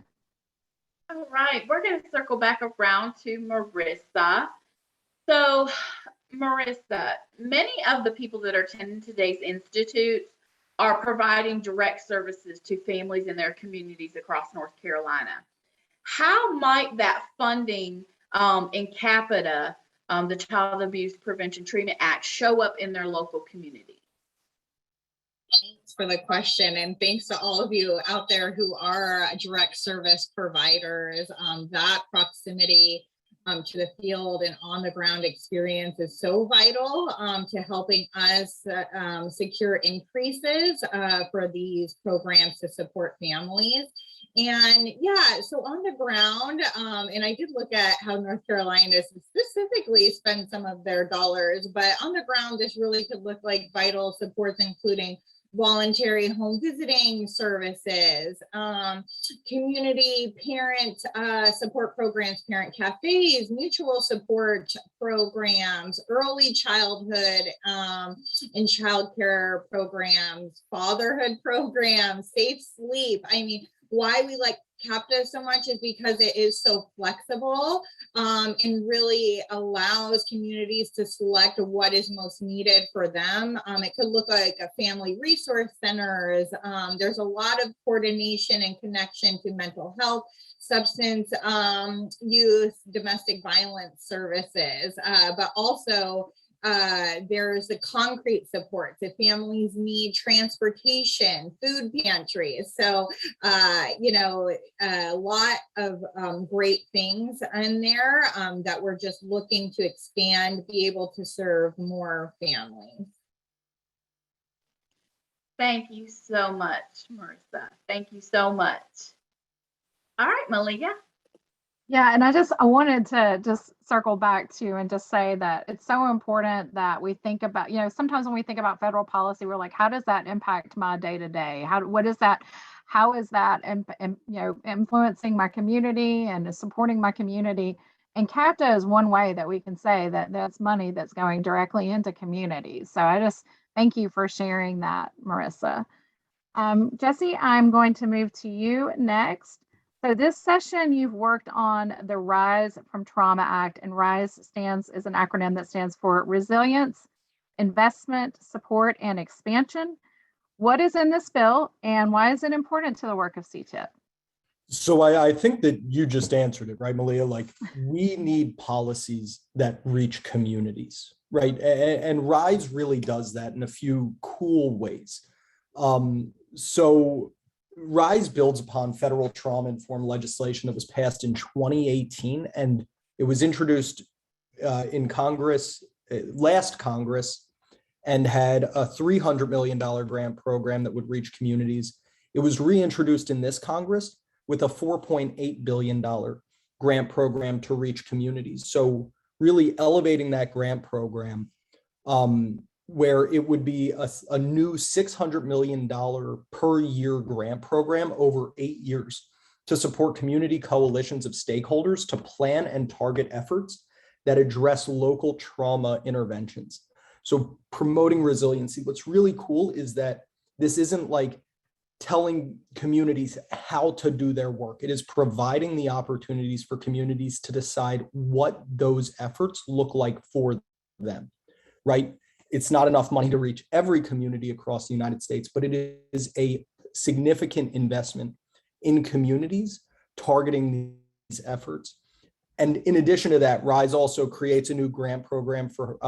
All right, we're going to circle back around to Marissa. So Marissa, many of the people that are attending today's institutes are providing direct services to families in their communities across North Carolina. How might that funding in capita, the Child Abuse Prevention Treatment Act, show up in their local community? Thanks for the question, and thanks to all of you out there who are direct service providers. That proximity to the field and on the ground experience is so vital to helping us secure increases for these programs to support families. And yeah, so on the ground, and I did look at how North Carolina specifically spends some of their dollars, but on the ground, this really could look like vital supports, including voluntary home visiting services, community parent support programs, parent cafes, mutual support programs, early childhood and childcare programs, fatherhood programs, safe sleep. I mean, why we like CAPTA so much is because it is so flexible and really allows communities to select what is most needed for them. It could look like a family resource centers. There's a lot of coordination and connection to mental health, substance use, domestic violence services, but also there's the concrete supports if families need transportation, food pantries. So, a lot of great things in there that we're just looking to expand, be able to serve more families. Thank you so much, Marissa. Thank you so much. All right, Malia. Yeah, and I wanted to just circle back to and just say that it's so important that we think about, sometimes when we think about federal policy, we're like, how does that impact my day-to-day? How is that influencing my community and supporting my community? And CAPTA is one way that we can say that that's money that's going directly into communities. So I just thank you for sharing that, Marissa. Jesse, I'm going to move to you next. So this session, you've worked on the Rise from Trauma Act, and RISE is an acronym that stands for Resilience, Investment, Support, and Expansion. What is in this bill, and why is it important to the work of CTIP? So I think that you just answered it, right, Malia? Like, we need policies that reach communities, right? And RISE really does that in a few cool ways. So RISE builds upon federal trauma-informed legislation that was passed in 2018, and it was introduced in Congress, last Congress, and had a $300 million grant program that would reach communities. It was reintroduced in this Congress with a $4.8 billion grant program to reach communities. So really elevating that grant program, where it would be a new $600 million per year grant program over 8 years to support community coalitions of stakeholders to plan and target efforts that address local trauma interventions. So promoting resiliency. What's really cool is that this isn't like telling communities how to do their work. It is providing the opportunities for communities to decide what those efforts look like for them, right? It's not enough money to reach every community across the United States, but it is a significant investment in communities targeting these efforts. And in addition to that, RISE also creates a new grant program for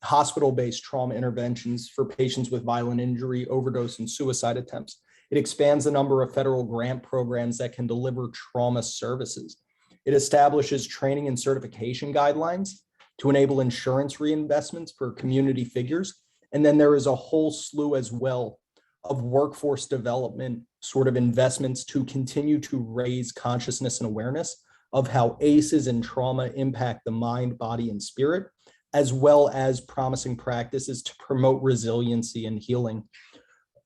hospital-based trauma interventions for patients with violent injury, overdose, and suicide attempts. It expands the number of federal grant programs that can deliver trauma services. It establishes training and certification guidelines to enable insurance reinvestments for community figures. And then there is a whole slew as well of workforce development sort of investments to continue to raise consciousness and awareness of how ACEs and trauma impact the mind, body, and spirit, as well as promising practices to promote resiliency and healing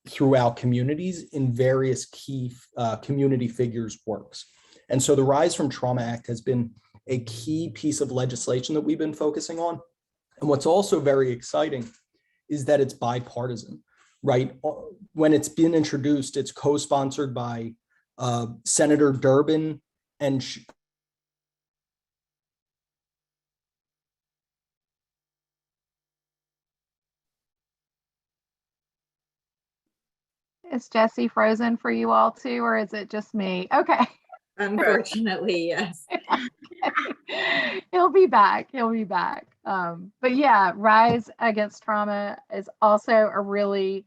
throughout communities in various key community figures' works. And so the Rise from Trauma Act has been a key piece of legislation that we've been focusing on. And what's also very exciting is that it's bipartisan, right? When it's been introduced, it's co-sponsored by Senator Durbin and Is Jesse frozen for you all too, or is it just me? Okay. Unfortunately, yes. He'll be back. He'll be back. But yeah, Rise Against Trauma is also a really,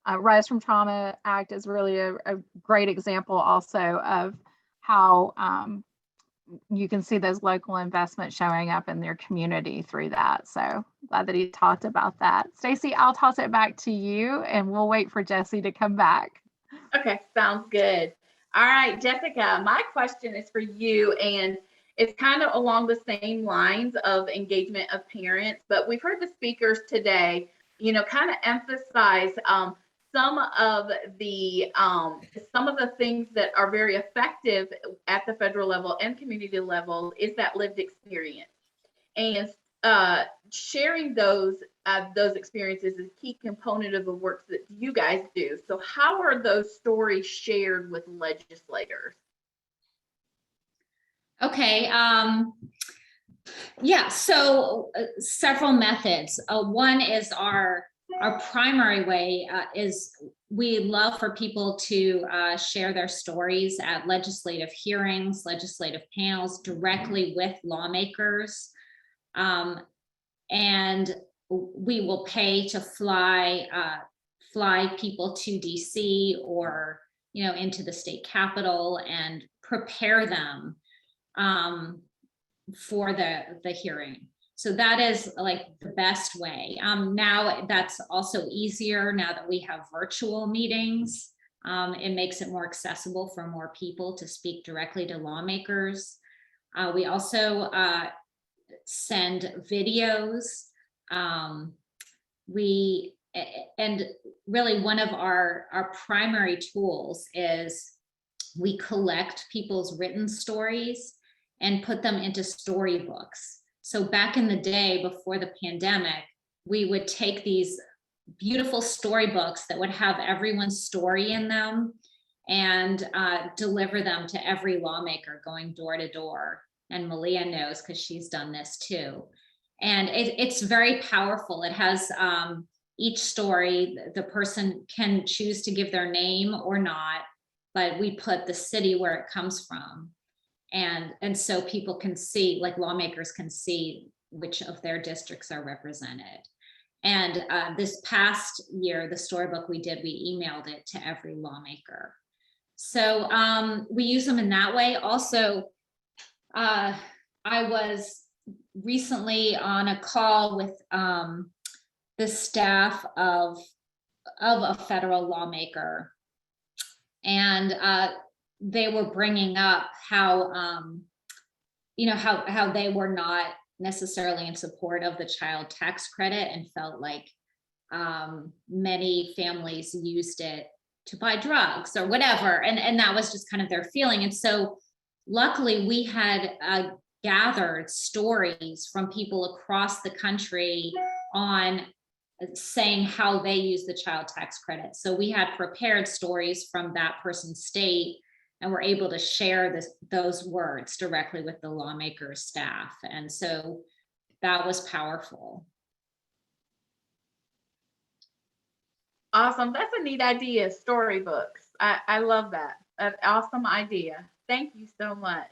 Rise from Trauma Act is really a great example also of how you can see those local investments showing up in their community through that. So glad that he talked about that. Stacy, I'll toss it back to you and we'll wait for Jesse to come back. Okay, sounds good. All right, Jessica, my question is for you, and it's kind of along the same lines of engagement of parents, but we've heard the speakers today, kind of emphasize some of the things that are very effective at the federal level and community level is that lived experience, and sharing those experiences is a key component of the work that you guys do. So how are those stories shared with legislators? Okay. Yeah, so several methods. One is our primary way is we love for people to share their stories at legislative hearings, legislative panels directly with lawmakers. And we will pay to fly people to DC or into the state capitol and prepare them for the hearing. So that is like the best way. Now that's also easier now that we have virtual meetings. It makes it more accessible for more people to speak directly to lawmakers. We also send videos. And really one of our primary tools is we collect people's written stories and put them into storybooks. So back in the day before the pandemic, we would take these beautiful storybooks that would have everyone's story in them and deliver them to every lawmaker going door to door. And Malia knows because she's done this too. And it's very powerful. It has each story, the person can choose to give their name or not, but we put the city where it comes from. And so people can see, like lawmakers can see which of their districts are represented. And this past year, the storybook we did, we emailed it to every lawmaker. So we use them in that way. Also, I was recently on a call with the staff of a federal lawmaker, and they were bringing up how how they were not necessarily in support of the child tax credit and felt like many families used it to buy drugs or whatever, and that was just kind of their feeling. And so luckily we had gathered stories from people across the country on saying how they use the child tax credit. So we had prepared stories from that person's state and were able to share those words directly with the lawmakers' staff. And so that was powerful. Awesome. That's a neat idea, storybooks. I love that. An awesome idea. Thank you so much.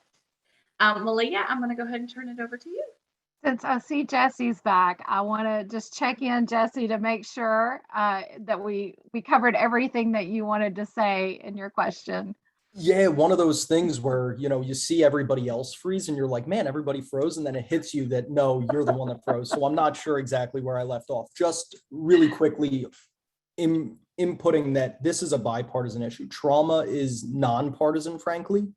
Malia, I'm going to go ahead and turn it over to you. Since I see Jesse's back, I want to just check in, Jesse, to make sure that we covered everything that you wanted to say in your question. Yeah, one of those things where, you see everybody else freeze and you're like, man, everybody froze. And then it hits you that, no, you're the one that froze. So I'm not sure exactly where I left off. Just really quickly inputting that this is a bipartisan issue. Trauma is nonpartisan, frankly.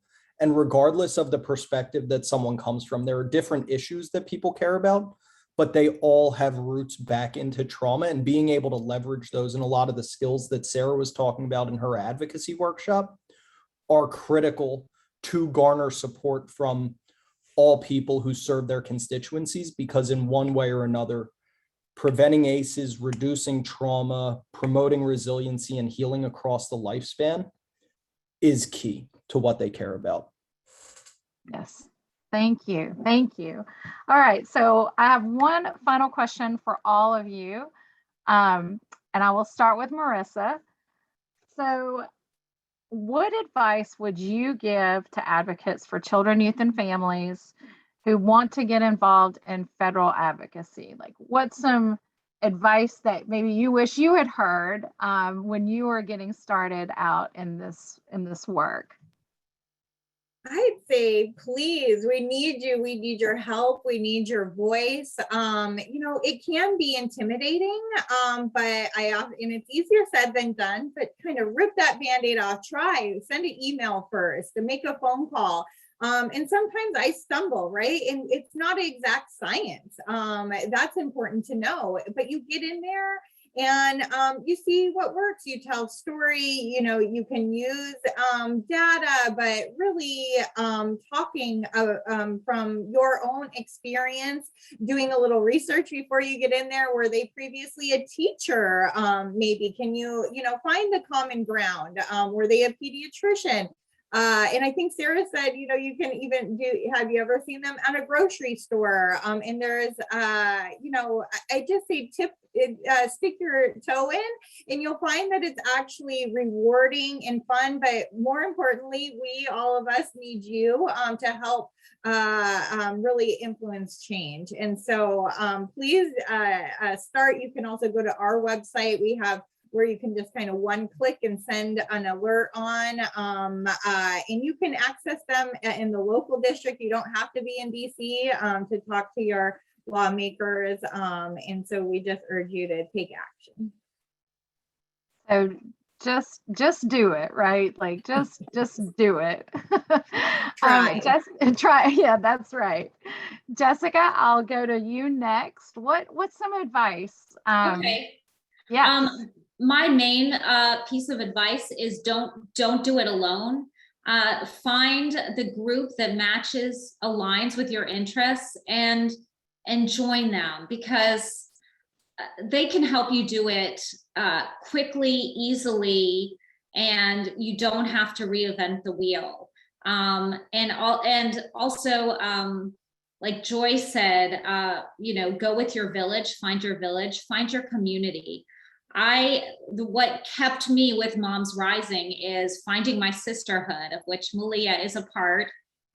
And regardless of the perspective that someone comes from, there are different issues that people care about, but they all have roots back into trauma, and being able to leverage those and a lot of the skills that Sarah was talking about in her advocacy workshop are critical to garner support from all people who serve their constituencies, because in one way or another, preventing ACEs, reducing trauma, promoting resiliency and healing across the lifespan is key to what they care about. Yes. Thank you. Thank you. All right. So I have one final question for all of you. And I will start with Marissa. So what advice would you give to advocates for children, youth, and families who want to get involved in federal advocacy? Like, what's some advice that maybe you wish you had heard when you were getting started out in this work? I'd say, please, we need you. We need your help. We need your voice. It can be intimidating, but and it's easier said than done, but kind of rip that Band-Aid off, send an email first and make a phone call. And sometimes I stumble, right? And it's not exact science. That's important to know, but you get in there and you see what works. You tell story, you can use data, but really talking from your own experience, doing a little research before you get in there. Were they previously a teacher? Maybe can you find the common ground? Were they a pediatrician? And I think Sarah said, you can even have you ever seen them at a grocery store? And there's, I just say stick your toe in and you'll find that it's actually rewarding and fun. But more importantly, all of us need you to help really influence change. And so please start. You can also go to our website. We have where you can just kind of one click and send an alert on, and you can access them in the local district. You don't have to be in DC to talk to your lawmakers. And so we just urge you to take action. So just do it, right? Like just do it. Try. Yeah, that's right. Jessica, I'll go to you next. What's some advice? Okay. Yeah. My main piece of advice is don't do it alone. Find the group that aligns with your interests and join them, because they can help you do it quickly, easily, and you don't have to reinvent the wheel. And also, like Joy said, go with your village, find your community. What kept me with Moms Rising is finding my sisterhood, of which Malia is a part,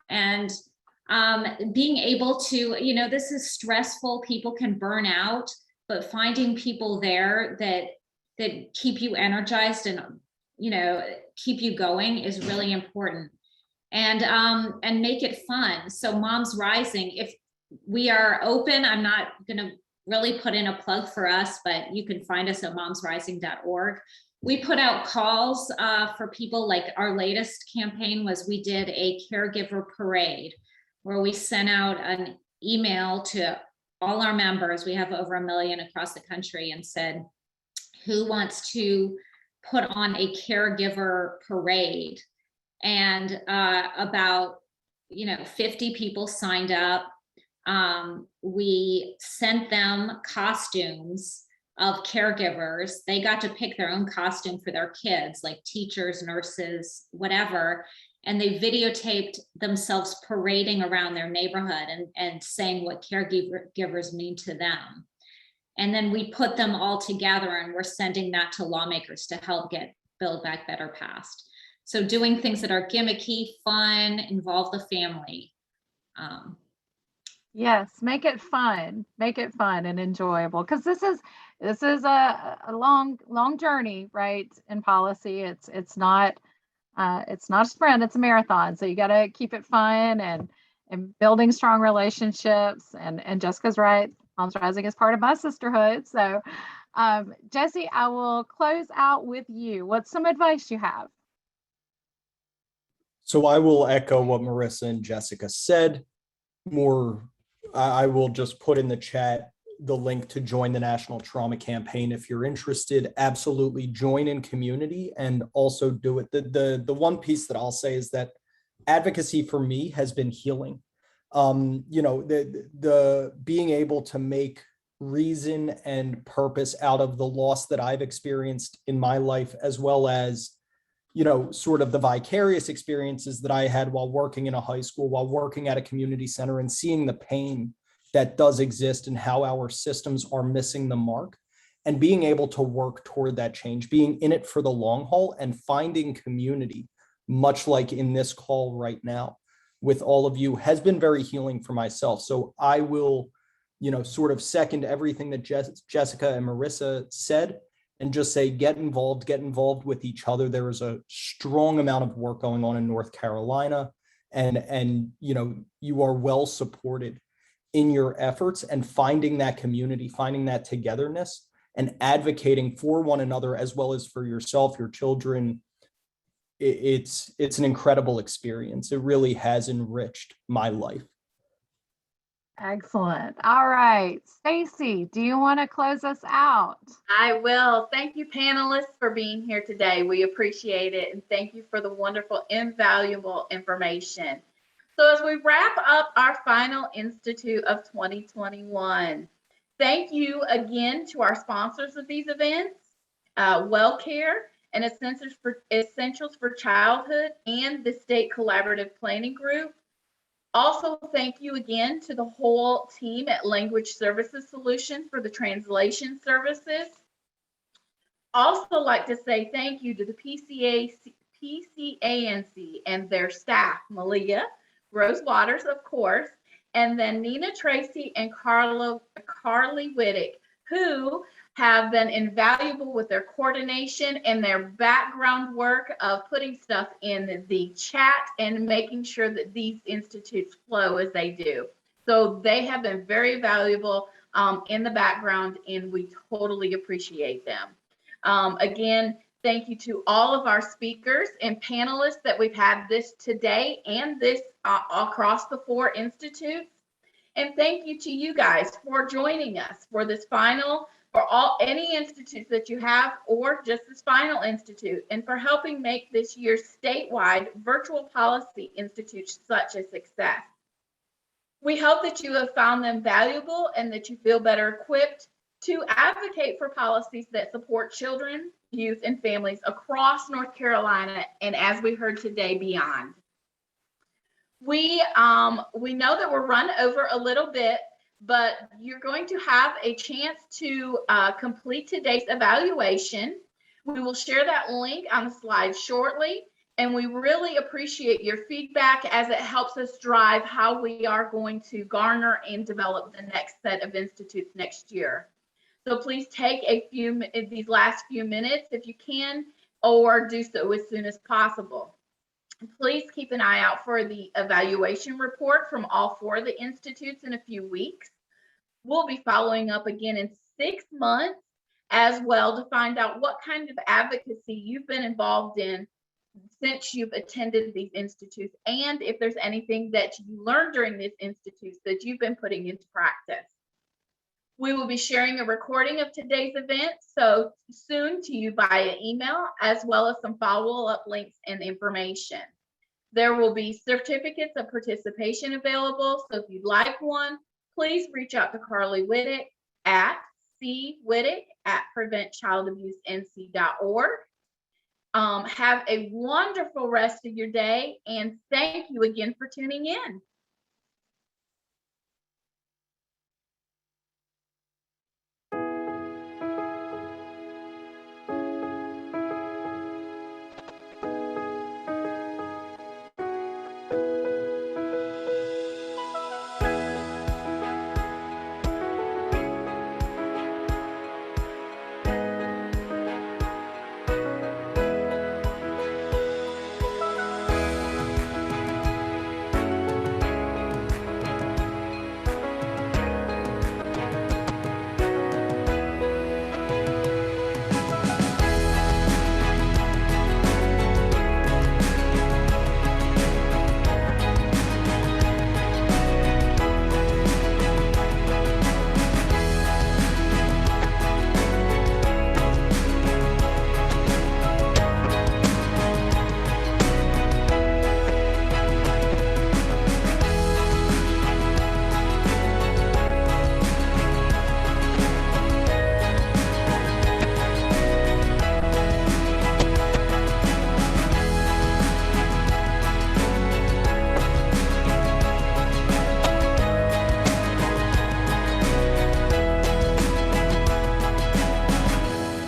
and being able to, this is stressful, people can burn out, but finding people there that keep you energized and, keep you going is really important. And make it fun. So Moms Rising, if we are open, I'm not gonna really put in a plug for us, but you can find us at momsrising.org. We put out calls for people. Like our latest campaign was we did a caregiver parade where we sent out an email to all our members. We have over 1 million across the country, and said, who wants to put on a caregiver parade? And about 50 people signed up. We sent them costumes of caregivers. They got to pick their own costume for their kids, like teachers, nurses, whatever. And they videotaped themselves parading around their neighborhood and saying what caregivers mean to them. And then we put them all together, and we're sending that to lawmakers to help get Build Back Better passed. So doing things that are gimmicky, fun, involve the family. Yes, make it fun and enjoyable, because this is a long journey, right? In policy, it's not a sprint, it's a marathon. So you got to keep it fun and building strong relationships. And Jessica's right, Moms Rising is part of my sisterhood. So Jesse, I will close out with you. What's some advice you have? So I will echo what Marissa and Jessica said. I will just put in the chat the link to join the National Trauma Campaign if you're interested. Absolutely join in community and also do it. The one piece that I'll say is that advocacy for me has been healing. The being able to make reason and purpose out of the loss that I've experienced in my life, as well as sort of the vicarious experiences that I had while working in a high school, while working at a community center, and seeing the pain that does exist and how our systems are missing the mark, and being able to work toward that change, being in it for the long haul and finding community, much like in this call right now with all of you, has been very healing for myself. So I will, sort of second everything that Jessica and Marissa said, and just say, get involved with each other. There is a strong amount of work going on in North Carolina, and you are well supported in your efforts, and finding that community, finding that togetherness, and advocating for one another as well as for yourself, your children. It's an incredible experience. It really has enriched my life. Excellent. All right, Stacy, do you want to close us out? I will. Thank you, panelists, for being here today. We appreciate it. And thank you for the wonderful, invaluable information. So as we wrap up our final Institute of 2021, thank you again to our sponsors of these events, WellCare and Essentials for Childhood and the State Collaborative Planning Group. Also, thank you again to the whole team at Language Services Solutions for the translation services. Also like to say thank you to the PCANC and their staff, Malia, Rose Waters, of course, and then Nina Tracy and Carly Whittick, who have been invaluable with their coordination and their background work of putting stuff in the chat and making sure that these institutes flow as they do. So they have been very valuable in the background, and we totally appreciate them. Again, thank you to all of our speakers and panelists that we've had this today and this across the 4 institutes. And thank you to you guys for joining us for this final, for any institutes that you have, or just this final institute, and for helping make this year's statewide virtual policy institute such a success. We hope that you have found them valuable and that you feel better equipped to advocate for policies that support children, youth, and families across North Carolina, and as we heard today, beyond. We know that we're run over a little bit, but you're going to have a chance to complete today's evaluation. We will share that link on the slide shortly, and we really appreciate your feedback as it helps us drive how we are going to garner and develop the next set of institutes next year. So please take these last few minutes if you can, or do so as soon as possible. Please keep an eye out for the evaluation report from all 4 of the institutes in a few weeks. We'll be following up again in 6 months as well to find out what kind of advocacy you've been involved in since you've attended these institutes, and if there's anything that you learned during these institutes that you've been putting into practice. We will be sharing a recording of today's event so soon to you via email, as well as some follow-up links and information. There will be certificates of participation available, so if you'd like one, please reach out to Carly Whittick at cwhittick@preventchildabusennc.org. Have a wonderful rest of your day, and thank you again for tuning in.